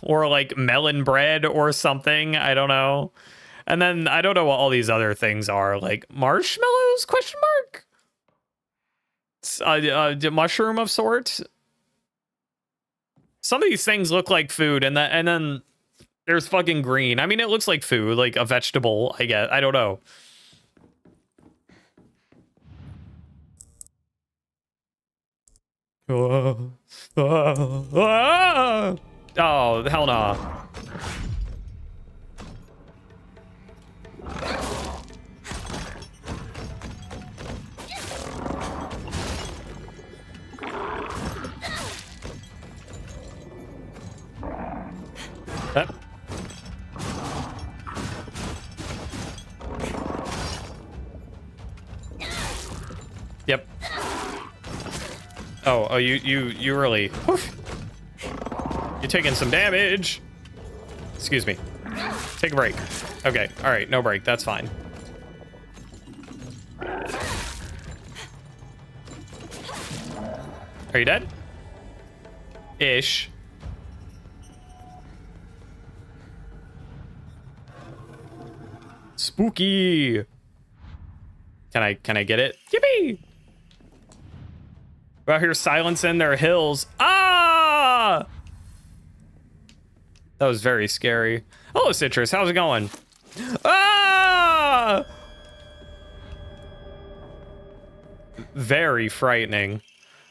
or like melon bread or something. I don't know. And then I don't know what all these other things are. Like marshmallows? Question mark? Mushroom of sorts. Some of these things look like food, and then there's fucking green. I mean, it looks like food, like a vegetable, I guess. I don't know. Oh, hell no. Yep. Oh, you really... Whoosh. You're taking some damage. Excuse me. Take a break. Okay, all right, no break. That's fine. Are you dead? Ish. Spooky. Can I get it? Yippee! We're out here silencing their hills. Ah! That was very scary. Hello, Citrus. How's it going? Ah! Very frightening.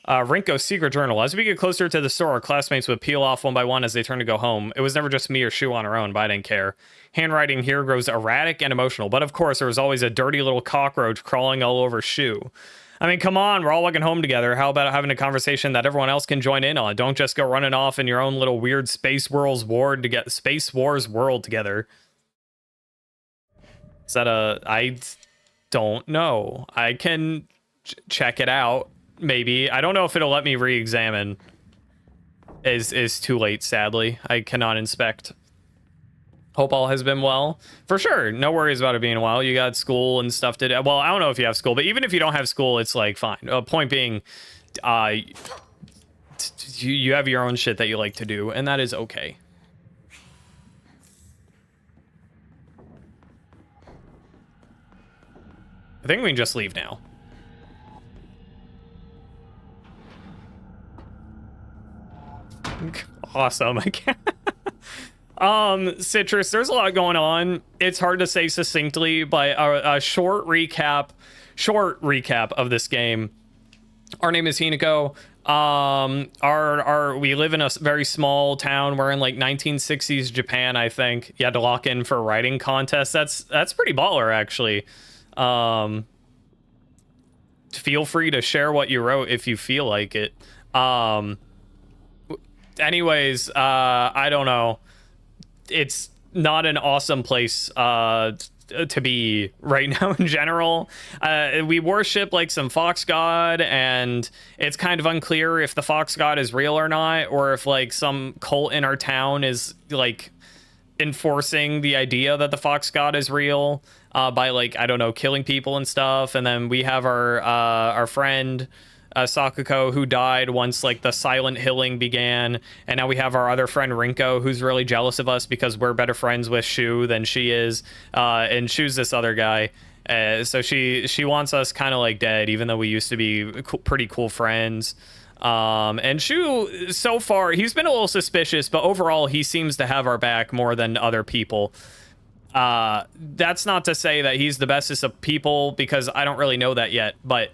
Rinko's secret journal. As we get closer to the store, our classmates would peel off one by one as they turn to go home. It was never just me or Shu on our own, but I didn't care. Handwriting here grows erratic and emotional, but of course there was always a dirty little cockroach crawling all over Shu. I mean, come on, we're all walking home together. How about having a conversation that everyone else can join in on? Don't just go running off in your own little weird Space Wars world together. Is that I don't know. I can check it out. Maybe. I don't know if it'll let me re-examine. Is too late, sadly. I cannot inspect. Hope all has been well. For sure. No worries about it being well. You got school and stuff to do. Well, I don't know if you have school, but even if you don't have school, it's like fine. Point being, you have your own shit that you like to do, and that is okay. I think we can just leave now. Awesome. I can't. Citrus, there's a lot going on. It's hard to say succinctly, but a short recap of this game. Our name is Hinako. We live in a very small town. We're in like 1960s Japan, I think. You had to lock in for a writing contest. That's pretty baller, actually. Feel free to share what you wrote if you feel like it. Anyways, I don't know. It's not an awesome place to be right now in general. We worship like some fox god, and it's kind of unclear if the fox god is real or not, or if like some cult in our town is like enforcing the idea that the fox god is real by like, I don't know, killing people and stuff. And then we have our friend Sakuko, who died once like the silent hilling began, and now we have our other friend Rinko, who's really jealous of us because we're better friends with Shu than she is, and Shu's this other guy, so she wants us kind of like dead, even though we used to be pretty cool friends. And Shu, so far he's been a little suspicious, but overall he seems to have our back more than other people. That's not to say that he's the bestest of people, because I don't really know that yet, but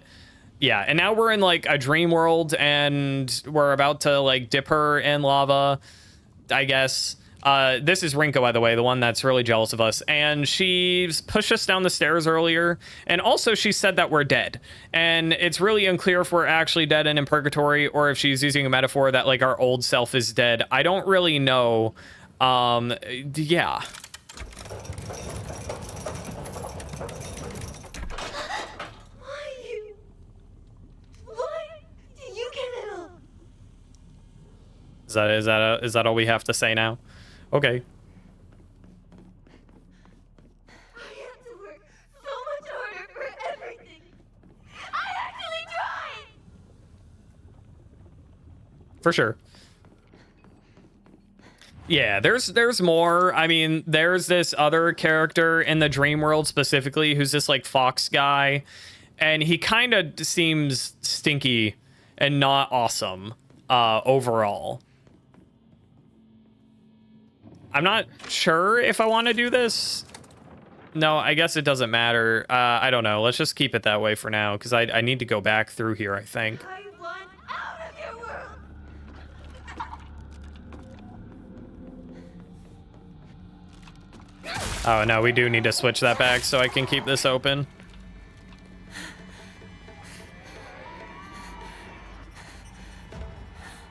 yeah. And now we're in like a dream world, and we're about to like dip her in lava, I guess. This is Rinko, by the way, the one that's really jealous of us, and she's pushed us down the stairs earlier, and also she said that we're dead, and it's really unclear if we're actually dead and in purgatory, or if she's using a metaphor that like our old self is dead. I don't really know. Yeah. Is that all we have to say now? Okay. I have to work so much harder for everything. I actually tried! For sure. Yeah, there's more. I mean, there's this other character in the dream world specifically who's this like fox guy, and he kind of seems stinky and not awesome overall. I'm not sure if I want to do this. No, I guess it doesn't matter. I don't know. Let's just keep it that way for now, because I need to go back through here, I think. I want out of your world! Oh, no, we do need to switch that back so I can keep this open.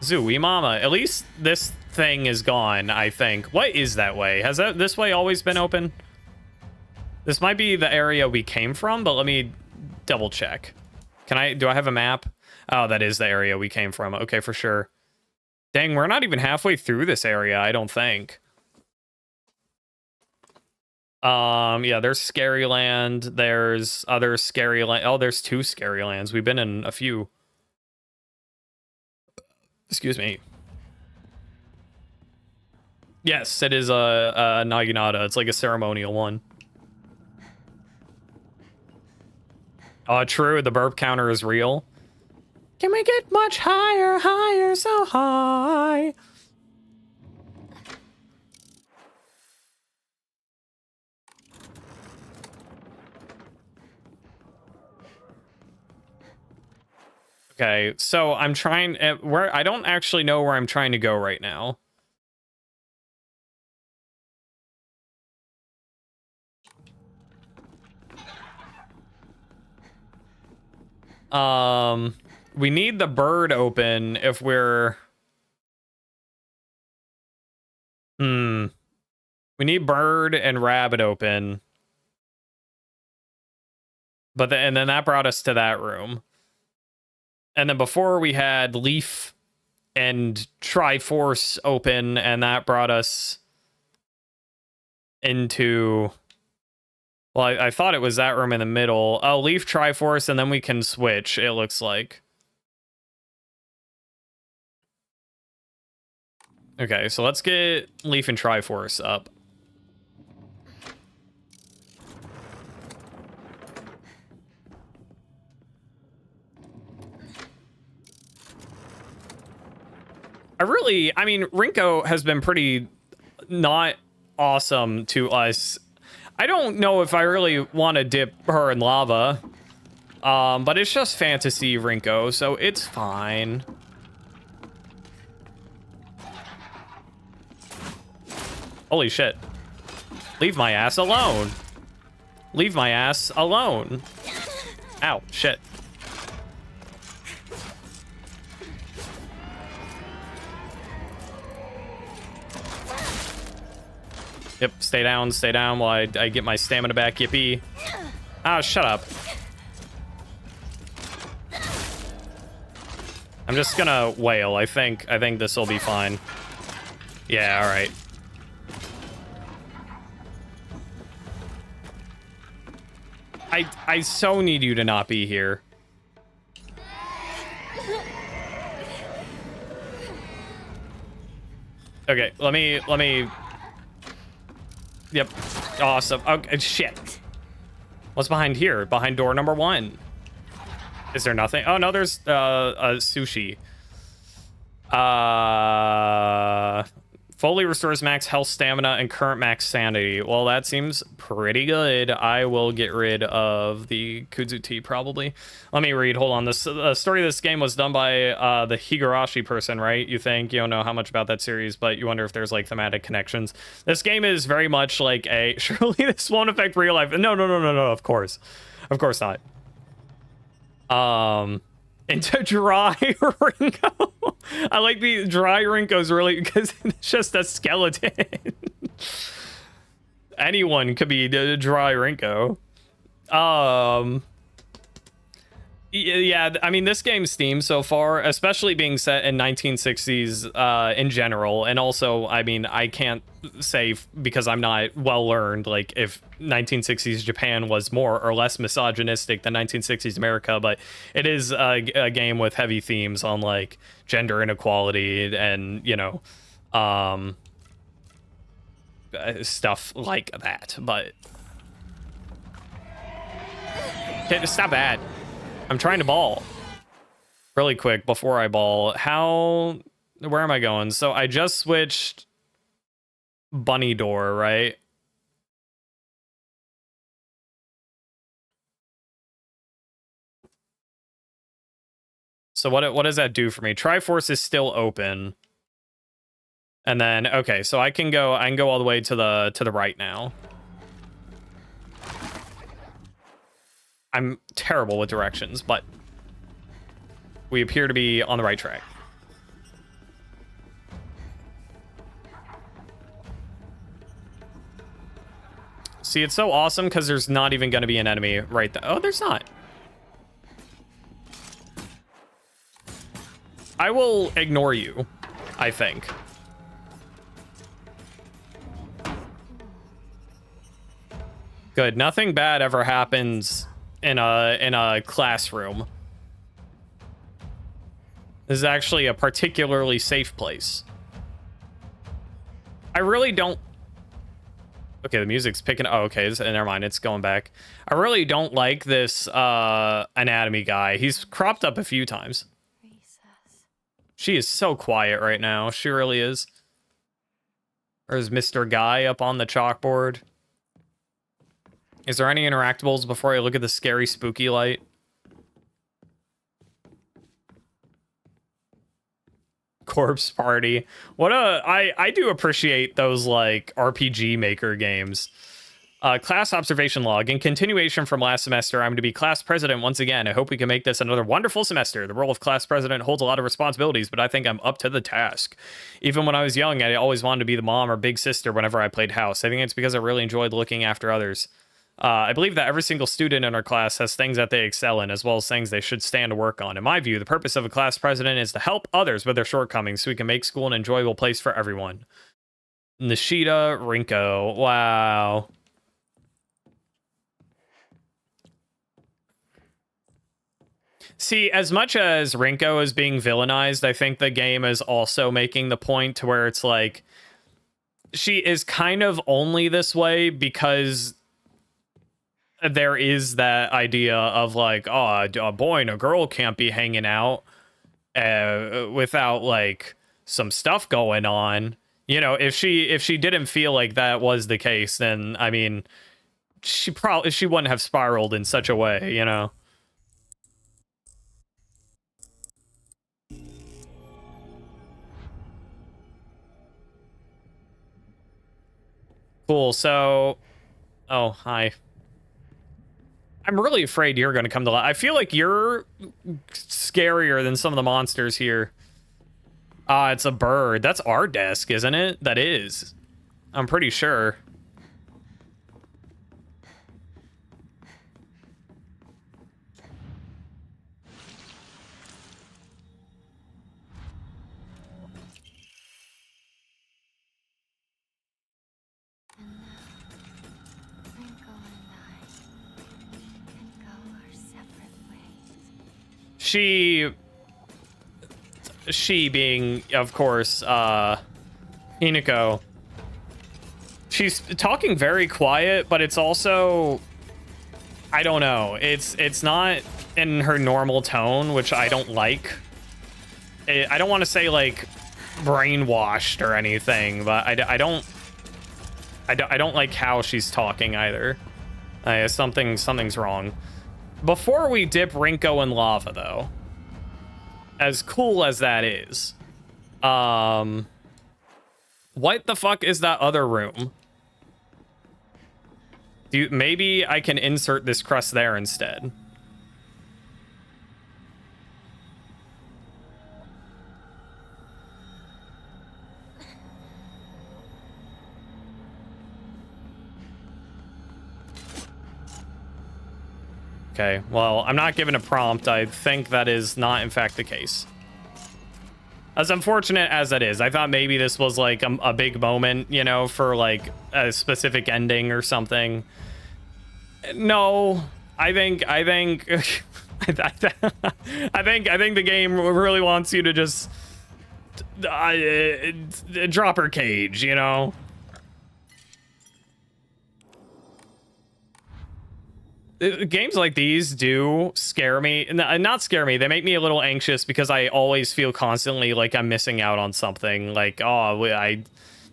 Zooey Mama. At least this thing is gone, I think. What is that way? Has this way always been open? This might be the area we came from, but let me double check. Do I have a map? Oh, that is the area we came from. Okay, for sure. Dang, we're not even halfway through this area, I don't think. Yeah, there's Scary Land. There's other Scary Land. Oh, there's 2 Scary Lands. We've been in a few. Excuse me. Yes, it is a Naginata. It's like a ceremonial one. Oh, true. The burp counter is real. Can we get much higher, higher, so high? Okay, so I'm trying where I don't actually know where I'm trying to go right now. We need the bird open if we're we need bird and rabbit open. But and then that brought us to that room. And then before we had Leaf and Triforce open, and that brought us into... Well, I thought it was that room in the middle. Oh, Leaf, Triforce, and then we can switch, it looks like. Okay, so let's get Leaf and Triforce up. I mean, Rinko has been pretty not awesome to us. I don't know if I really want to dip her in lava. But it's just fantasy Rinko, so it's fine. Holy shit. Leave my ass alone. Leave my ass alone. Ow, shit. Yep, stay down while I get my stamina back. Yippee. Ah, shut up. I'm just gonna wail. I think this will be fine. Yeah, all right. I so need you to not be here. Okay, let me. Yep. Awesome. Okay, shit. What's behind here? Behind door number 1. Is there nothing? Oh, no, there's a sushi. Fully restores max health, stamina, and current max sanity. Well, that seems pretty good. I will get rid of the Kudzu tea, probably. Let me read. Hold on. The story of this game was done by the Higurashi person, right? You think? You don't know how much about that series, but you wonder if there's, like, thematic connections. This game is very much like a... Surely this won't affect real life. No, of course. Of course not. Into dry Rinko. I like the dry Rinko's really because it's just a skeleton. Anyone could be the dry Rinko. Yeah, I mean, this game's themed so far, especially being set in 1960s in general. And also, I mean, I can't say because I'm not well learned, like if 1960s Japan was more or less misogynistic than 1960s America, but it is a game with heavy themes on like gender inequality and, you know, stuff like that. But okay, stop that. I'm trying to ball really quick before I ball. Where am I going? So I just switched bunny door, right? So what does that do for me? Triforce is still open. And then, okay, so I can go all the way to the right now. I'm terrible with directions, but we appear to be on the right track. See, it's so awesome because there's not even going to be an enemy right there. Oh, there's not. I will ignore you, I think. Good. Nothing bad ever happens in a classroom. This is actually a particularly safe place. I really don't... Okay, the music's picking... Oh, okay, never mind, it's going back. I really don't like this anatomy guy. He's cropped up a few times. Recess. She is so quiet right now. She really is. There's Mr. Guy up on the chalkboard. Is there any interactables before I look at the scary spooky light? Corpse Party. I do appreciate those like RPG Maker games. Class observation log. In continuation from last semester, I'm to be class president once again. I hope we can make this another wonderful semester. The role of class president holds a lot of responsibilities, but I think I'm up to the task. Even when I was young, I always wanted to be the mom or big sister whenever I played house. I think it's because I really enjoyed looking after others. I believe that every single student in our class has things that they excel in, as well as things they should stand to work on. In my view, the purpose of a class president is to help others with their shortcomings so we can make school an enjoyable place for everyone. Nishida Rinko. Wow. See, as much as Rinko is being villainized, I think the game is also making the point to where it's like she is kind of only this way because there is that idea of like, oh, a boy and a girl can't be hanging out without like some stuff going on. You know, if she didn't feel like that was the case, then I mean, she wouldn't have spiraled in such a way, you know. Cool. So, oh, hi. I'm really afraid you're going to come to life. I feel like you're scarier than some of the monsters here. It's a bird. That's our desk, isn't it? That is. I'm pretty sure. she being, of course, Hinako, she's talking very quiet, but it's also, I don't know, it's not in her normal tone, which I don't like. I don't want to say like brainwashed or anything, but I don't like how she's talking either. Something's wrong. Before we dip Rinko in lava, though, as cool as that is, what the fuck is that other room? Maybe I can insert this crust there instead. Okay, well, I'm not given a prompt. I think that is not, in fact, the case. As unfortunate as that is, I thought maybe this was like a big moment, you know, for like a specific ending or something. No, I think I think the game really wants you to just drop her cage, you know. Games like these do scare me. Not scare me. They make me a little anxious because I always feel constantly like I'm missing out on something. Like, oh, I,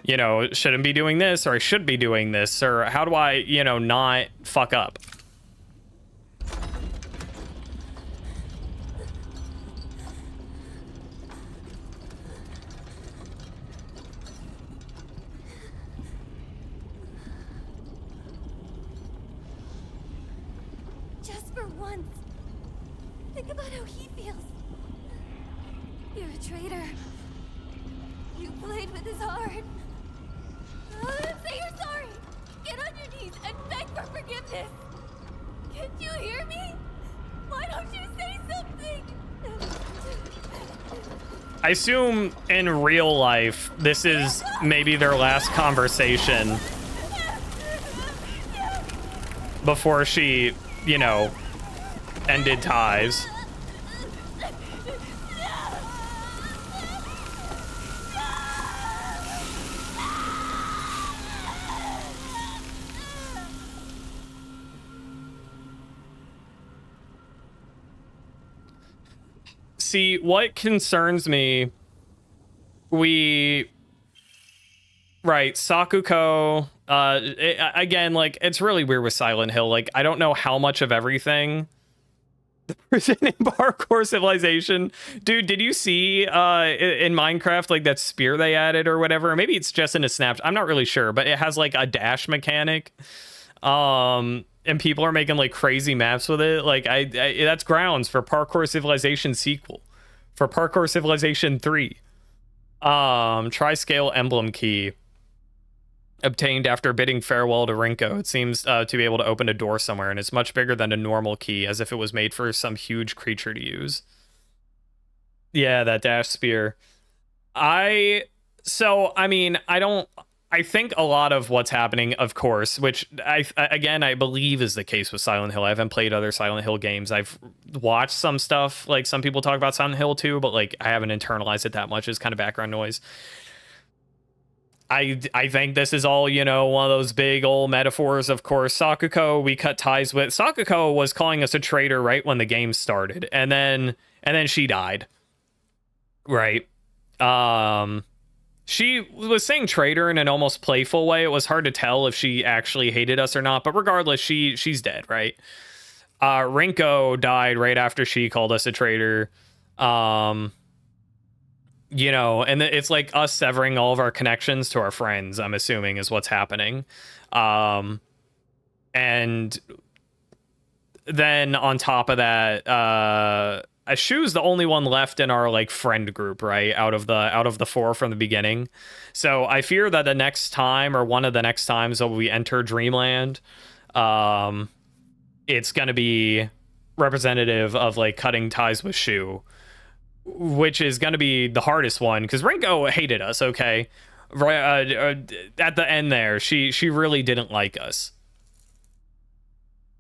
you know, shouldn't be doing this, or I should be doing this, or how do I, you know, not fuck up? Just for once. Think about how he feels. You're a traitor. You played with his heart. Say you're sorry. Get on your knees and beg for forgiveness. Can't you hear me? Why don't you say something? I assume in real life, this is maybe their last conversation before she, you know, ended ties. See, what concerns me, right, Sakuko, again, like, it's really weird with Silent Hill. Like, I don't know how much of everything the person in Parkour Civilization. Dude, did you see in Minecraft, like, that spear they added or whatever? Maybe it's just in a snapshot. I'm not really sure, but it has, like, a dash mechanic. And people are making like crazy maps with it. Like I that's grounds for Parkour Civilization sequel, for Parkour Civilization 3. Tri-scale emblem key obtained after bidding farewell to Rinko. It seems to be able to open a door somewhere, and it's much bigger than a normal key, as if it was made for some huge creature to use. Yeah, that dash spear. I think a lot of what's happening, of course, which I believe is the case with Silent Hill. I haven't played other Silent Hill games. I've watched some stuff, like some people talk about Silent Hill 2, but like I haven't internalized it that much as kind of background noise. I think this is all, you know, one of those big old metaphors. Of course, Sakuko, we cut ties with. Sakuko was calling us a traitor right when the game started, and then she died. Right. She was saying traitor in an almost playful way. It was hard to tell if she actually hated us or not, but regardless, she's dead, right? Rinko died right after she called us a traitor. You know, and it's like us severing all of our connections to our friends, I'm assuming, is what's happening. And then on top of that, Shu's the only one left in our like friend group, right? Out of the four from the beginning. So I fear that the next time, or one of the next times that we enter Dreamland, it's gonna be representative of like cutting ties with Shu, which is gonna be the hardest one because Rinko hated us. Okay, right at the end there, she really didn't like us.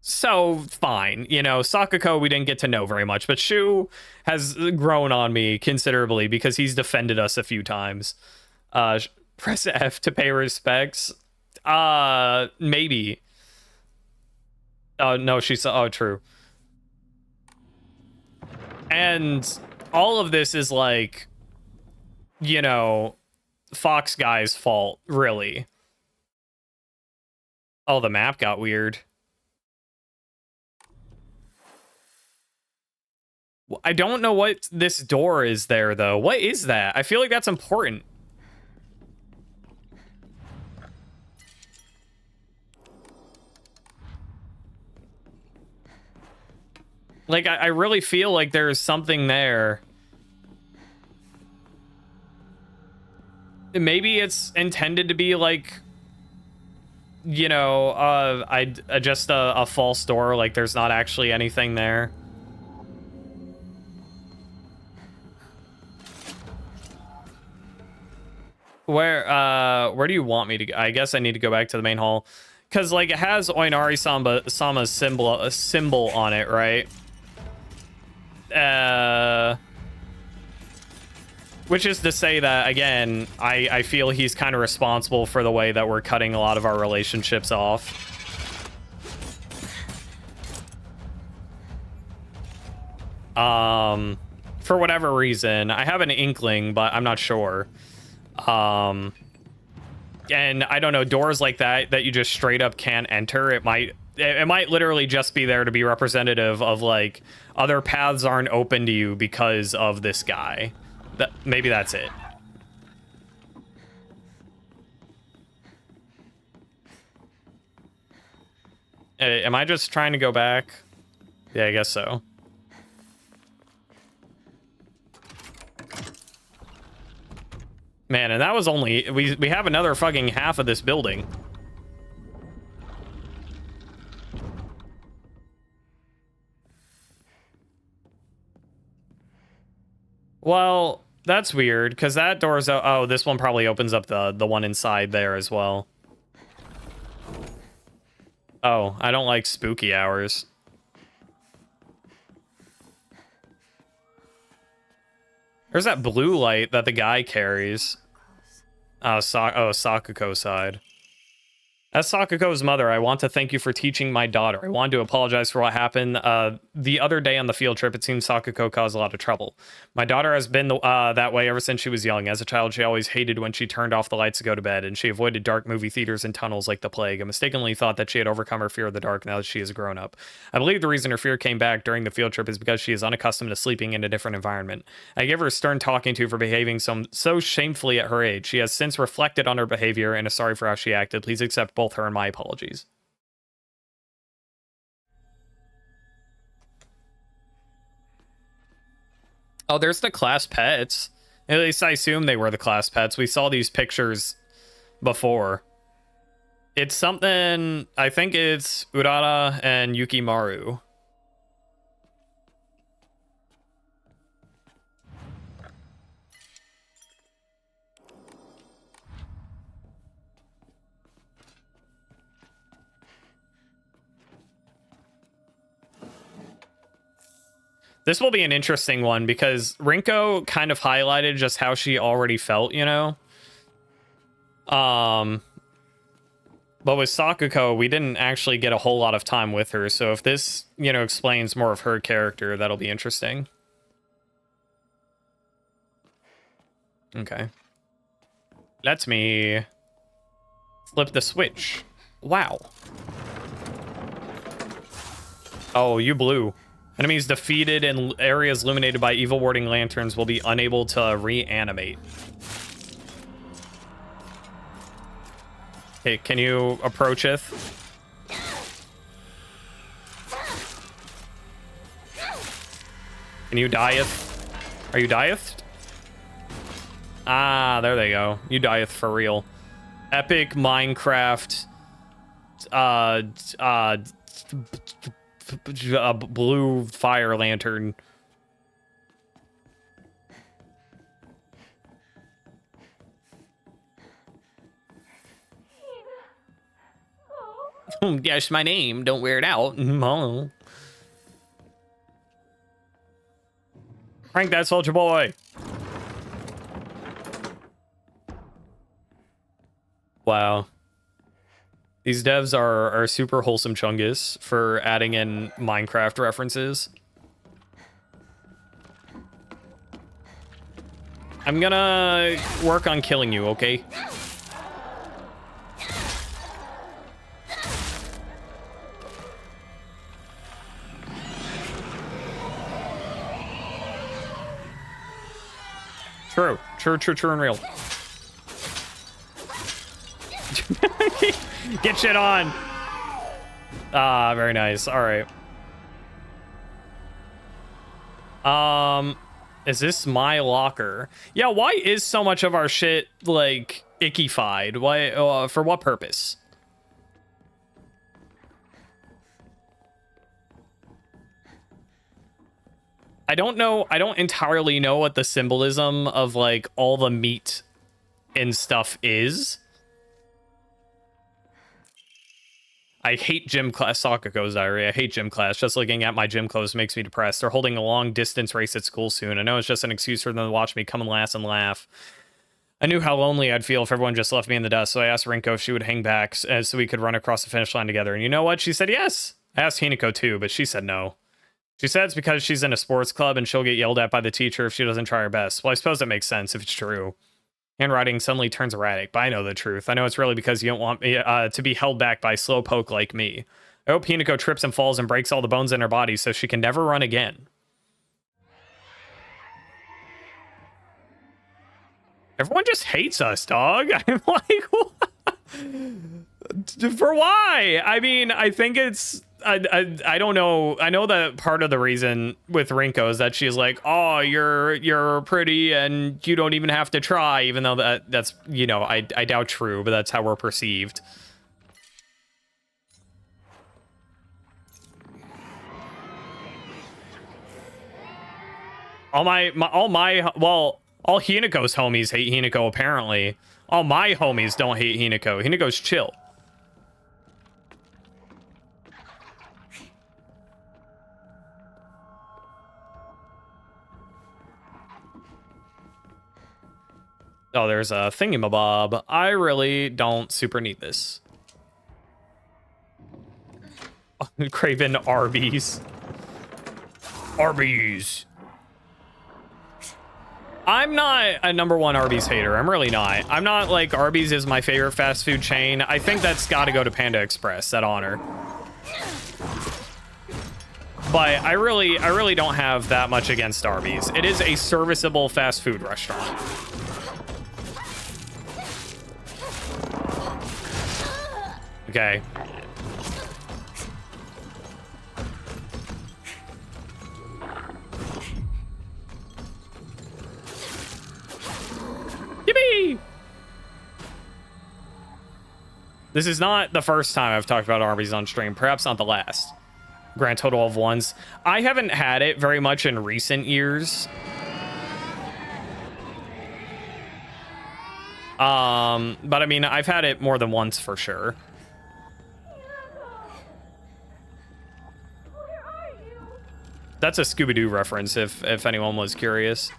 So fine, you know, Sakuko we didn't get to know very much, but Shu has grown on me considerably because he's defended us a few times. Press F to pay respects. Maybe. Oh no, she's true. And all of this is like, you know, Fox guy's fault, really. Oh, the map got weird. I don't know what this door is there, though. What is that? I feel like that's important. Like, I really feel like there's something there. Maybe it's intended to be, like, you know, just a false door. Like, there's not actually anything there. Where do you want me to go? I guess I need to go back to the main hall. Because, like, it has Oinari-sama's symbol on it, right? Which is to say that, again, I feel he's kind of responsible for the way that we're cutting a lot of our relationships off. For whatever reason. I have an inkling, but I'm not sure. And I don't know, doors like that you just straight up can't enter, it might literally just be there to be representative of, like, other paths aren't open to you because of this guy. Maybe that's it. Am I just trying to go back? Yeah, I guess so. Man, and that was only... We have another fucking half of this building. Well, that's weird, because that door's... Oh, this one probably opens up the one inside there as well. Oh, I don't like spooky hours. There's that blue light that the guy carries. Sakuko side. As Sakuko's mother, I want to thank you for teaching my daughter. I wanted to apologize for what happened the other day on the field trip. It seems Sakuko caused a lot of trouble. My daughter has been that way ever since she was young. As a child, she always hated when she turned off the lights to go to bed, and she avoided dark movie theaters and tunnels like the plague. I mistakenly thought that she had overcome her fear of the dark now that she is grown up. I believe the reason her fear came back during the field trip is because she is unaccustomed to sleeping in a different environment. I gave her a stern talking to for behaving so shamefully at her age. She has since reflected on her behavior and is sorry for how she acted. Please accept both her and my apologies. Oh, there's the class pets. At least I assume they were the class pets. We saw these pictures before. It's something... I think it's Urara and Yukimaru. This will be an interesting one because Rinko kind of highlighted just how she already felt, you know? But with Sakuko, we didn't actually get a whole lot of time with her. So if this, you know, explains more of her character, that'll be interesting. Okay. Let me flip the switch. Wow. Oh, you blew. Enemies defeated and areas illuminated by evil warding lanterns will be unable to reanimate. Hey, can you approach it? Can you dieth? Are you diethed? Ah, there they go. You dieth for real. Epic Minecraft blue fire lantern. Guess my name. Don't wear it out. Oh. Crank that soldier boy. Wow. These devs are super wholesome chungus for adding in Minecraft references. I'm gonna work on killing you, okay? True and real. Get shit on. Ah, very nice. All right. Is this my locker? Yeah, why is so much of our shit like ickified? Why for what purpose? I don't know. I don't entirely know what the symbolism of like all the meat and stuff is. I hate gym class. Sakako's diary. I hate gym class. Just looking at my gym clothes makes me depressed. They're holding a long distance race at school soon. I know it's just an excuse for them to watch me come and last and laugh. I knew how lonely I'd feel if everyone just left me in the dust, so I asked Rinko if she would hang back so we could run across the finish line together. And you know what? She said yes. I asked Hinako too, but she said no. She said it's because she's in a sports club and she'll get yelled at by the teacher if she doesn't try her best. Well, I suppose that makes sense if it's true. Handwriting suddenly turns erratic, but I know the truth. I know it's really because you don't want me to be held back by a slowpoke like me. I hope Hinako trips and falls and breaks all the bones in her body so she can never run again. Everyone just hates us, dog. I'm like, what? For why? I mean, I think it's... I don't know. I know that part of the reason with Rinko is that she's like, oh, you're pretty and you don't even have to try, even though that's, you know, I doubt true, but that's how we're perceived. All Hinako's homies hate Hinako, apparently. All my homies don't hate Hinako. Hinako's chill. Oh, there's a thingamabob. I really don't super need this. Craven Arby's. Arby's. I'm not a #1 Arby's hater. I'm really not. I'm not like Arby's is my favorite fast food chain. I think that's got to go to Panda Express, that honor. But I really don't have that much against Arby's. It is a serviceable fast food restaurant. Okay. Yippee! This is not the first time I've talked about Arby's on stream. Perhaps not the last. Grand total of ones. I haven't had it very much in recent years. But I mean, I've had it more than once for sure. That's a Scooby-Doo reference, if anyone was curious.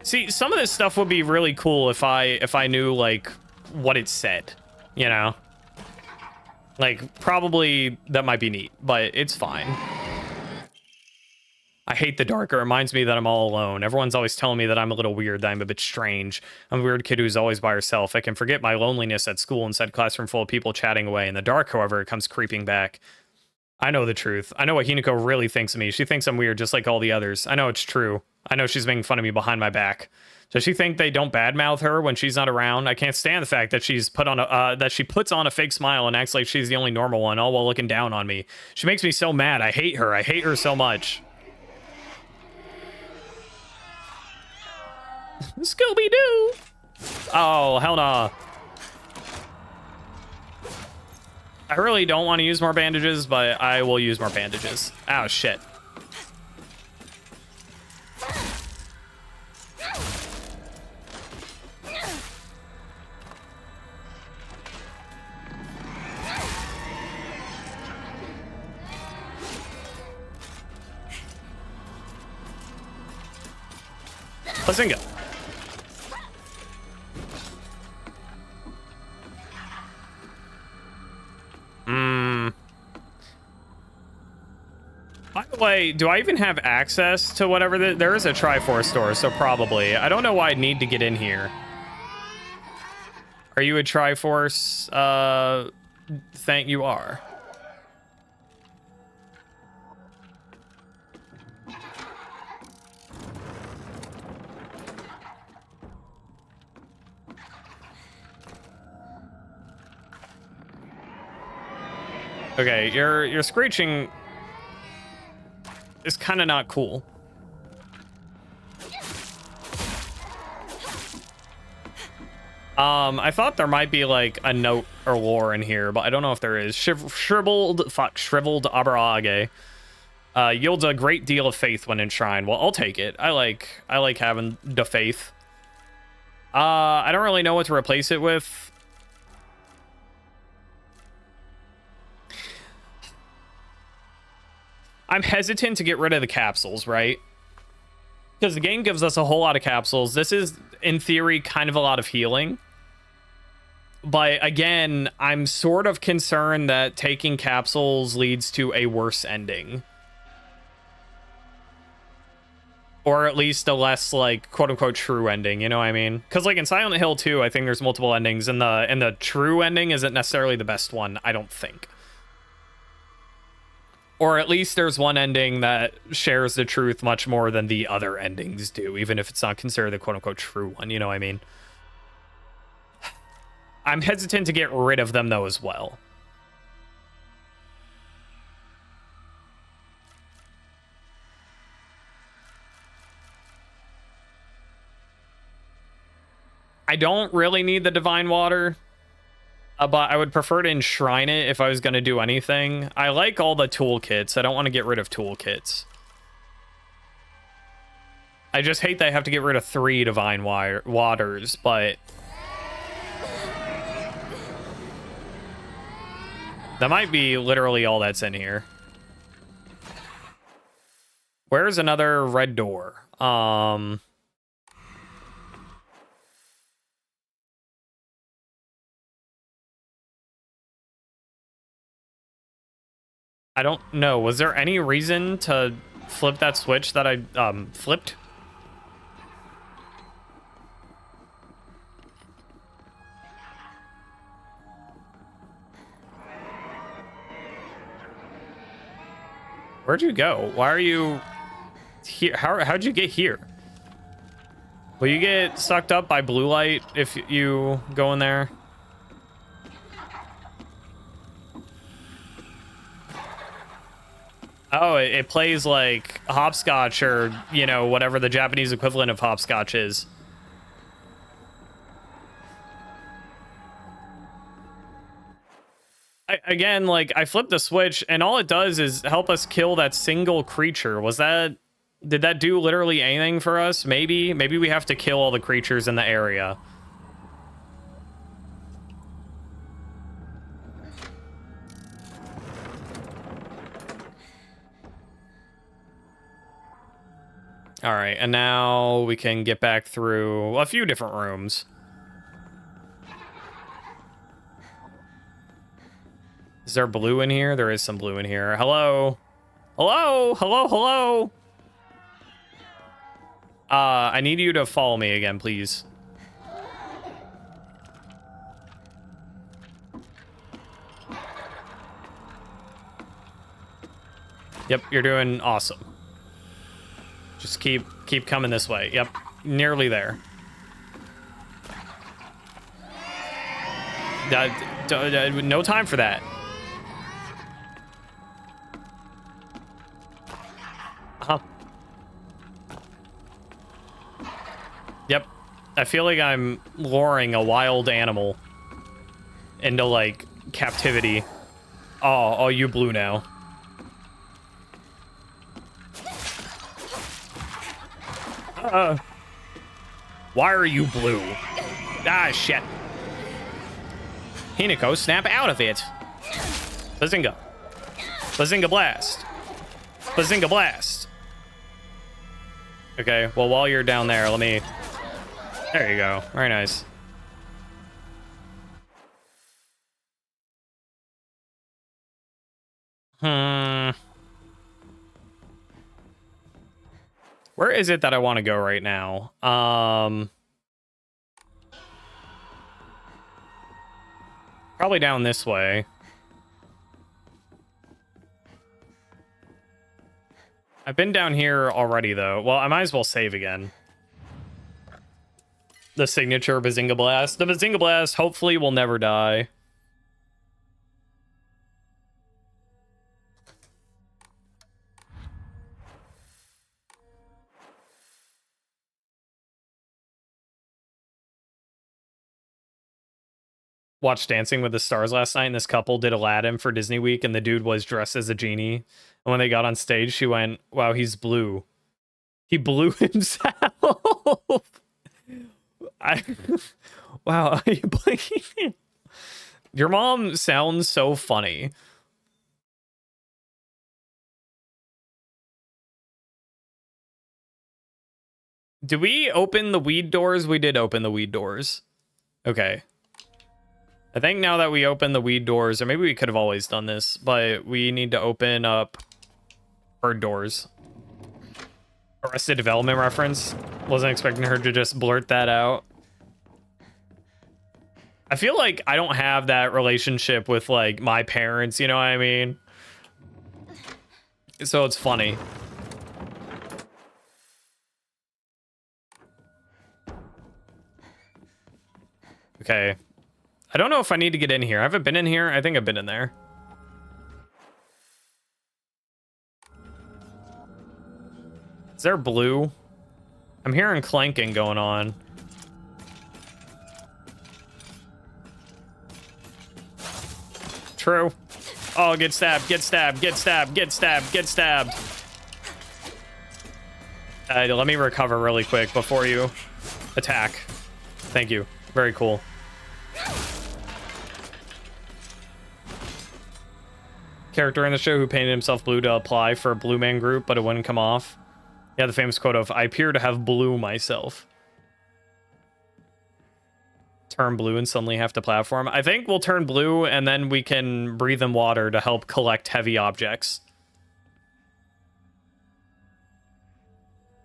See, some of this stuff would be really cool if I knew like what it said, you know? Like, probably that might be neat, but it's fine. I hate the dark. It reminds me that I'm all alone. Everyone's always telling me that I'm a little weird, that I'm a bit strange. I'm a weird kid who's always by herself. I can forget my loneliness at school inside a classroom full of people chatting away. In the dark, however, it comes creeping back. I know the truth. I know what Hinako really thinks of me. She thinks I'm weird, just like all the others. I know it's true. I know she's making fun of me behind my back. Does she think they don't badmouth her when she's not around? I can't stand the fact that she's that she puts on a fake smile and acts like she's the only normal one, all while looking down on me. She makes me so mad. I hate her. I hate her so much. Scooby-Doo! Oh, hell no. I really don't want to use more bandages, but I will use more bandages. Oh, shit. Bazinga. By the way, do I even have access to whatever there is a Triforce store, so probably. I don't know why I'd need to get in here. Are you a Triforce? Thank you are. Okay, your screeching is kind of not cool. I thought there might be like a note or lore in here, but I don't know if there is. Shriveled Aberage. Yields a great deal of faith when enshrined. Well, I'll take it. I like having the faith. I don't really know what to replace it with. I'm hesitant to get rid of the capsules, right? Because the game gives us a whole lot of capsules. This is, in theory, kind of a lot of healing. But again, I'm sort of concerned that taking capsules leads to a worse ending. Or at least a less, like, quote-unquote true ending, you know what I mean? Because, like, in Silent Hill 2, I think there's multiple endings, and the true ending isn't necessarily the best one, I don't think. Or at least there's one ending that shares the truth much more than the other endings do, even if it's not considered the quote-unquote true one, you know what I mean? I'm hesitant to get rid of them, though, as well. I don't really need the Divine Water. But I would prefer to enshrine it if I was going to do anything. I like all the toolkits. I don't want to get rid of toolkits. I just hate that I have to get rid of 3 Divine Waters, but... that might be literally all that's in here. Where's another red door? I don't know. Was there any reason to flip that switch that I flipped? Where'd you go? Why are you here? How'd you get here? Will you get sucked up by blue light if you go in there? Oh, it plays like hopscotch or, you know, whatever the Japanese equivalent of hopscotch is. Again, like, I flipped the switch and all it does is help us kill that single creature. Did that do literally anything for us? Maybe we have to kill all the creatures in the area. All right, and now we can get back through a few different rooms. Is there blue in here? There is some blue in here. Hello? Hello? Hello? Hello? I need you to follow me again, please. Yep, you're doing awesome. Just keep coming this way. Yep, nearly there. No time for that. Uh-huh. Yep. I feel like I'm luring a wild animal into, like, captivity. Oh, you blue now. Why are you blue? Ah, shit. Hinako, snap out of it. Bazinga. Bazinga blast. Bazinga blast. Okay, well, while you're down there, let me... There you go. Very nice. Where is it that I want to go right now? Probably down this way. I've been down here already, though. Well, I might as well save again. The signature Bazinga Blast. The Bazinga Blast hopefully will never die. Watched Dancing with the Stars last night, and this couple did Aladdin for Disney Week, and the dude was dressed as a genie. And when they got on stage, she went, "Wow, he's blue. He blew himself." Wow, are you blinking? Your mom sounds so funny. Did we open the weed doors? We did open the weed doors. Okay. I think now that we open the weed doors, or maybe we could have always done this, but we need to open up bird doors. Arrested Development reference. Wasn't expecting her to just blurt that out. I feel like I don't have that relationship with, like, my parents, you know what I mean? So it's funny. Okay. I don't know if I need to get in here. I haven't been in here. I think I've been in there. Is there blue? I'm hearing clanking going on. True. Oh, get stabbed, get stabbed, get stabbed, get stabbed, get stabbed. Let me recover really quick before you attack. Thank you. Very cool. Character in the show who painted himself blue to apply for a Blue Man Group, but it wouldn't come off. Yeah, the famous quote of, "I appear to have blue myself." Turn blue and suddenly have to platform. I think we'll turn blue and then we can breathe in water to help collect heavy objects.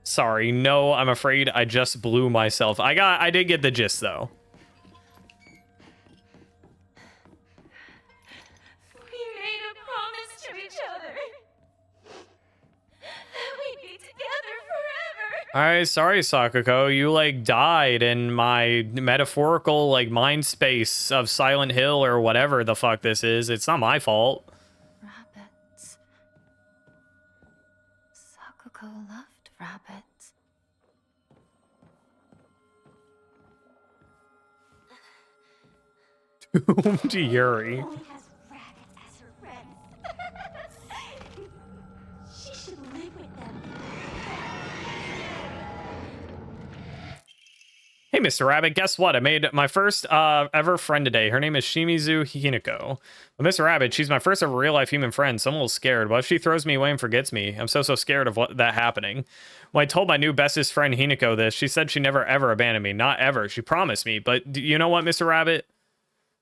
Sorry, no, I'm afraid I just blew myself. I did get the gist though. Alright, sorry, Sakuko. You, like, died in my metaphorical, like, mind space of Silent Hill or whatever the fuck this is. It's not my fault. Rabbits. Sakuko loved rabbits. Doomed Yuri. Only has rabbits as her friends. She should live with them. Hey, Mr. Rabbit, guess what? I made my first ever friend today. Her name is Shimizu Hinako. But Mr. Rabbit, she's my first ever real-life human friend, so I'm a little scared. What if she throws me away and forgets me? I'm so scared of that happening. When I told my new bestest friend Hinako this, she said she never ever abandoned me. Not ever. She promised me. But you know what, Mr. Rabbit?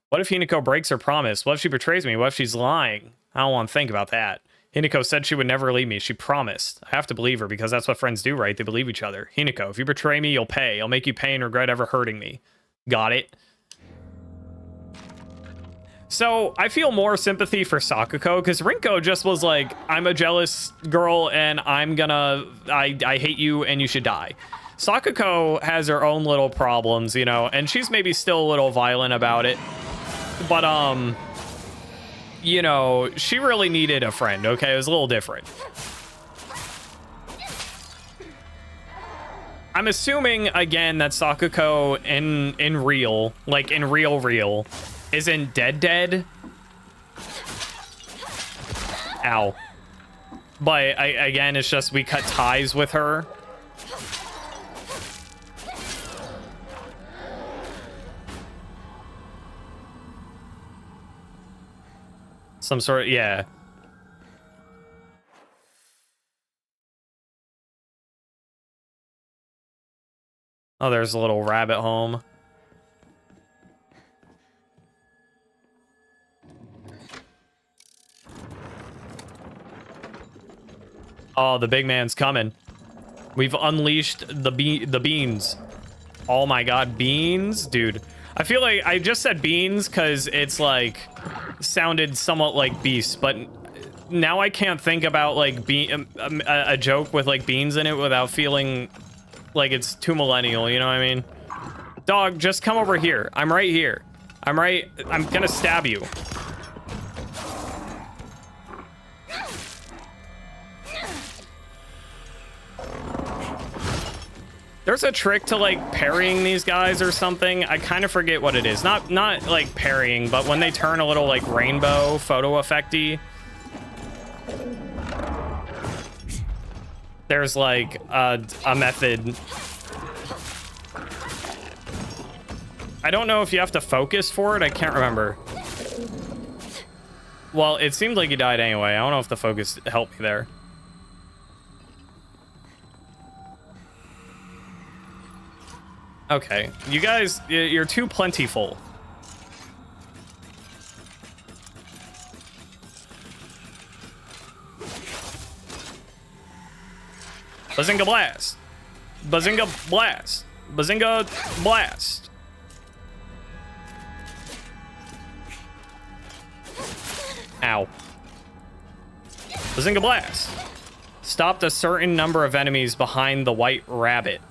What if Hinako breaks her promise? What if she betrays me? What if she's lying? I don't want to think about that. Hinako said she would never leave me. She promised. I have to believe her because that's what friends do, right? They believe each other. Hinako, if you betray me, you'll pay. I'll make you pay and regret ever hurting me. Got it? So, I feel more sympathy for Sakuko because Rinko just was like, I'm a jealous girl and I hate you and you should die. Sakuko has her own little problems, you know, and she's maybe still a little violent about it. But, you know, she really needed a friend, okay? It was a little different. I'm assuming, again, that Sakuko in real, like in real, isn't dead. Ow. But, again, it's just we cut ties with her. Some sort of, yeah. Oh, there's a little rabbit home. Oh, the big man's coming. We've unleashed the beans. Oh my god, beans? Dude, I feel like I just said beans because it's like sounded somewhat like beast, but now I can't think about like a joke with like beans in it without feeling like it's too millennial, you know what I mean? Dog, just come over here. I'm right here. I'm gonna stab you. There's a trick to like parrying these guys or something. I kind of forget what it is. Not like parrying, but when they turn a little like rainbow photo effecty. There's like a method. I don't know if you have to focus for it. I can't remember. Well, it seemed like he died anyway. I don't know if the focus helped me there. Okay, you guys, you're too plentiful. Bazinga blast! Bazinga blast! Bazinga blast! Ow. Bazinga blast! Stopped a certain number of enemies behind the white rabbit.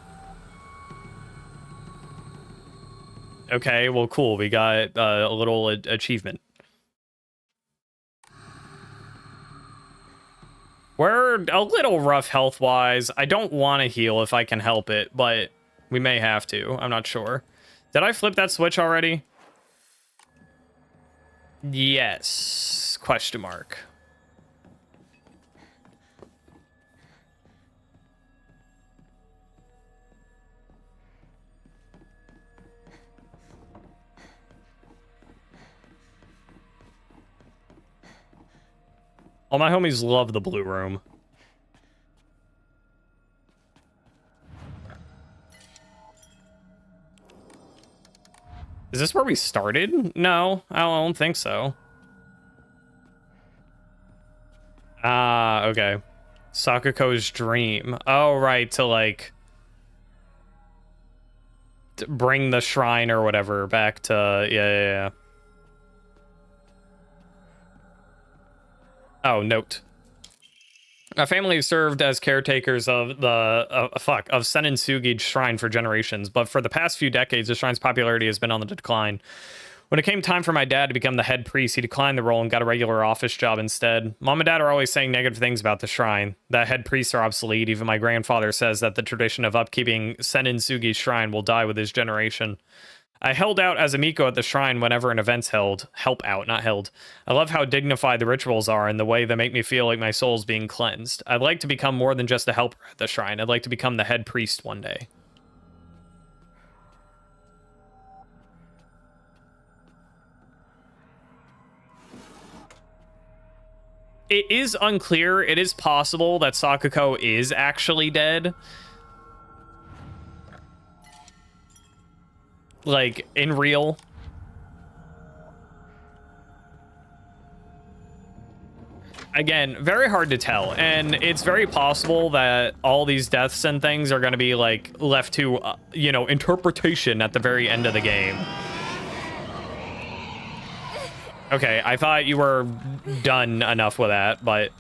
Okay, well, cool. We got a little achievement. We're a little rough health-wise. I don't want to heal if I can help it, but we may have to. I'm not sure. Did I flip that switch already? Yes. Question mark. All my homies love the blue room. Is this where we started? No, I don't think so. Ah, okay. Sakuko's dream. Oh, right, to like to bring the shrine or whatever back to yeah. Oh, note. My family served as caretakers of the of Senninsugi Shrine for generations, but for the past few decades, the shrine's popularity has been on the decline. When it came time for my dad to become the head priest, he declined the role and got a regular office job instead. Mom and dad are always saying negative things about the shrine. That head priests are obsolete. Even my grandfather says that the tradition of upkeeping Senninsugi's shrine will die with his generation. I held out as a Miko at the shrine whenever an event's held. Help out, not held. I love how dignified the rituals are and the way they make me feel like my soul's being cleansed. I'd like to become more than just a helper at the shrine. I'd like to become the head priest one day. It is unclear. It is possible that Sakuko is actually dead. Like, in real. Again, very hard to tell. And it's very possible that all these deaths and things are going to be, like, left to, you know, interpretation at the very end of the game. Okay, I thought you were done enough with that, but...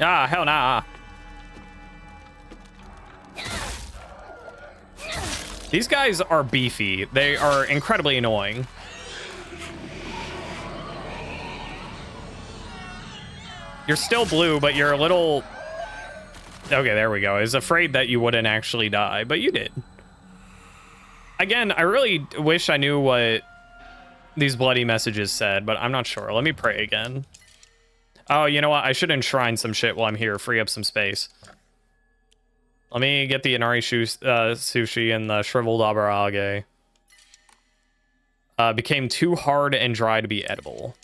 Ah, hell nah. These guys are beefy. They are incredibly annoying. You're still blue, but you're a little... Okay, there we go. I was afraid that you wouldn't actually die, but you did. Again, I really wish I knew what these bloody messages said, but I'm not sure. Let me pray again. Oh, you know what? I should enshrine some shit while I'm here. Free up some space. Let me get the Inari sushi and the shriveled abarage. became too hard and dry to be edible.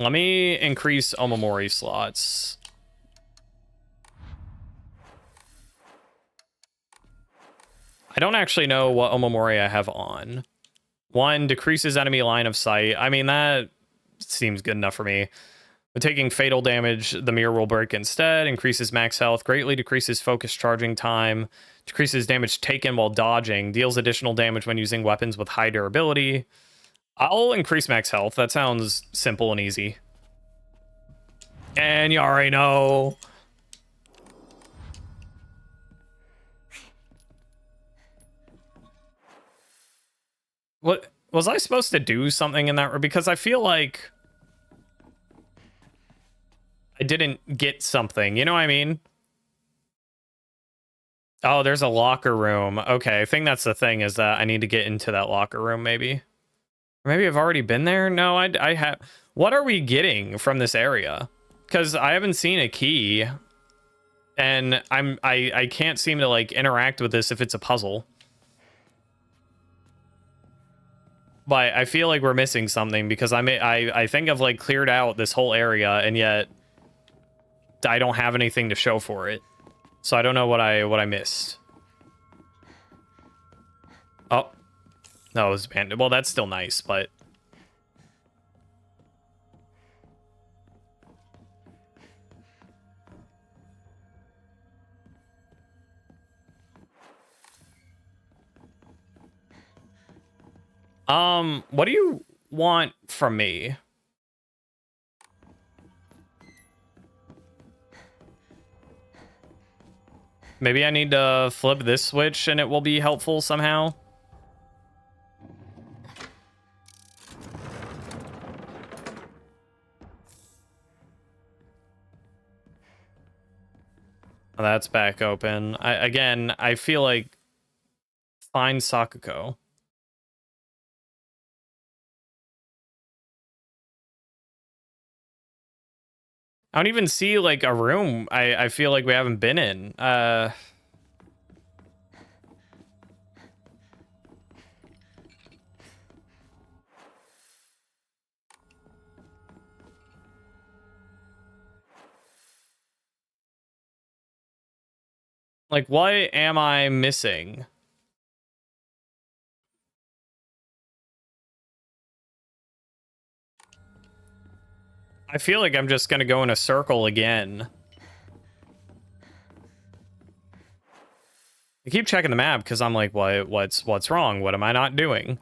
Let me increase Omamori slots. I don't actually know what Omamori I have on. 1 decreases enemy line of sight. I mean, that seems good enough for me. But taking fatal damage, the mirror will break instead. Increases max health. Greatly decreases focus charging time. Decreases damage taken while dodging. Deals additional damage when using weapons with high durability. I'll increase max health. That sounds simple and easy. And you already know. What was I supposed to do something in that? Because I feel like I didn't get something. You know what I mean? Oh, there's a locker room. Okay, I think that's the thing, is that I need to get into that locker room, maybe. Or maybe I've already been there? No, I have. What are we getting from this area? Because I haven't seen a key. And I can't seem to, like, interact with this if it's a puzzle. But I feel like we're missing something, because I think I've, like, cleared out this whole area, and yet I don't have anything to show for it. So I don't know what I missed. Oh. No, it was abandoned. Well, that's still nice, but... what do you want from me? Maybe I need to flip this switch and it will be helpful somehow. Oh, that's back open. I feel like find Sakuko. I don't even see, like, a room I feel like we haven't been in. Like, what am I missing? I feel like I'm just gonna go in a circle again. I keep checking the map because I'm like, what's wrong? What am I not doing?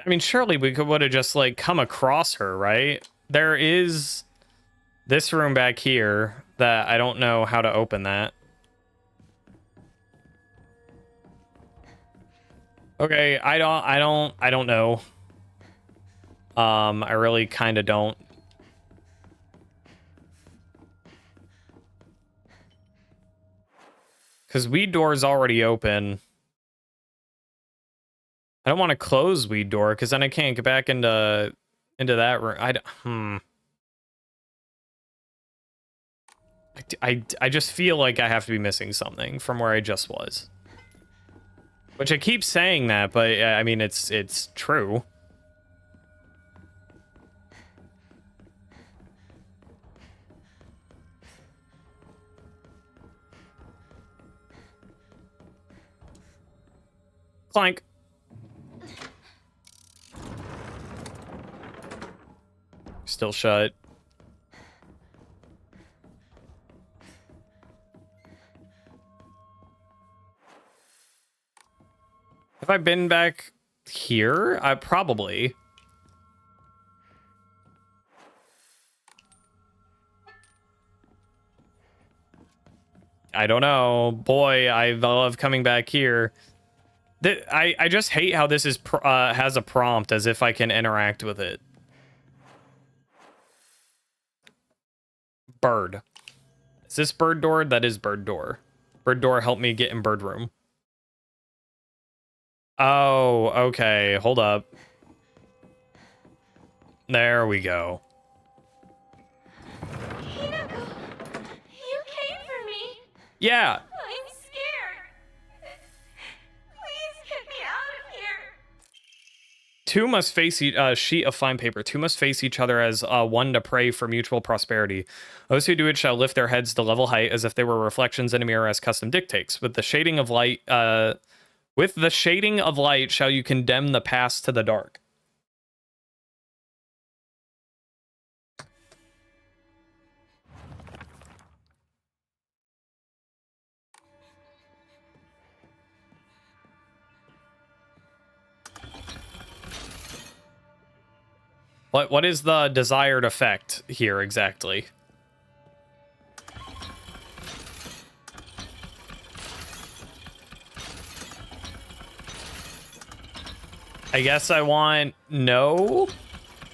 I mean, surely we would have just, like, come across her, right? There is this room back here that I don't know how to open that. Okay, I don't know. I really kind of don't. Because weed door's already open. I don't want to close weed door because then I can't get back into that room. I just feel like I have to be missing something from where I just was. Which I keep saying that, but I mean it's true. Clank. Still shut. Have I been back here? Probably. I don't know. Boy, I love coming back here. I just hate how this is has a prompt as if I can interact with it. Bird. Is this bird door? That is bird door. Bird door helped me get in bird room. Oh, okay. Hold up. There we go. Hinako, you came for me. Yeah. I'm scared. Please get me out of here. Two must face each sheet of fine paper. Two must face each other as one to pray for mutual prosperity. Those who do it shall lift their heads to level height as if they were reflections in a mirror, as custom dictates. With the shading of light, shall you condemn the past to the dark. What is the desired effect here exactly? I guess I want no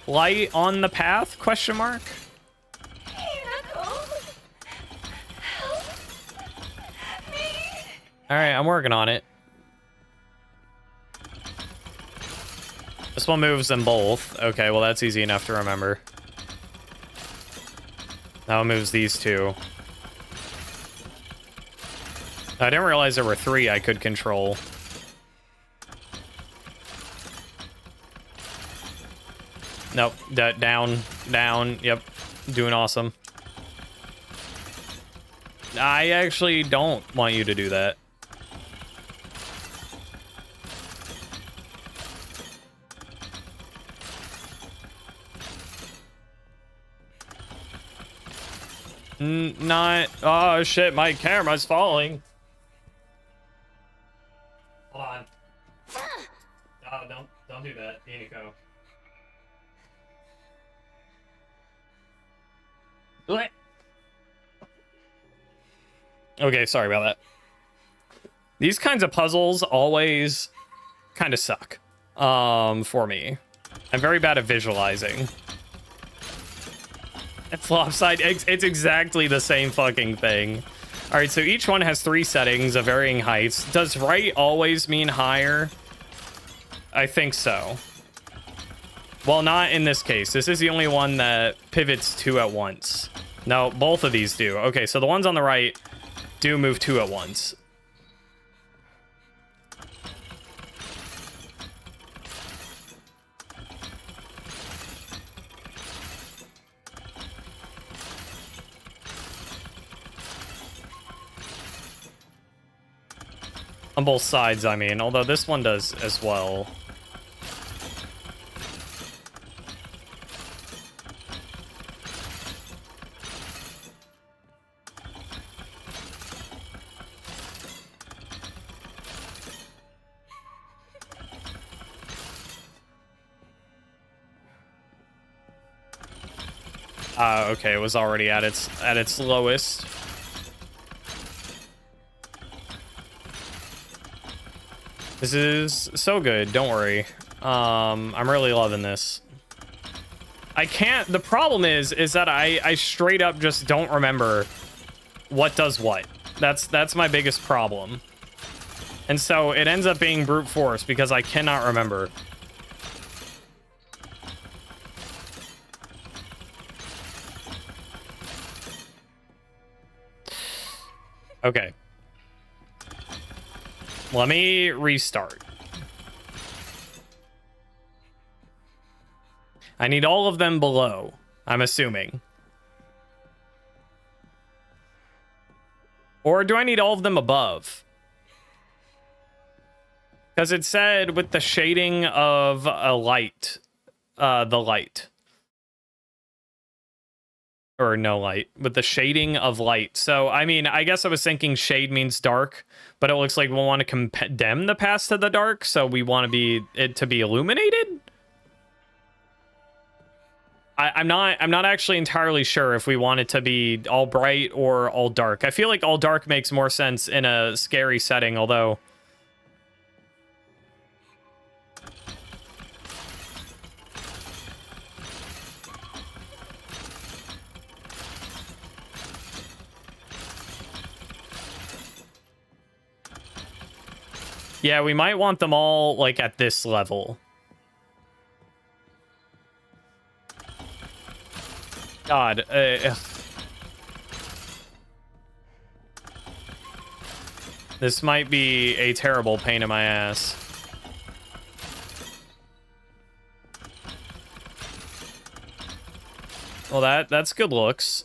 light on the path, question mark? Hinako, help me. Alright, I'm working on it. This one moves them both. Okay, well that's easy enough to remember. That one moves these two. I didn't realize there were 3 I could control. Nope. Down. Yep. Doing awesome. I actually don't want you to do that. Not. Oh shit! My camera's falling. Hold on. Oh, don't do that, Hinako. What? Okay, sorry about that. These kinds of puzzles always kind of suck. For me, I'm very bad at visualizing. Flopside, it's exactly the same fucking thing. All right, so each one has 3 settings of varying heights. Does right always mean higher? I think so. Well, not in this case. This is the only one that pivots 2 at once. No, both of these do. Okay, so the ones on the right do move 2 at once. On both sides, I mean, although this one does as well. Okay, it was already at its lowest. This is so good, don't worry. I'm really loving this. I can't, the problem is that I straight up just don't remember what does what. That's my biggest problem. And so it ends up being brute force because I cannot remember. Okay. Let me restart. I need all of them below, I'm assuming. Or do I need all of them above? Because it said with the shading of a light, the light. Or no light, with the shading of light. So, I mean, I guess I was thinking shade means dark, but it looks like we want to condemn the past to the dark, so we want it to be illuminated? I'm not actually entirely sure if we want it to be all bright or all dark. I feel like all dark makes more sense in a scary setting, although... Yeah, we might want them all, like, at this level. God, this might be a terrible pain in my ass. Well, that's good looks.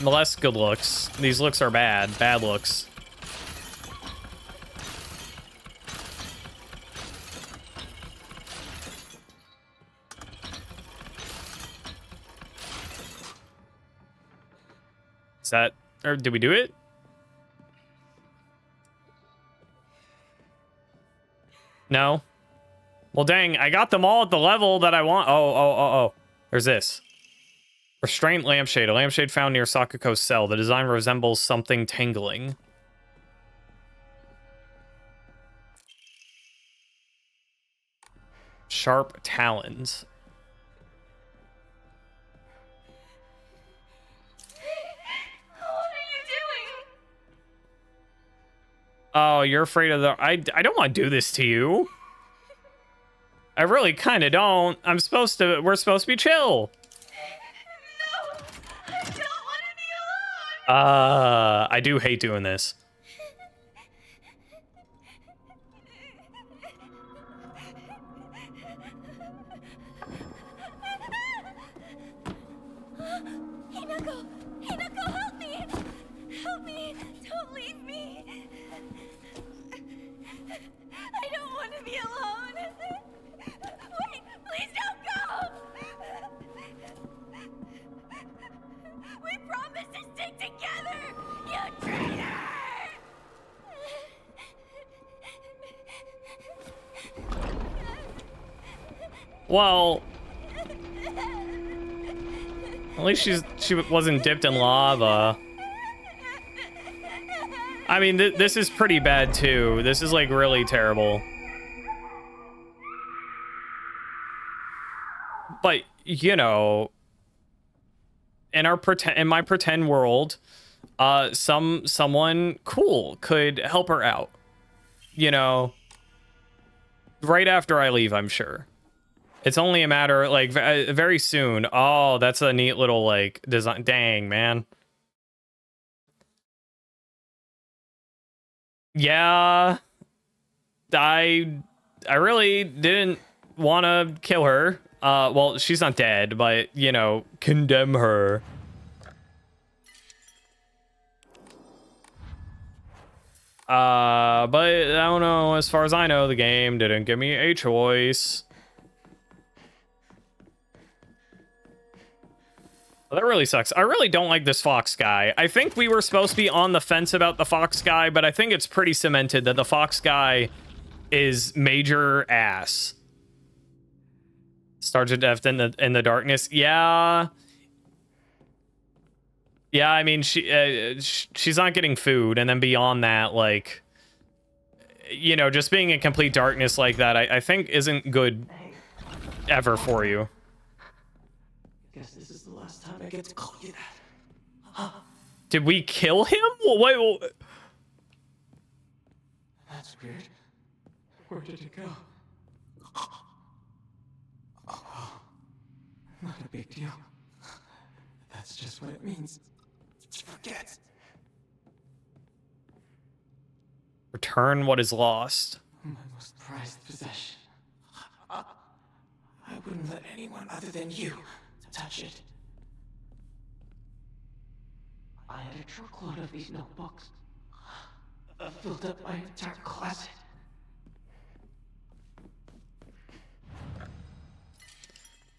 Less good looks. These looks are bad. Bad looks. Is that... or did we do it? No? Well, dang, I got them all at the level that I want. Oh. There's this. Restraint lampshade. A lampshade found near Sakuko's cell. The design resembles something tingling. Sharp talons. What are you doing? Oh, you're afraid of the... I don't want to do this to you. I really kind of don't. We're supposed to be chill. No, I don't want to be alone. I do hate doing this. Hinako, help me! Help me! Don't leave me! I don't want to be alone. Wait, please don't go! We promised to stick together, you traitor! Well, at least she wasn't dipped in lava. I mean, this is pretty bad too. This is like really terrible. But you know, in my pretend world, someone cool could help her out. You know, right after I leave, I'm sure. It's only a matter, like, very soon. Oh, that's a neat little, like, design. Dang, man. Yeah. I really didn't want to kill her. Well, she's not dead, but, you know, condemn her. But I don't know. As far as I know, the game didn't give me a choice. That really sucks. I really don't like this Fox guy. I think we were supposed to be on the fence about the Fox guy, but I think it's pretty cemented that the Fox guy is major ass. Starts to death in the darkness. Yeah. Yeah, I mean, she's not getting food, and then beyond that, like, you know, just being in complete darkness like that, I think isn't good ever for you. Guess this is the last time I get to call you that. Did we kill him? Wait. That's weird. Where did it go? Oh, not a big deal. That's just what it means. Just forget. Return what is lost. My most prized possession. I wouldn't let anyone other than you touch it. I had a truckload of these notebooks. Filled up my entire closet.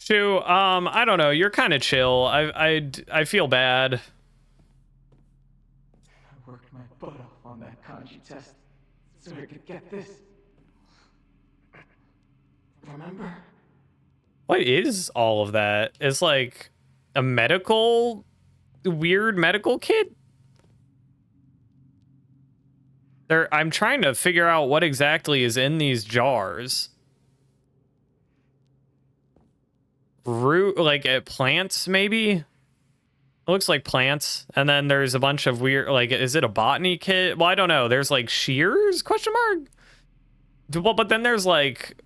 Shu, I don't know. You're kind of chill. I feel bad. I worked my butt off on that kanji test so I could get this. Remember? What is all of that? It's like a weird medical kit? I'm trying to figure out what exactly is in these jars. Root, like plants, maybe? It looks like plants, and then there's a bunch of weird, like, is it a botany kit? Well, I don't know. There's like shears? Question mark. Well, but then there's like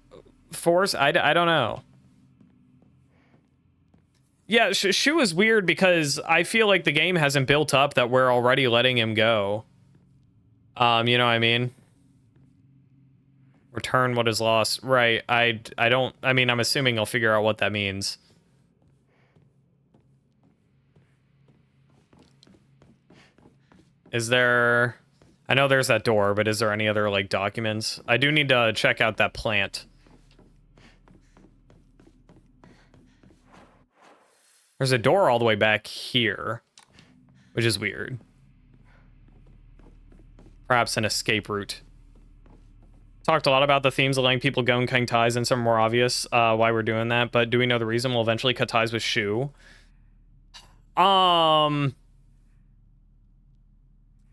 force. I don't know. Yeah, Shu is weird because I feel like the game hasn't built up that we're already letting him go. You know what I mean? Return what is lost. Right. I don't. I mean, I'm assuming I'll figure out what that means. Is there... I know there's that door, but is there any other, like, documents? I do need to check out that plant. There's a door all the way back here, which is weird. Perhaps an escape route. Talked a lot about the themes of letting people go and cutting ties, and some more obvious why we're doing that, but do we know the reason we'll eventually cut ties with Shu?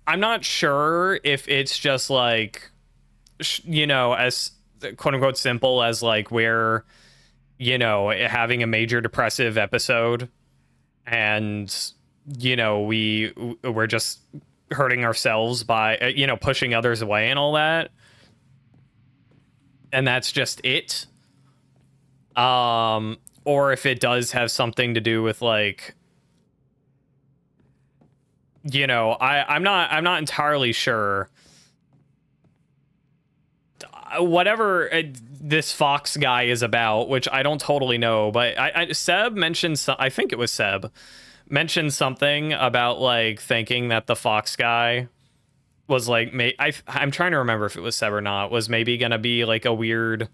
I'm not sure if it's just like, you know, as quote unquote simple as like we're, you know, having a major depressive episode and, you know, we're just hurting ourselves by, you know, pushing others away and all that. And that's just it. Or if it does have something to do with like, you know, I'm not entirely sure. Whatever this Fox guy is about, which I don't totally know, but Seb mentioned, I think it was Seb, mentioned something about like thinking that the Fox guy was like, I'm trying to remember if it was Seb or not, was maybe gonna be like a weird,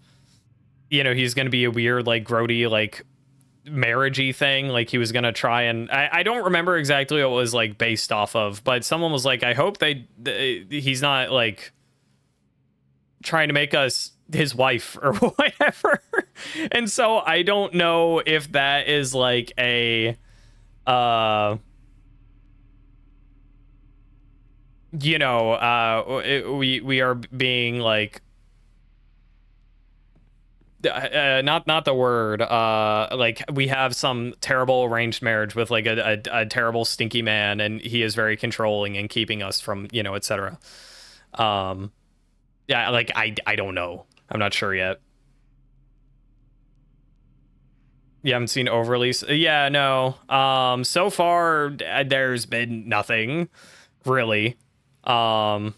you know, he's gonna be a weird like grody like marriagey thing, like he was gonna try and I don't remember exactly what it was like based off of, but someone was like, I hope he's not like trying to make us his wife or whatever. And so I don't know if that is like a you know, we are being like not the word, like we have some terrible arranged marriage with like a terrible stinky man, and he is very controlling and keeping us from, you know, etc. Yeah, like I don't know, I'm not sure yet. You haven't seen overly? Yeah, no. So far there's been nothing really. You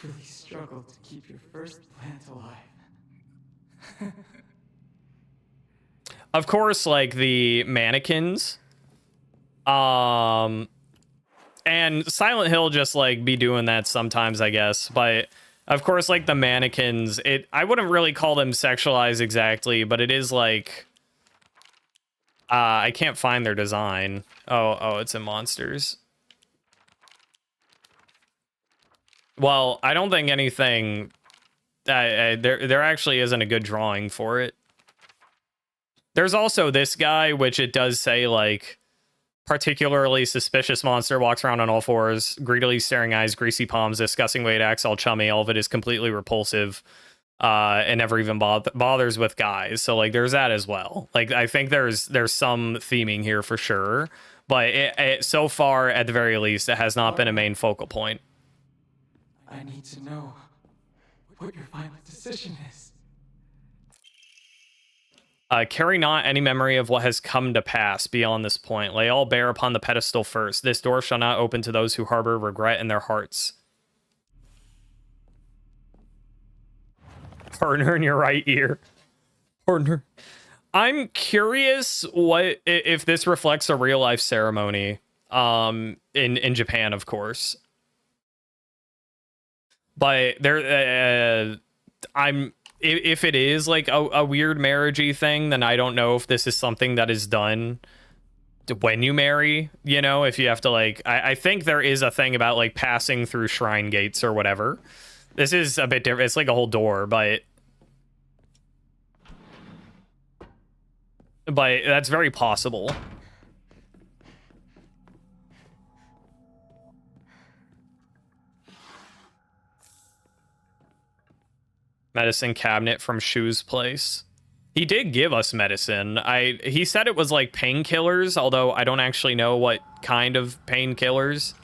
really struggled to keep your first plant alive. Of course, like the mannequins. And Silent Hill just like be doing that sometimes, I guess. But of course, like the mannequins, I wouldn't really call them sexualized exactly, but it is like I can't find their design. Oh, it's in Monsters. Well, I don't think anything. There actually isn't a good drawing for it. There's also this guy, which it does say like particularly suspicious monster, walks around on all fours, greedily staring eyes, greasy palms, disgusting way it acts, all chummy. All of it is completely repulsive, and never even bothers with guys. So like, there's that as well. Like, I think there's some theming here for sure, but it so far, at the very least, it has not been a main focal point. I need to know what your final decision is. Carry not any memory of what has come to pass beyond this point. Lay all bare upon the pedestal first. This door shall not open to those who harbor regret in their hearts. Partner in your right ear. Partner. I'm curious what if this reflects a real life ceremony. In Japan, of course. But there, if it is like a weird marriagey thing, then I don't know if this is something that is done when you marry, you know, if you have to like, I think there is a thing about like passing through shrine gates or whatever. This is a bit different. It's like a whole door, but that's very possible. Medicine cabinet from Shu's place. He did give us medicine. He said it was like painkillers, although I don't actually know what kind of painkillers.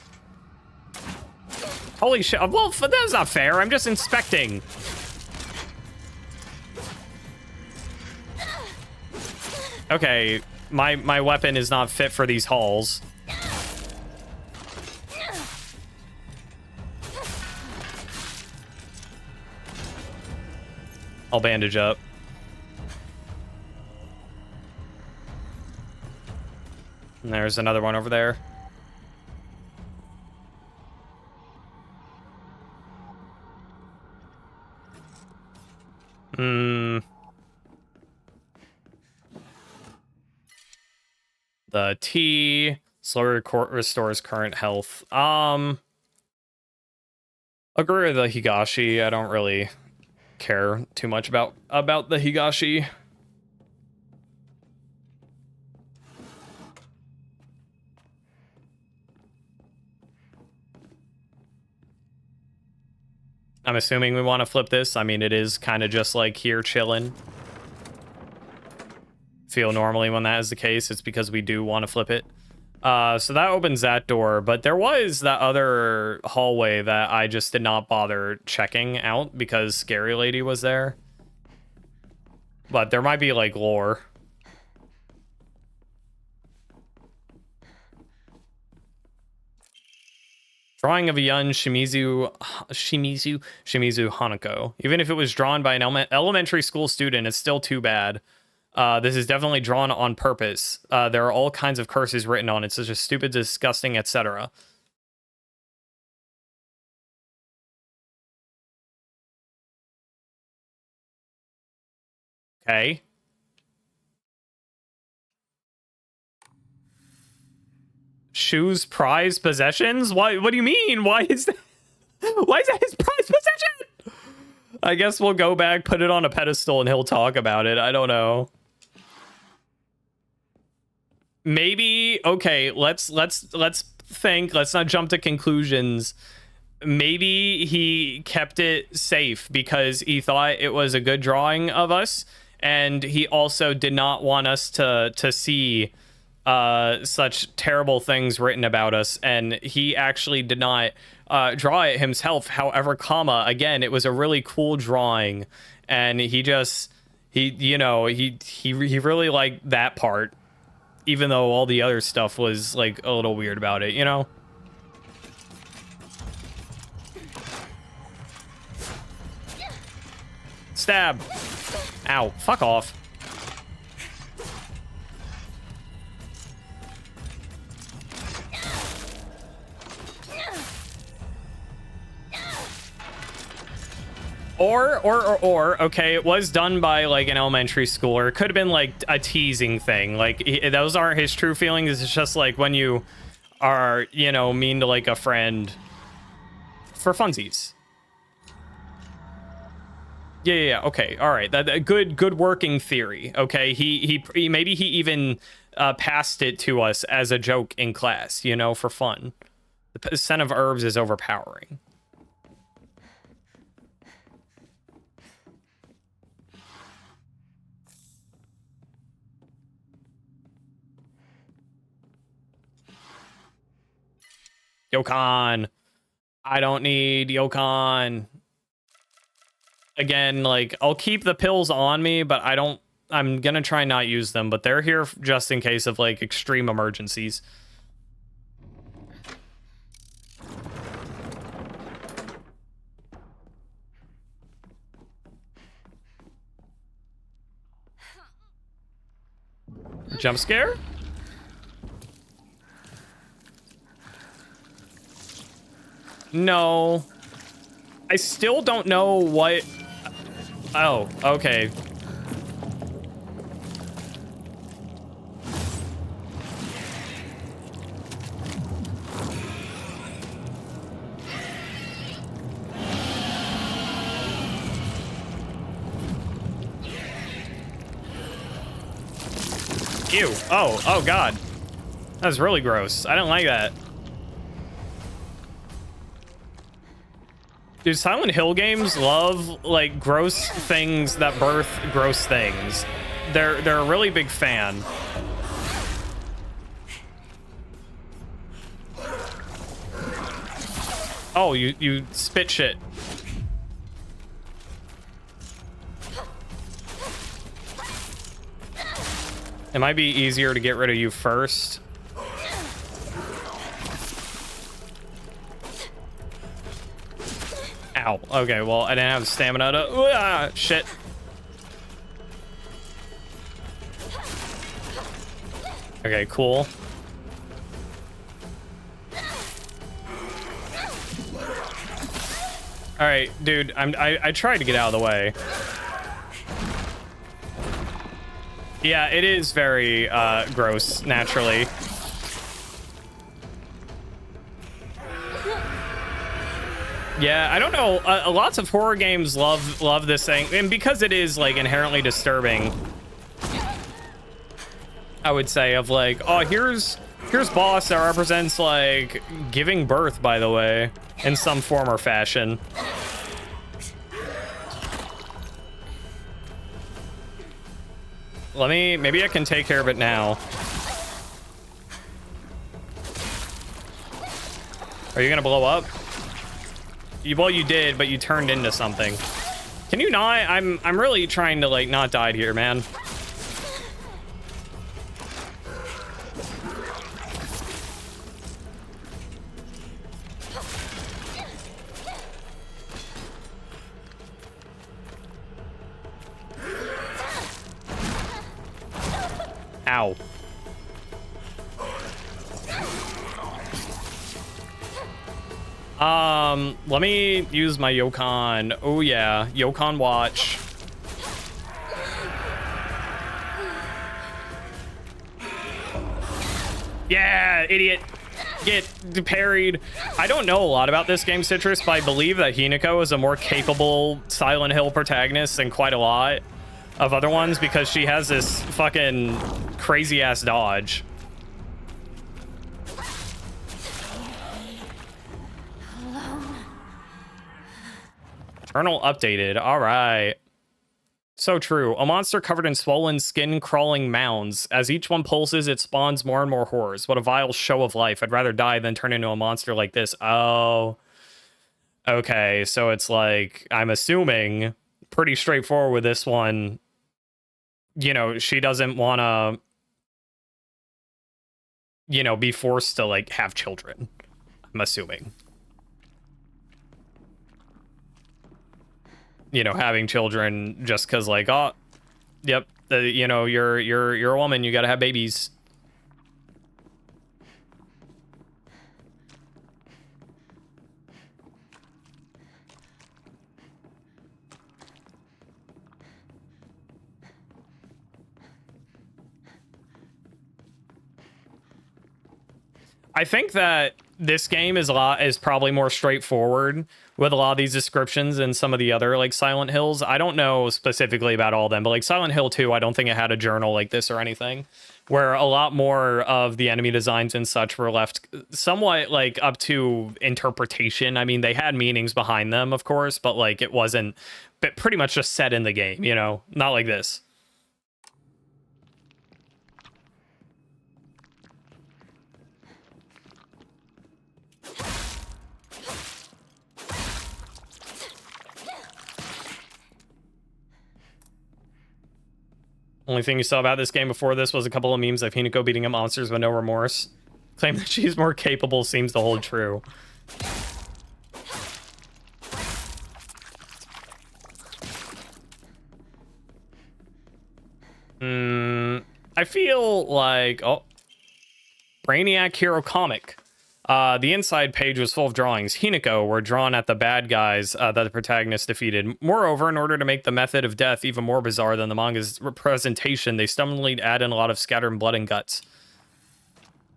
Holy shit. Well, that's not fair. I'm just inspecting. Okay, my weapon is not fit for these halls. I'll bandage up. And there's another one over there. The tea slowly restores current health. Agree with the Higashi. I don't really care too much about the Higashi. I'm assuming we want to flip this. I mean, it is kind of just like here chilling. Feel normally when that is the case, it's because we do want to flip it. So that opens that door, but there was that other hallway that I just did not bother checking out because Scary Lady was there. But there might be like lore. Drawing of a young Shimizu Hanako. Even if it was drawn by an elementary school student, it's still too bad. This is definitely drawn on purpose. There are all kinds of curses written on it, such as stupid, disgusting, etc. Okay. Shu's prized possessions? What do you mean? Why is that his prized possession? I guess we'll go back, put it on a pedestal, and he'll talk about it. I don't know. Maybe, okay, let's think. Let's not jump to conclusions. Maybe he kept it safe because he thought it was a good drawing of us, and he also did not want us to see such terrible things written about us, and he actually did not draw it himself. However, again, it was a really cool drawing, and he really liked that part, even though all the other stuff was like a little weird about it, you know? Stab. Ow, fuck off. Or, okay, it was done by, like, an elementary schooler. It could have been, like, a teasing thing. Like, those aren't his true feelings. It's just, like, when you are, you know, mean to, like, a friend for funsies. Yeah, okay, all right. That good working theory, okay? He maybe he even passed it to us as a joke in class, you know, for fun. The scent of herbs is overpowering. Yokan. I don't need Yokan. Again, like, I'll keep the pills on me, but I'm gonna try not use them, but they're here just in case of, like, extreme emergencies. Jump scare? No. I still don't know what... Oh, okay. Ew. Oh God. That's really gross. I don't like that. Dude, Silent Hill games love, like, gross things that birth gross things. they're a really big fan. Oh, you spit shit. It might be easier to get rid of you first. Ow. Okay, well, I didn't have stamina to... shit. Okay, cool. All right, dude, I tried to get out of the way. Yeah, it is very gross, naturally. Yeah, I don't know. Lots of horror games love this thing, and because it is like inherently disturbing, I would say, of like, oh, here's boss that represents like giving birth, by the way, in some form or fashion. Maybe I can take care of it now. Are you gonna blow up? Well, you did, but you turned into something. Can you not? I'm really trying to like not die here, man. Ow. Let me use my Yokon. Oh yeah, Yokon watch. Yeah, idiot. Get parried. I don't know a lot about this game, Citrus, but I believe that Hinako is a more capable Silent Hill protagonist than quite a lot of other ones because she has this fucking crazy ass dodge. Journal updated. All right. So true. A monster covered in swollen skin crawling mounds. As each one pulses, it spawns more and more horrors. What a vile show of life. I'd rather die than turn into a monster like this. Oh. Okay, so it's like, I'm assuming, pretty straightforward with this one. You know, she doesn't want to, you know, be forced to, like, have children. I'm assuming. You know, having children just because, like, oh, yep, you know, you're a woman, you gotta have babies. I think that this game is probably more straightforward with a lot of these descriptions and some of the other like Silent Hills. I don't know specifically about all of them, but like Silent Hill 2, I don't think it had a journal like this or anything, where a lot more of the enemy designs and such were left somewhat like up to interpretation. I mean, they had meanings behind them, of course, but like it wasn't, but pretty much just set in the game, you know, not like this. Only thing you saw about this game before this was a couple of memes of Hinako beating up monsters with no remorse. Claim that she's more capable seems to hold true. I feel like... Oh. Brainiac Hero Comic. The inside page was full of drawings. Hinako were drawn at the bad guys that the protagonist defeated. Moreover, in order to make the method of death even more bizarre than the manga's representation, they stubbornly add in a lot of scattered blood and guts.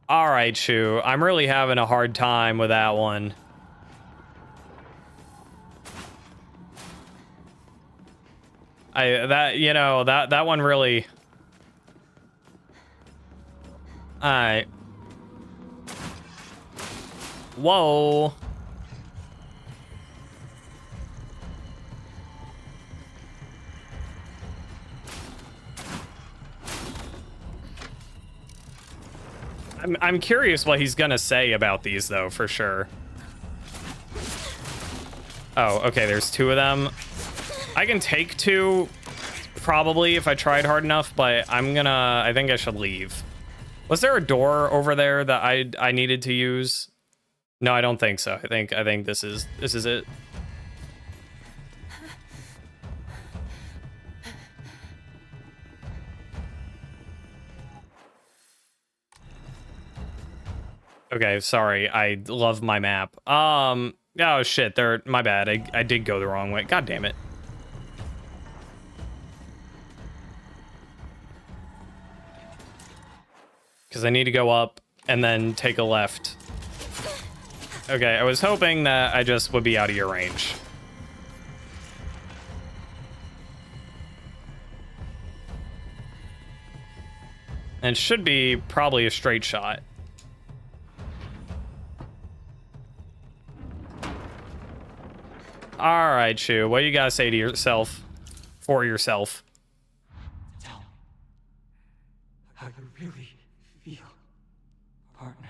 All right, Shu. I'm really having a hard time with that one. That one really... All right. Whoa. I'm curious what he's gonna say about these though, for sure. Oh, okay, there's 2 of them. I can take 2 probably if I tried hard enough, but I think I should leave. Was there a door over there that I needed to use? No, I don't think so. I think this is it. Okay, sorry. I love my map. Oh shit, my bad. I did go the wrong way. God damn it. Because I need to go up and then take a left. Okay, I was hoping that I just would be out of your range. And it should be probably a straight shot. All right, Shu, what do you gotta say to yourself, for yourself? Tell me how you really feel, partner.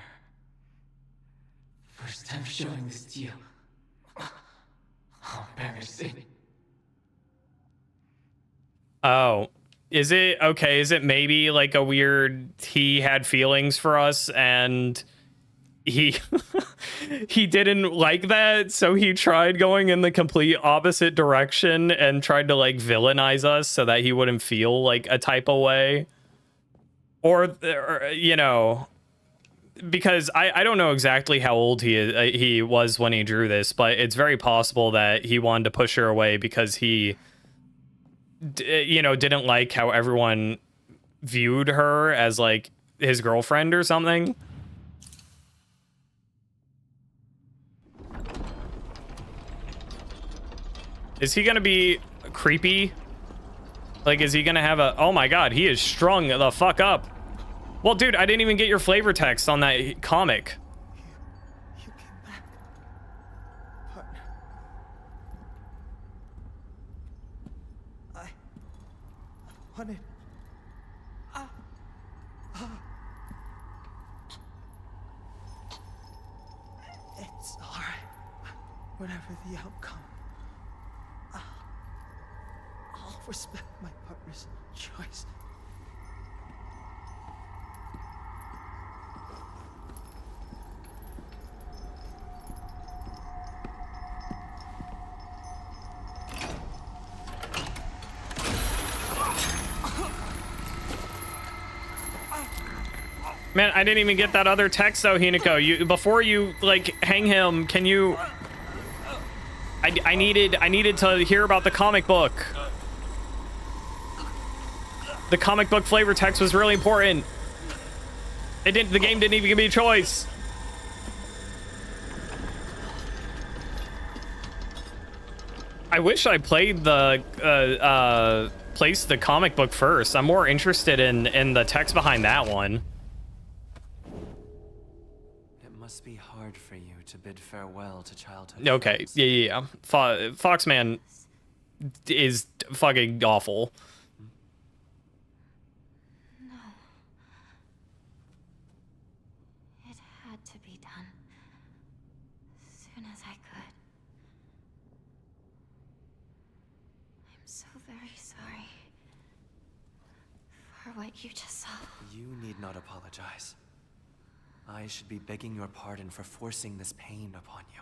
First time showing this to you. How embarrassing. Oh, is it okay? Is it maybe like a weird, he had feelings for us and he he didn't like that, so he tried going in the complete opposite direction and tried to like villainize us so that he wouldn't feel like a type of way? Or you know, because I don't know exactly how old he was when he drew this, but it's very possible that he wanted to push her away because he didn't like how everyone viewed her as like his girlfriend or something. Is he gonna be creepy? Like, is he gonna have a... Oh my god, he is strung the fuck up. Well, dude, I didn't even get your flavor text on that comic. You came back, partner. I wanted... It's alright. Whatever the outcome, I'll respect my partner's choice. Man, I didn't even get that other text though, Hinako. Before you like hang him, can you... I needed to hear about the comic book. The comic book flavor text was really important. The game didn't even give me a choice. I wish I played placed the comic book first. I'm more interested in the text behind that one. It must be hard for you to bid farewell to childhood. Okay, friends. yeah. Foxman is fucking awful. No. It had to be done. As soon as I could. I'm so very sorry for what you just saw. You need not apologize. I should be begging your pardon for forcing this pain upon you.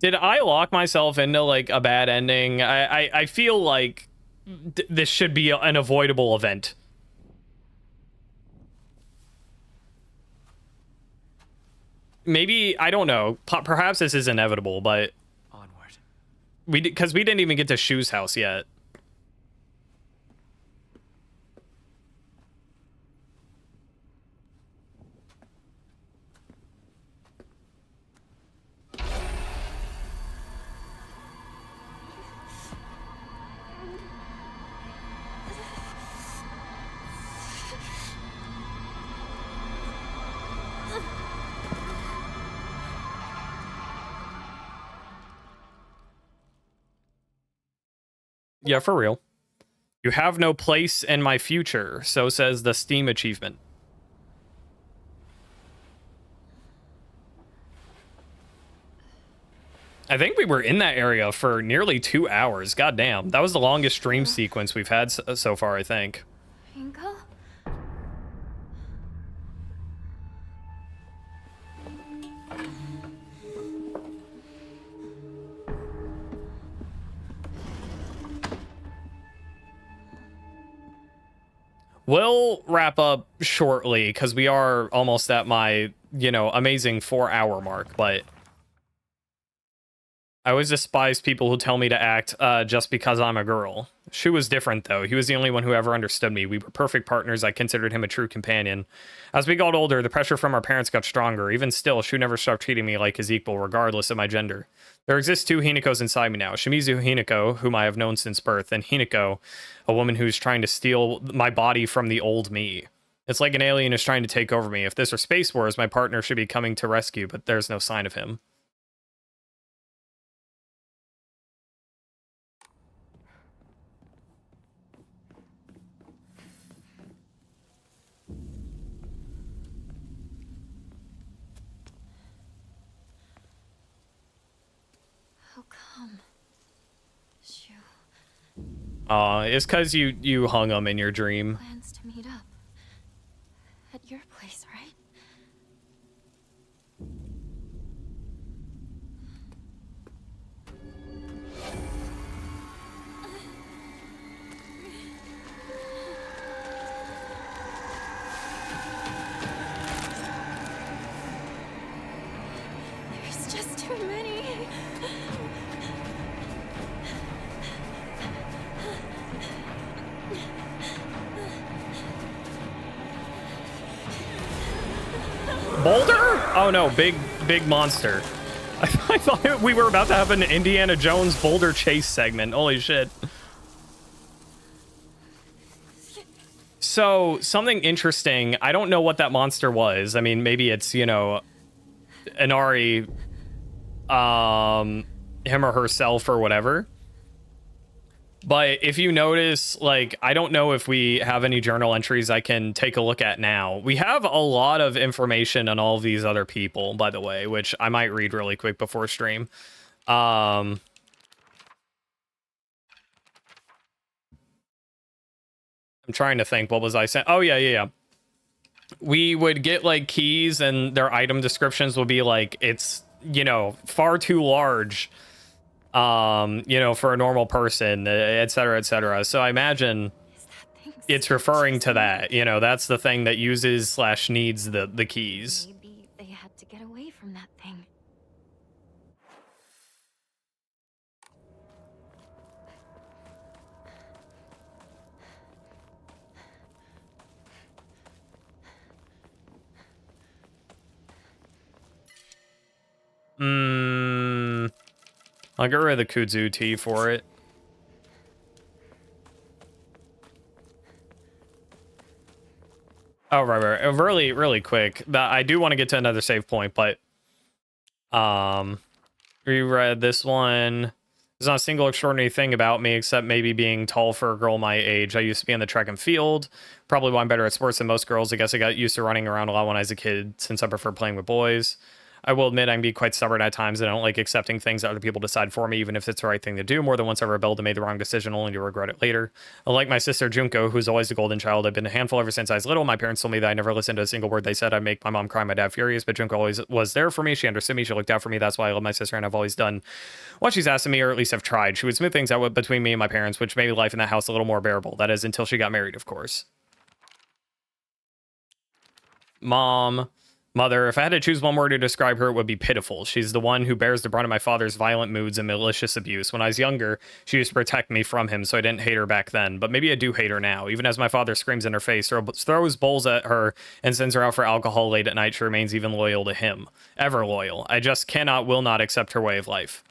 Did I lock myself into like a bad ending? I feel like this should be an avoidable event. Maybe, I don't know. Perhaps this is inevitable, but Onward. because we didn't even get to Shu's house yet. Yeah, for real. You have no place in my future, so says the Steam achievement. I think we were in that area for nearly 2 hours. God damn. That was the longest stream sequence we've had so far, I think. Ringo? We'll wrap up shortly because we are almost at my, amazing 4-hour mark, but I always despise people who tell me to act just because I'm a girl. Shu was different, though. He was the only one who ever understood me. We were perfect partners. I considered him a true companion. As we got older, the pressure from our parents got stronger. Even still, Shu never stopped treating me like his equal, regardless of my gender. There exist 2 Hinekos inside me now. Shimizu Hineko, whom I have known since birth, and Hineko, a woman who's trying to steal my body from the old me. It's like an alien is trying to take over me. If this were Space Wars, my partner should be coming to rescue, but there's no sign of him. How come? Shu It's because you hung him in your dream. plans to meet up. At your place, right? There's just too many. Boulder? Oh no, big monster. I thought we were about to have an Indiana Jones Boulder chase segment. Holy shit. So, something interesting. I don't know what that monster was. I mean, maybe it's, Inari, him or herself or whatever. But if you notice, like, I don't know if we have any journal entries I can take a look at now. We have a lot of information on all of these other people, by the way, which I might read really quick before stream. I'm trying to think. What was I saying? Oh, yeah. We would get, like, keys, and their item descriptions would be, like, it's, far too large, for a normal person, et cetera, et cetera. So I imagine it's referring to that. That's the thing that uses / needs the keys. Maybe they had to get away from that thing. I'll get rid of the Kudzu tea for it. Oh, right. Really, really quick. I do want to get to another save point, but reread this one. There's not a single extraordinary thing about me except maybe being tall for a girl my age. I used to be in the track and field. Probably why I'm better at sports than most girls. I guess I got used to running around a lot when I was a kid, since I prefer playing with boys. I will admit I can be quite stubborn at times, and I don't like accepting things that other people decide for me, even if it's the right thing to do. More than once I rebelled and made the wrong decision, only to regret it later. Like my sister Junko, who's always the golden child, I've been a handful ever since I was little. My parents told me that I never listened to a single word they said. I'd make my mom cry, my dad furious, but Junko always was there for me. She understood me. She looked out for me. That's why I love my sister, and I've always done what she's asked of me, or at least have tried. She would smooth things out between me and my parents, which made life in that house a little more bearable. That is, until she got married, of course. Mother, if I had to choose one word to describe her, it would be pitiful. She's the one who bears the brunt of my father's violent moods and malicious abuse. When I was younger, she used to protect me from him, so I didn't hate her back then. But maybe I do hate her now. Even as my father screams in her face, throws bowls at her, and sends her out for alcohol late at night, she remains even loyal to him. Ever loyal. I just will not accept her way of life.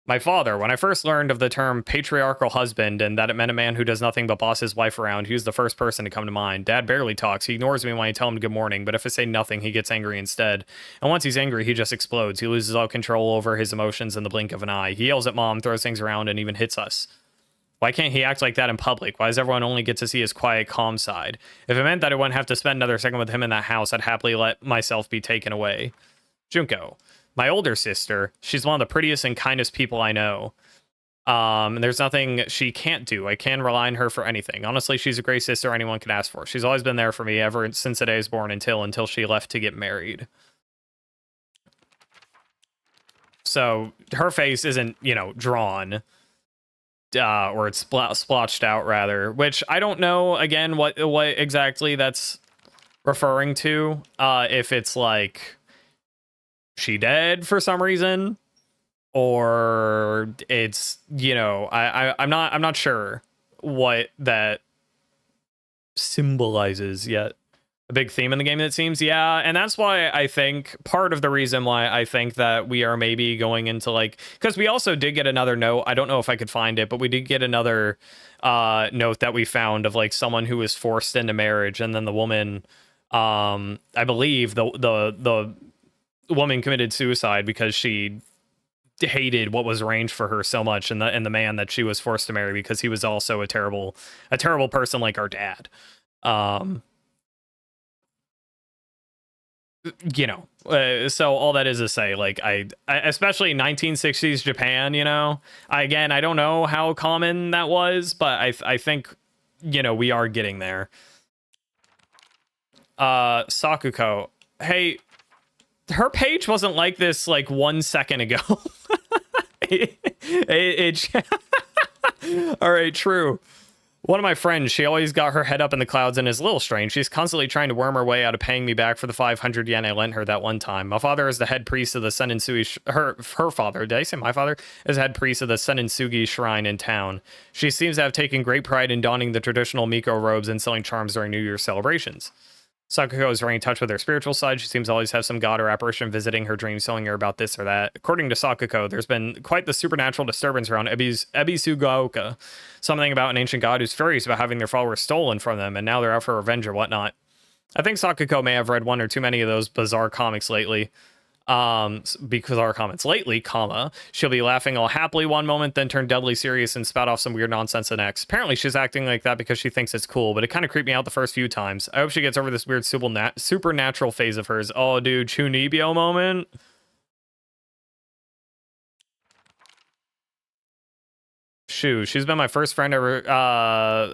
My father, when I first learned of the term patriarchal husband and that it meant a man who does nothing but boss his wife around, he was the first person to come to mind. Dad barely talks. He ignores me when I tell him good morning, but if I say nothing, he gets angry instead. And once he's angry, he just explodes. He loses all control over his emotions in the blink of an eye. He yells at Mom, throws things around, and even hits us. Why can't he act like that in public? Why does everyone only get to see his quiet, calm side? If it meant that I wouldn't have to spend another second with him in that house, I'd happily let myself be taken away. Junko, my older sister, she's one of the prettiest and kindest people I know. And there's nothing she can't do. I can rely on her for anything. Honestly, she's a great sister anyone can ask for. She's always been there for me ever since the day I was born until she left to get married. So her face isn't, you know, drawn. Or it's splotched out rather, which I don't know again what exactly that's referring to. If it's like she dead for some reason, or it's, you know, I'm not sure what that symbolizes yet. A big theme in the game, it seems. Yeah, and that's why I think part of the reason why I think that we are maybe going into like, because we also did get another note. I don't know if I could find it, but we did get another note that we found of like someone who was forced into marriage, and then the woman, I believe the woman committed suicide because she hated what was arranged for her so much, and the man that she was forced to marry, because he was also a terrible person like our dad. You know, so all that is to say, like, I especially 1960s Japan, you know, I don't know how common that was, but I think, you know, we are getting there. Sakuko, hey, her page wasn't like this like 1 second ago. All right, true. One of my friends, she always got her head up in the clouds and is a little strange. She's constantly trying to worm her way out of paying me back for the 500 yen I lent her that one time. My father is the head priest of the Senitsugi... Her father, did I say my father? Is head priest of the Senitsugi shrine in town. She seems to have taken great pride in donning the traditional Miko robes and selling charms during New Year's celebrations. Sakuko is very in touch with her spiritual side. She seems to always have some god or apparition visiting her dreams, telling her about this or that. According to Sakuko, there's been quite the supernatural disturbance around Ebisugaoka. Something about an ancient god who's furious about having their followers stolen from them, and now they're out for revenge or whatnot. I think Sakuko may have read one or too many of those bizarre comics lately. Because our comments lately, she'll be laughing all happily one moment, then turn deadly serious and spout off some weird nonsense the next. Apparently she's acting like that because she thinks it's cool, but it kind of creeped me out the first few times. I hope she gets over this weird supernatural phase of hers. Oh, dude, Chunibyo moment. Shu, she's been my first friend ever,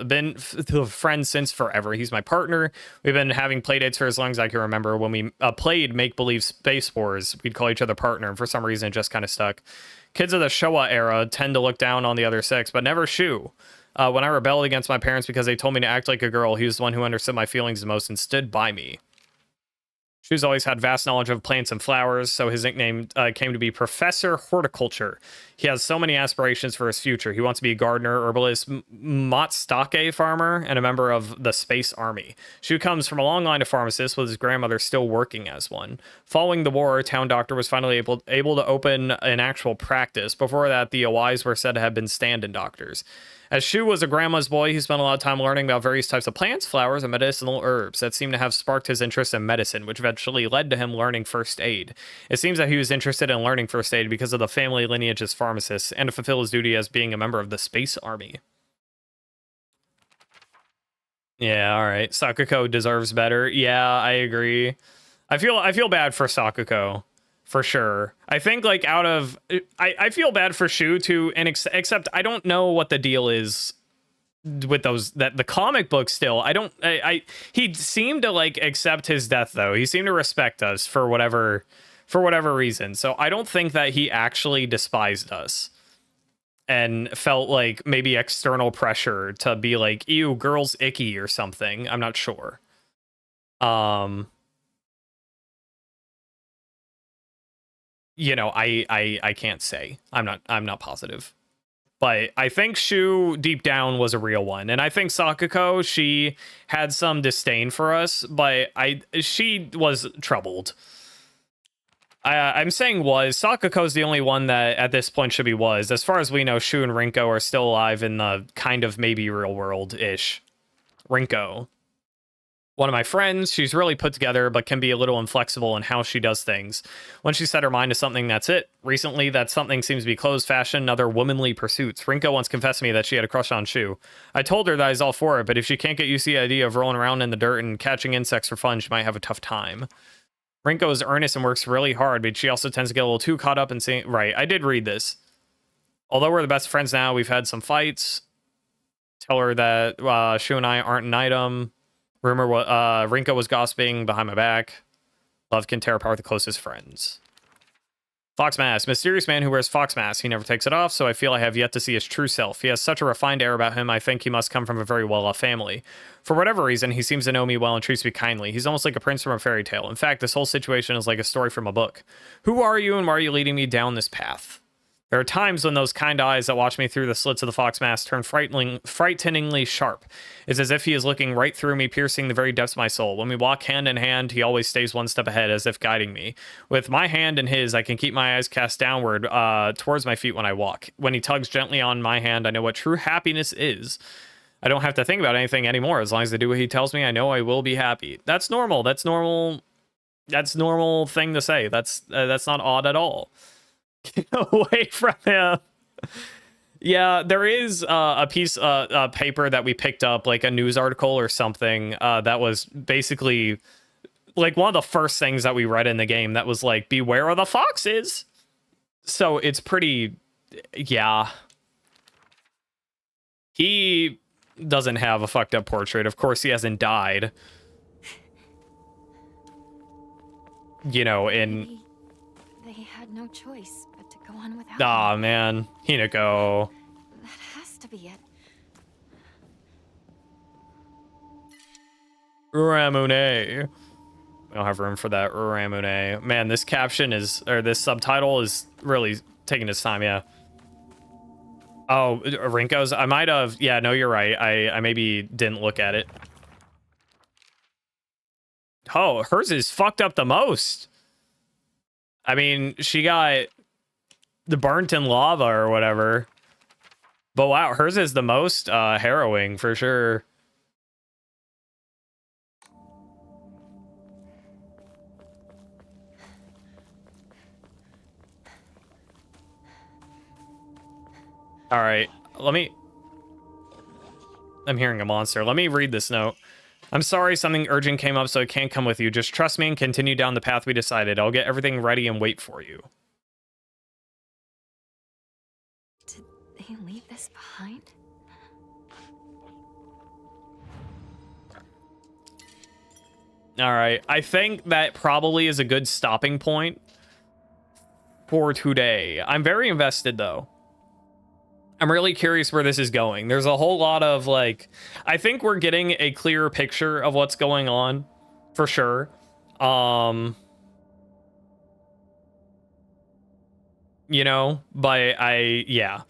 been friends since forever. He's my partner. We've been having playdates for as long as I can remember. When we played make-believe Space Wars, we'd call each other partner, and for some reason it just kind of stuck. Kids of the Showa era tend to look down on the other sex, but never Shu. When I rebelled against my parents because they told me to act like a girl, he was the one who understood my feelings the most and stood by me. Shu's always had vast knowledge of plants and flowers, so his nickname came to be Professor Horticulture. He has so many aspirations for his future. He wants to be a gardener, herbalist, matsutake farmer, and a member of the Space Army. Shu comes from a long line of pharmacists, with his grandmother still working as one. Following the war, a town doctor was finally able to open an actual practice. Before that, the Awais were said to have been stand-in doctors. As Shu was a grandma's boy, he spent a lot of time learning about various types of plants, flowers, and medicinal herbs that seemed to have sparked his interest in medicine, which eventually led to him learning first aid. It seems that he was interested in learning first aid because of the family lineage as pharmacists and to fulfill his duty as being a member of the Space Army. Yeah, all right. Sakuko deserves better. Yeah, I agree. I feel bad for Sakuko. For sure. I think like I feel bad for Shu too, and except I don't know what the deal is with the comic book still. He seemed to like accept his death though. He seemed to respect us for whatever reason. So I don't think that he actually despised us and felt like maybe external pressure to be like, ew, girl's icky or something. I'm not sure. You know, I can't say. I'm not positive. But I think Shu deep down was a real one. And I think Sakuko, she had some disdain for us, but she was troubled. I'm saying was. Sakuko's the only one that at this point should be was. As far as we know, Shu and Rinko are still alive in the kind of maybe real world-ish. Rinko. One of my friends, she's really put together, but can be a little inflexible in how she does things. Once she set her mind to something, that's it. Recently, that something seems to be clothes, fashion, and other womanly pursuits. Rinko once confessed to me that she had a crush on Shu. I told her that I was all for it, but if she can't get used to the idea of rolling around in the dirt and catching insects for fun, she might have a tough time. Rinko is earnest and works really hard, but she also tends to get a little too caught up in saying, right, I did read this. Although we're the best friends now, we've had some fights. Tell her that Shu and I aren't an item. Rumor what Rinko was gossiping behind my back. Love can tear apart the closest friends. Fox mask. Mysterious man who wears fox mask. He never takes it off, so I feel I have yet to see his true self. He has such a refined air about him, I think he must come from a very well-off family. For whatever reason, he seems to know me well and treats me kindly. He's almost like a prince from a fairy tale. In fact, this whole situation is like a story from a book. Who are you and why are you leading me down this path? There are times when those kind eyes that watch me through the slits of the fox mask turn frighteningly sharp. It's as if he is looking right through me, piercing the very depths of my soul. When we walk hand in hand, he always stays one step ahead, as if guiding me. With my hand in his, I can keep my eyes cast downward towards my feet when I walk. When he tugs gently on my hand, I know what true happiness is. I don't have to think about anything anymore. As long as I do what he tells me, I know I will be happy. That's normal. That's normal. That's normal thing to say. That's not odd at all. Get away from him. Yeah, there is a piece of paper that we picked up, like a news article or something, that was basically like one of the first things that we read in the game that was like, beware of the foxes. So it's pretty, yeah. He doesn't have a fucked up portrait. Of course, he hasn't died. You know, in... They had no choice but to go on without Aw, him. man. Hinako. That has to be it. Ramune. We don't have room for that Ramune. Man, this caption is, or this subtitle is really taking its time, yeah. Oh, Rinko's, I might have, yeah, no, you're right. I maybe didn't look at it. Oh, hers is fucked up the most. I mean, she got the burnt in lava or whatever. But wow, hers is the most harrowing for sure. All right, I'm hearing a monster. Let me read this note. I'm sorry something urgent came up, so I can't come with you. Just trust me and continue down the path we decided. I'll get everything ready and wait for you. Did they leave this behind? All right, I think that probably is a good stopping point for today. I'm very invested, though. I'm really curious where this is going. There's a whole lot of, like, I think we're getting a clearer picture of what's going on, for sure. You know, but yeah.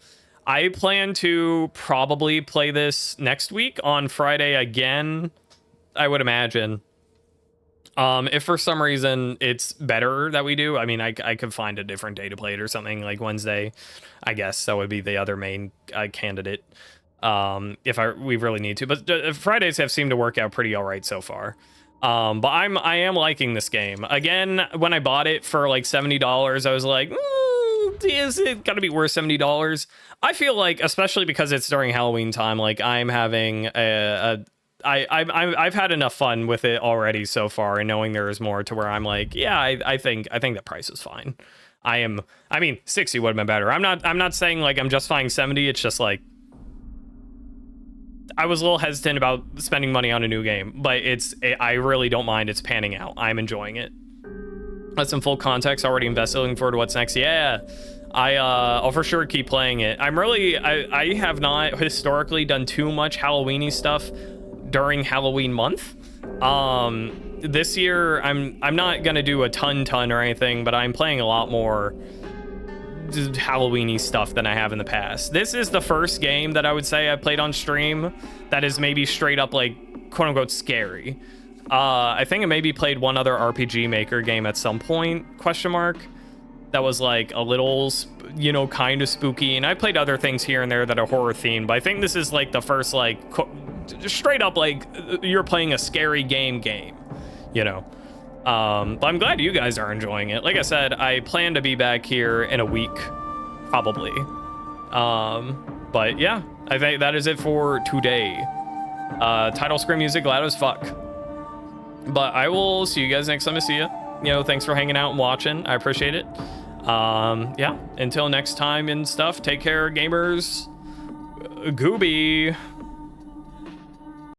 I plan to probably play this next week on Friday again, I would imagine. If for some reason it's better that we do, I mean, I could find a different day to play it or something, like Wednesday. I guess that would be the other main candidate, if we really need to. But Fridays have seemed to work out pretty all right so far. But I am liking this game. Again, when I bought it for like $70, I was like, is it gonna be worth $70? I feel like, especially because it's during Halloween time, like I'm having I've had enough fun with it already so far, and knowing there is more to where I'm like, yeah, I think the price is fine. I mean, 60 would have been better. I'm not saying like I'm justifying 70. It's just like I was a little hesitant about spending money on a new game, but I really don't mind. It's panning out. I'm enjoying it. That's some full context. Already invested. Looking forward to what's next. Yeah. I'll for sure keep playing it. I have not historically done too much Halloween-y stuff during Halloween month. This year I'm not gonna do a ton or anything, but I'm playing a lot more Halloween-y stuff than I have in the past. This is the first game that I would say I played on stream that is maybe straight up like quote unquote scary. I think I maybe played one other RPG Maker game at some point, ? That was like a little, you know, kind of spooky. And I played other things here and there that are horror themed, but I think this is like the first like straight up like you're playing a scary game, you know. But I'm glad you guys are enjoying it. Like I said, I plan to be back here in a week, probably. But yeah, I think that is it for today. Title screen music loud as fuck. But I will see you guys next time I see you. You know, thanks for hanging out and watching. I appreciate it. Yeah, until next time and stuff, take care, gamers. Gooby.